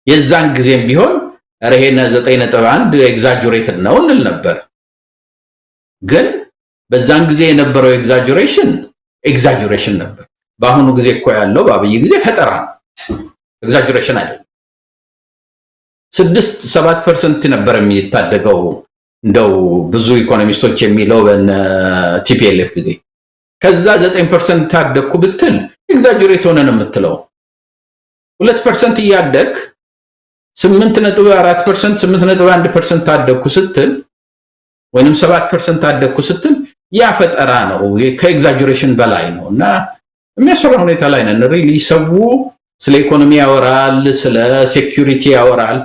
የዛን ጊዜም ቢሆን ረሄና 9.1 ኤግዛጀሬትድ ነው እንል ነበር። ግን በዛን ጊዜ የነበረው ኤግዛጀሬሽን ነበር። በአሁኑ ጊዜ እኮ ያለው በአብይ ጊዜ ፈጠራ ነው፣ ኤግዛጀሬሽን አይደለም። 6-7% ነበር የሚታደገው እንደው ብዙ ኢኮኖሚስቶች የሚለው በቲፒኤልኤፍ ጊዜ። ከዛ 9% ታደግኩ ብትል ኤግዛጀሬት ሆነ ነው የምትለው። 2% እያደግ 8.4% 8.1% ታደግኩ ስትል ወይንም 7% ታደግኩ ስትል ያ ፈጠራ ነው፣ ከኤግዛጀሬሽን በላይ ነው። እና የሚያስፈራ ሁኔታ ላይ ነን። ሪሊ ሰው ስለ ኢኮኖሚ ያወራል፣ ስለ ሴኩሪቲ ያወራል።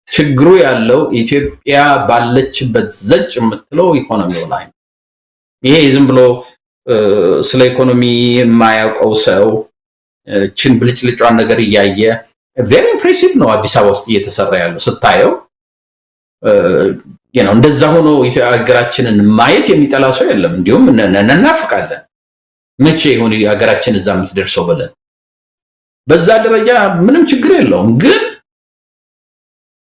ችግሩ ያለው ኢትዮጵያ ባለችበት ዘጭ የምትለው ኢኮኖሚው ላይ ነው። ይሄ ዝም ብሎ ስለ ኢኮኖሚ የማያውቀው ሰው ችን ብልጭልጫን ነገር እያየ ቬሪ ኢምፕሬሲቭ ነው አዲስ አበባ ውስጥ እየተሰራ ያለው ስታየው። እንደዛ ሆኖ ሀገራችንን ማየት የሚጠላ ሰው የለም። እንዲሁም እናፍቃለን መቼ ይሁን ሀገራችን እዛ የምትደርሰው ብለን። በዛ ደረጃ ምንም ችግር የለውም። ግን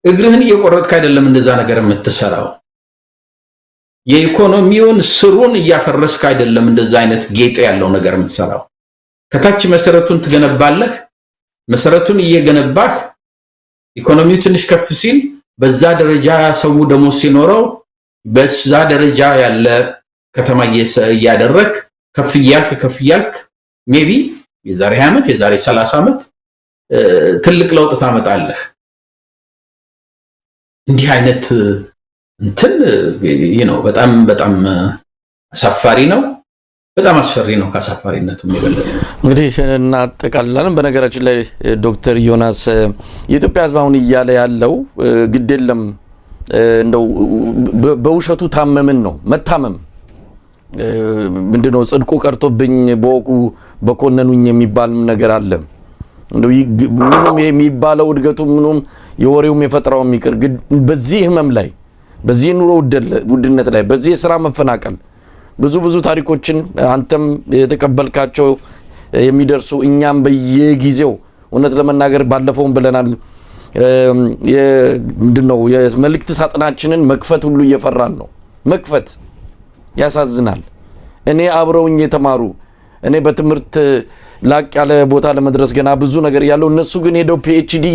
እግርህን እየቆረጥክ አይደለም እንደዛ ነገር የምትሰራው። የኢኮኖሚውን ስሩን እያፈረስክ አይደለም እንደዛ አይነት ጌጥ ያለው ነገር የምትሰራው። ከታች መሰረቱን ትገነባለህ። መሰረቱን እየገነባህ ኢኮኖሚው ትንሽ ከፍ ሲል በዛ ደረጃ ሰው ደሞዝ ሲኖረው በዛ ደረጃ ያለ ከተማ እያደረክ ከፍ እያልክ ሜቢ የዛሬ 20 ዓመት የዛሬ 30 ዓመት ትልቅ ለውጥ ታመጣለህ። እንዲህ አይነት እንትን በጣም አሳፋሪ ነው። በጣም አስፈሪ ነው። ከአሳፋሪነቱ የበለጠ እንግዲህ እናጠቃልላለን። በነገራችን ላይ ዶክተር ዮናስ የኢትዮጵያ ሕዝብ አሁን እያለ ያለው ግድ የለም እንደው በውሸቱ ታመምን ነው። መታመም ምንድነው? ጽድቁ ቀርቶብኝ በወቁ በኮነኑኝ የሚባል ነገር አለ። እንደው ምንም የሚባለው እድገቱ ምንም የወሬውም የፈጠራውም ይቅር፣ በዚህ ህመም ላይ በዚህ ኑሮ ውድነት ላይ በዚህ የሥራ መፈናቀል ብዙ ታሪኮችን አንተም የተቀበልካቸው የሚደርሱ እኛም በየጊዜው እውነት ለመናገር ባለፈውም ብለናል ምንድነው የመልእክት ሳጥናችንን መክፈት ሁሉ እየፈራን ነው። መክፈት ያሳዝናል። እኔ አብረውኝ የተማሩ እኔ በትምህርት ላቅ ያለ ቦታ ለመድረስ ገና ብዙ ነገር ያለው እነሱ ግን ሄደው PhD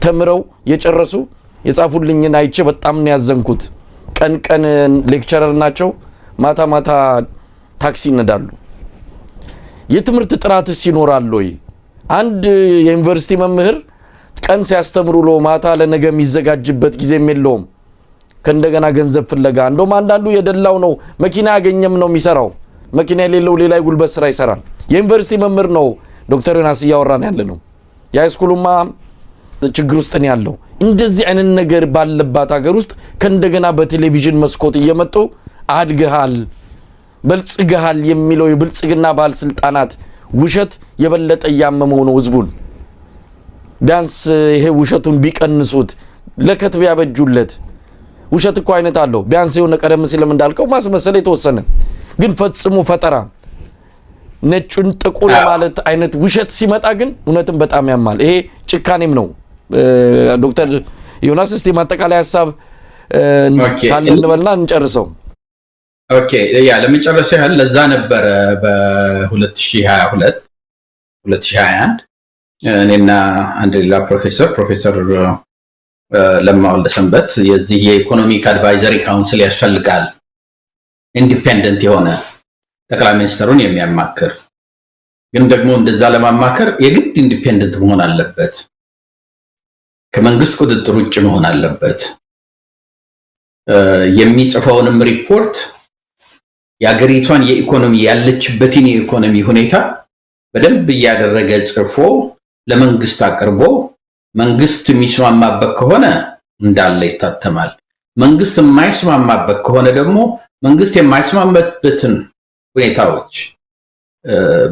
ተምረው የጨረሱ የጻፉልኝን አይቼ በጣም ነው ያዘንኩት። ቀን ቀን ሌክቸረር ናቸው፣ ማታ ማታ ታክሲ ይነዳሉ። የትምህርት ጥራትስ ይኖራል ወይ? አንድ የዩኒቨርሲቲ መምህር ቀን ሲያስተምሩ ማታ ለነገ የሚዘጋጅበት ጊዜም የለውም። ከእንደገና ገንዘብ ፍለጋ እንደውም አንዳንዱ የደላው ነው መኪና ያገኘም ነው የሚሰራው። መኪና የሌለው ሌላ ጉልበት ስራ ይሰራል። የዩኒቨርሲቲ መምህር ነው ዶክተር ዮናስ እያወራን ያለ ነው። የሃይስኩሉማ ችግር ውስጥ ነው ያለው። እንደዚህ አይነት ነገር ባለባት ሀገር ውስጥ ከእንደገና በቴሌቪዥን መስኮት እየመጡ አድገሃል በልጽገሃል የሚለው የብልጽግና ባለስልጣናት ውሸት የበለጠ ያመመው ነው ህዝቡን። ቢያንስ ይሄ ውሸቱን ቢቀንሱት ለከት ቢያበጁለት። ውሸት እኮ አይነት አለው። ቢያንስ የሆነ ቀደም ሲልም እንዳልከው ማስመሰል የተወሰነ ግን ፈጽሞ ፈጠራ ነጩን ጥቁር ማለት አይነት ውሸት ሲመጣ ግን እውነትም በጣም ያማል። ይሄ ጭካኔም ነው። ዶክተር ዮናስ እስቲ ማጠቃለያ ሐሳብ ካለ እንበልና እንጨርሰው። ኦኬ ያ ለመጨረሻ ያህል ለዛ ነበር በ2022 2021 እኔና አንድ ሌላ ፕሮፌሰር ለማ ወልደሰንበት የዚህ የኢኮኖሚክ አድቫይዘሪ ካውንስል ያስፈልጋል፣ ኢንዲፔንደንት የሆነ ጠቅላይ ሚኒስትሩን የሚያማክር ግን ደግሞ እንደዛ ለማማከር የግድ ኢንዲፔንደንት መሆን አለበት፣ ከመንግስት ቁጥጥር ውጭ መሆን አለበት። የሚጽፈውንም ሪፖርት የአገሪቷን የኢኮኖሚ ያለችበትን የኢኮኖሚ ሁኔታ በደንብ እያደረገ ጽፎ ለመንግስት አቅርቦ መንግስት የሚስማማበት ከሆነ እንዳለ ይታተማል። መንግስት የማይስማማበት ከሆነ ደግሞ መንግስት የማይስማማበትን ሁኔታዎች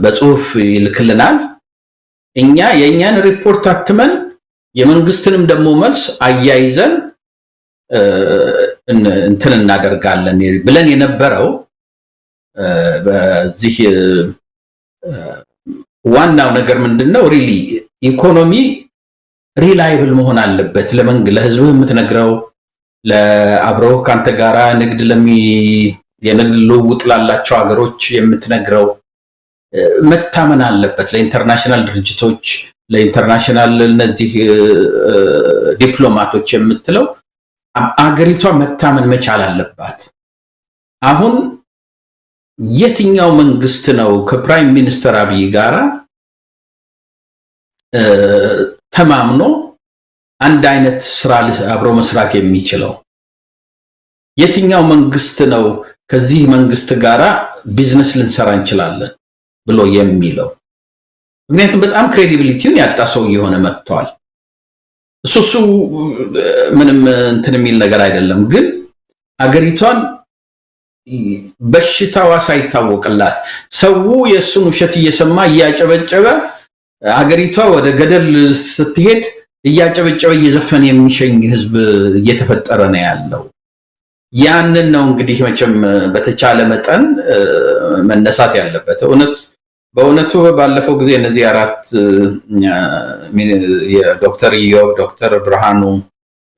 በጽሁፍ ይልክልናል። እኛ የኛን ሪፖርት አትመን የመንግስትንም ደግሞ መልስ አያይዘን እንትን እናደርጋለን ብለን የነበረው በዚህ ዋናው ነገር ምንድነው ሪሊ ኢኮኖሚ ሪላይብል መሆን አለበት። ለህዝብ የምትነግረው ለአብረው ካንተ ጋራ ንግድ የንግድ ልውውጥ ላላቸው ሀገሮች የምትነግረው መታመን አለበት። ለኢንተርናሽናል ድርጅቶች ለኢንተርናሽናል እነዚህ ዲፕሎማቶች የምትለው አገሪቷ መታመን መቻል አለባት። አሁን የትኛው መንግስት ነው ከፕራይም ሚኒስተር አብይ ጋራ ተማምኖ አንድ አይነት ስራ አብሮ መስራት የሚችለው? የትኛው መንግስት ነው ከዚህ መንግስት ጋራ ቢዝነስ ልንሰራ እንችላለን ብሎ የሚለው? ምክንያቱም በጣም ክሬዲቢሊቲውን ያጣ ሰው እየሆነ መጥቷል። እሱ ምንም እንትን የሚል ነገር አይደለም። ግን አገሪቷን በሽታዋ ሳይታወቅላት ሰው የእሱን ውሸት እየሰማ እያጨበጨበ አገሪቷ ወደ ገደል ስትሄድ እያጨበጨበ እየዘፈነ የሚሸኝ ህዝብ እየተፈጠረ ነው ያለው። ያንን ነው እንግዲህ መቼም በተቻለ መጠን መነሳት ያለበት። በእውነቱ ባለፈው ጊዜ እነዚህ አራት የዶክተር ኢዮብ፣ ዶክተር ብርሃኑ፣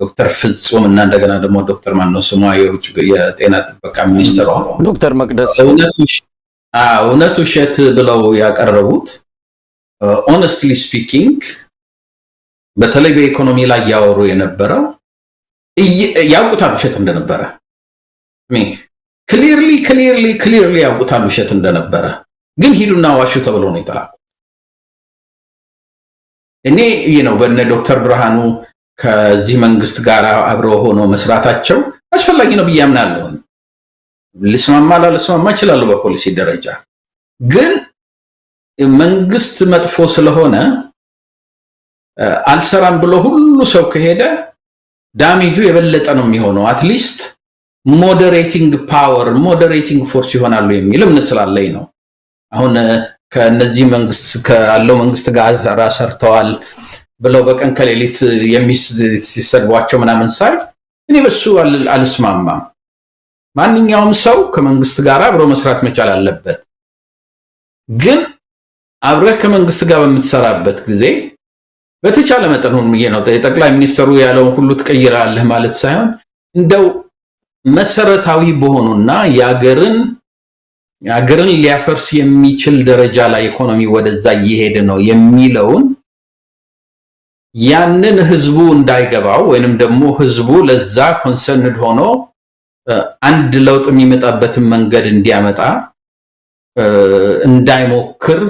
ዶክተር ፍጹም እና እንደገና ደግሞ ዶክተር ማነው ስሟ የጤና ጥበቃ ሚኒስትሯ ዶክተር መቅደስ እውነት ውሸት ብለው ያቀረቡት ሆነስትሊ ስፒኪንግ በተለይ በኢኮኖሚ ላይ ያወሩ የነበረው ያውቁታል ውሸት እንደነበረ። ክሊርሊ ያውቁታል ውሸት እንደነበረ፣ ግን ሂዱና ዋሹ ተብሎ ነው የተላኩ። እኔ በእነ ዶክተር ብርሃኑ ከዚህ መንግስት ጋር አብረው ሆኖ መስራታቸው አስፈላጊ ነው ብዬ አምናለሁ። ልስማማ ላልስማማ እችላለሁ በፖሊሲ ደረጃ። ግን መንግስት መጥፎ ስለሆነ አልሰራም ብሎ ሁሉ ሰው ከሄደ ዳሜጁ የበለጠ ነው የሚሆነው። አትሊስት ሞዴሬቲንግ ፓወር ሞዴሬቲንግ ፎርስ ይሆናሉ የሚል እምነት ስላለኝ ነው። አሁን ከነዚህ መንግስት ካለው መንግስት ጋር ሰርተዋል ብለው በቀን ከሌሊት ሲሰድቧቸው ምናምን ሳይ እኔ በሱ አልስማማም። ማንኛውም ሰው ከመንግስት ጋር አብሮ መስራት መቻል አለበት። ግን አብረህ ከመንግስት ጋር በምትሰራበት ጊዜ በተቻለ መጠን ነው ጠቅላይ ሚኒስትሩ ያለውን ሁሉ ትቀይራለህ ማለት ሳይሆን እንደው መሰረታዊ በሆኑና የአገርን ሊያፈርስ የሚችል ደረጃ ላይ ኢኮኖሚ ወደዛ እየሄደ ነው የሚለውን ያንን ህዝቡ እንዳይገባው ወይንም ደግሞ ህዝቡ ለዛ ኮንሰርንድ ሆኖ አንድ ለውጥ የሚመጣበትን መንገድ እንዲያመጣ እንዳይሞክር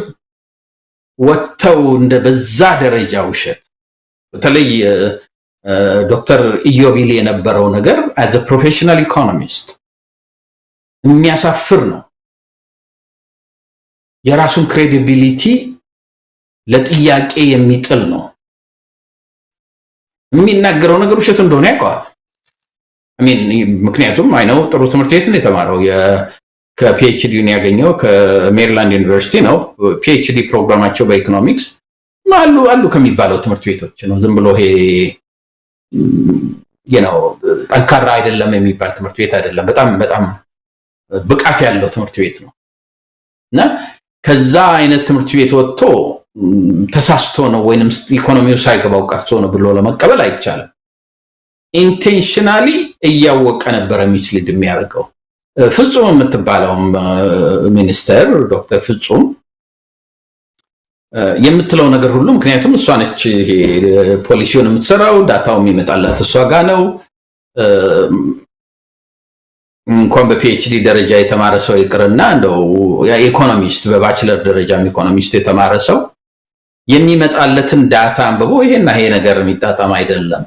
ወጥተው እንደ በዛ ደረጃ ውሸት በተለይ ዶክተር ኢዮቢል የነበረው ነገር as a professional economist የሚያሳፍር ነው። የራሱን ክሬዲቢሊቲ ለጥያቄ የሚጥል ነው። የሚናገረው ነገር ውሸት እንደሆነ ያውቃል። ምክንያቱም አይነው ጥሩ ትምህርት ቤት ነው የተማረው ከፒኤችዲውን ያገኘው ከሜሪላንድ ዩኒቨርሲቲ ነው። ፒኤችዲ ፕሮግራማቸው በኢኮኖሚክስ አሉ ከሚባለው ትምህርት ቤቶች ነው። ዝም ብሎ ይሄ ጠንካራ አይደለም የሚባል ትምህርት ቤት አይደለም። በጣም በጣም ብቃት ያለው ትምህርት ቤት ነው እና ከዛ አይነት ትምህርት ቤት ወጥቶ ተሳስቶ ነው ወይንም ኢኮኖሚው ሳይገባው ቀርቶ ነው ብሎ ለመቀበል አይቻልም። ኢንቴንሽናሊ እያወቀ ነበር ሚስሊድ የሚያደርገው። ፍጹም የምትባለው ሚኒስተር ዶክተር ፍጹም የምትለው ነገር ሁሉ ምክንያቱም እሷ ነች ፖሊሲውን የምትሰራው ዳታው የሚመጣላት እሷ ጋር ነው። እንኳን በፒኤችዲ ደረጃ የተማረ ሰው ይቅርና እንደው ኢኮኖሚስት በባችለር ደረጃ ኢኮኖሚስት የተማረ ሰው የሚመጣለትን ዳታ አንብቦ ይሄና ይሄ ነገር የሚጣጣም አይደለም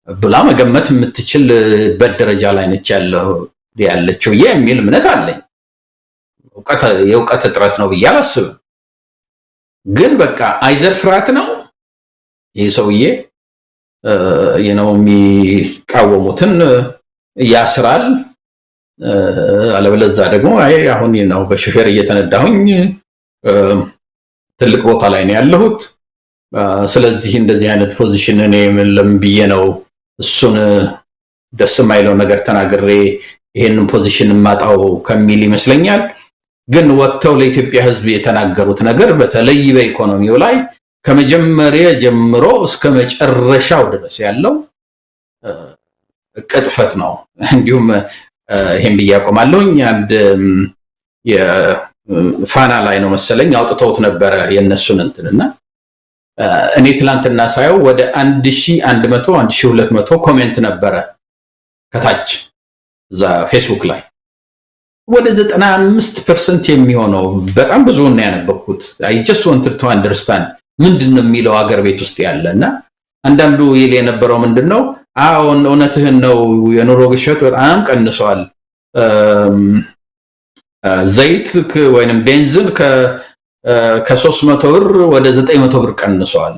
ብላ መገመት የምትችልበት ደረጃ ላይ ነች ያለችው የሚል እምነት አለኝ። የእውቀት እጥረት ነው ብዬ አላስብም። ግን በቃ አይዘር ፍርሃት ነው ይሄ ሰውዬ የሚቃወሙትን ያስራል፣ አለበለዚያ ደግሞ አሁን በሹፌር እየተነዳሁኝ ትልቅ ቦታ ላይ ነው ያለሁት፣ ስለዚህ እንደዚህ አይነት ፖዚሽን እኔ ለምን ብዬ ነው እሱን ደስ የማይለው ነገር ተናግሬ ይሄንን ፖዚሽን ማጣው ከሚል ይመስለኛል። ግን ወጥተው ለኢትዮጵያ ሕዝብ የተናገሩት ነገር በተለይ በኢኮኖሚው ላይ ከመጀመሪያ ጀምሮ እስከ መጨረሻው ድረስ ያለው ቅጥፈት ነው። እንዲሁም ይሄን ብያቆማለሁኝ አንድ የፋና ላይ ነው መሰለኝ አውጥተውት ነበረ የነሱን እንትንና እኔ ትላንትና ሳየው ወደ 1100 1200 ኮሜንት ነበረ ከታች እዛ ፌስቡክ ላይ ወደ 95% የሚሆነው በጣም ብዙ ነው ያነበብኩት። I just wanted to understand ምንድነው የሚለው አገር ቤት ውስጥ ያለና አንዳንዱ ይል የነበረው ምንድነው እውነትህን ነው የኑሮ ግሽበት በጣም ቀንሷል፣ ዘይት ወይንም ቤንዚን ከ300 ብር ወደ 900 ብር ቀንሷል፣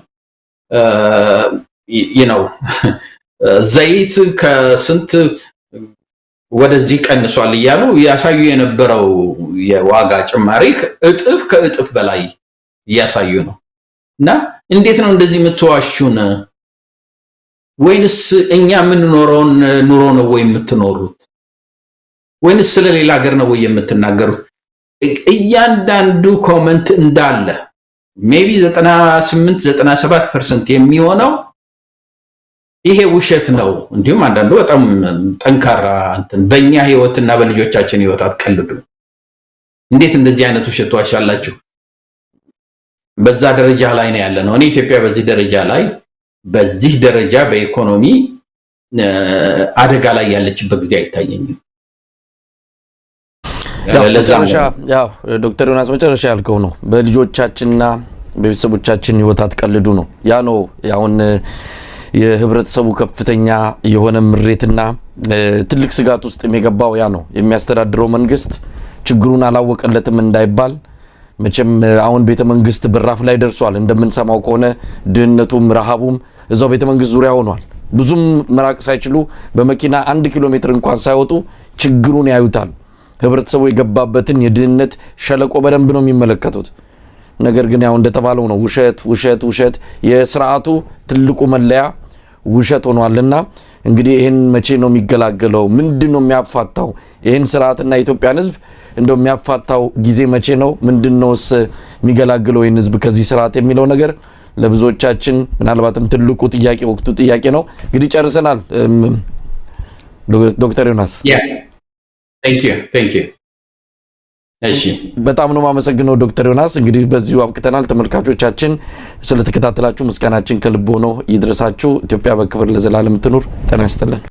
ዘይት ከስንት ወደዚህ ቀንሷል እያሉ ያሳዩ የነበረው የዋጋ ጭማሪ እጥፍ ከእጥፍ በላይ ያሳዩ ነው። እና እንዴት ነው እንደዚህ የምትዋሹን? ወይንስ እኛ የምንኖረውን ኑሮ ነው ወይ የምትኖሩት? ወይንስ ስለሌላ ሀገር ነው ወይ የምትናገሩት? እያንዳንዱ ኮሜንት እንዳለ ሜቢ 98-97% የሚሆነው ይሄ ውሸት ነው። እንዲሁም አንዳንዱ በጣም ጠንካራ በእኛ ህይወትና በልጆቻችን ህይወት አትቀልዱ፣ እንዴት እንደዚህ አይነት ውሸት ዋሻላችሁ? በዛ ደረጃ ላይ ነው ያለ ነው። እኔ ኢትዮጵያ በዚህ ደረጃ በኢኮኖሚ አደጋ ላይ ያለችበት ጊዜ አይታየኝም። ያው ዶክተር ዮናስ መጨረሻ ያልከው ነው፣ በልጆቻችንና በቤተሰቦቻችን ህይወት አትቀልዱ ነው። ያ ነው አሁን የህብረተሰቡ ከፍተኛ የሆነ ምሬትና ትልቅ ስጋት ውስጥ የሚገባው ያ ነው። የሚያስተዳድረው መንግስት ችግሩን አላወቀለትም እንዳይባል መቼም አሁን ቤተ መንግስት በራፍ ላይ ደርሷል። እንደምንሰማው ከሆነ ድህነቱም ረሃቡም እዛው ቤተ መንግስት ዙሪያ ሆኗል። ብዙም መራቅ ሳይችሉ በመኪና 1 ኪሎ ሜትር እንኳን ሳይወጡ ችግሩን ያዩታል። ህብረተሰቡ የገባበትን የድህነት ሸለቆ በደንብ ነው የሚመለከቱት። ነገር ግን ያው እንደተባለው ነው ውሸት የስርዓቱ ትልቁ መለያ ውሸት ሆኗልና እንግዲህ ይሄን መቼ ነው የሚገላገለው? ምንድነው የሚያፋታው ይሄን ስርዓትና ኢትዮጵያን ህዝብ እንደው የሚያፋታው ጊዜ መቼ ነው? ምንድነውስ የሚገላግለው ይሄን ህዝብ ከዚህ ስርዓት የሚለው ነገር ለብዙዎቻችን ምናልባትም ትልቁ ጥያቄ ወቅቱ ጥያቄ ነው። እንግዲህ ጨርሰናል። ዶክተር ዮናስ Thank you እሺ በጣም ነው ማመሰግነው ዶክተር ዮናስ። እንግዲህ በዚሁ አብቅተናል። ተመልካቾቻችን ስለተከታተላችሁ ምስጋናችን ከልብ ሆኖ ይድረሳችሁ። ኢትዮጵያ በክብር ለዘላለም ትኑር። ጤና ይስጥልን።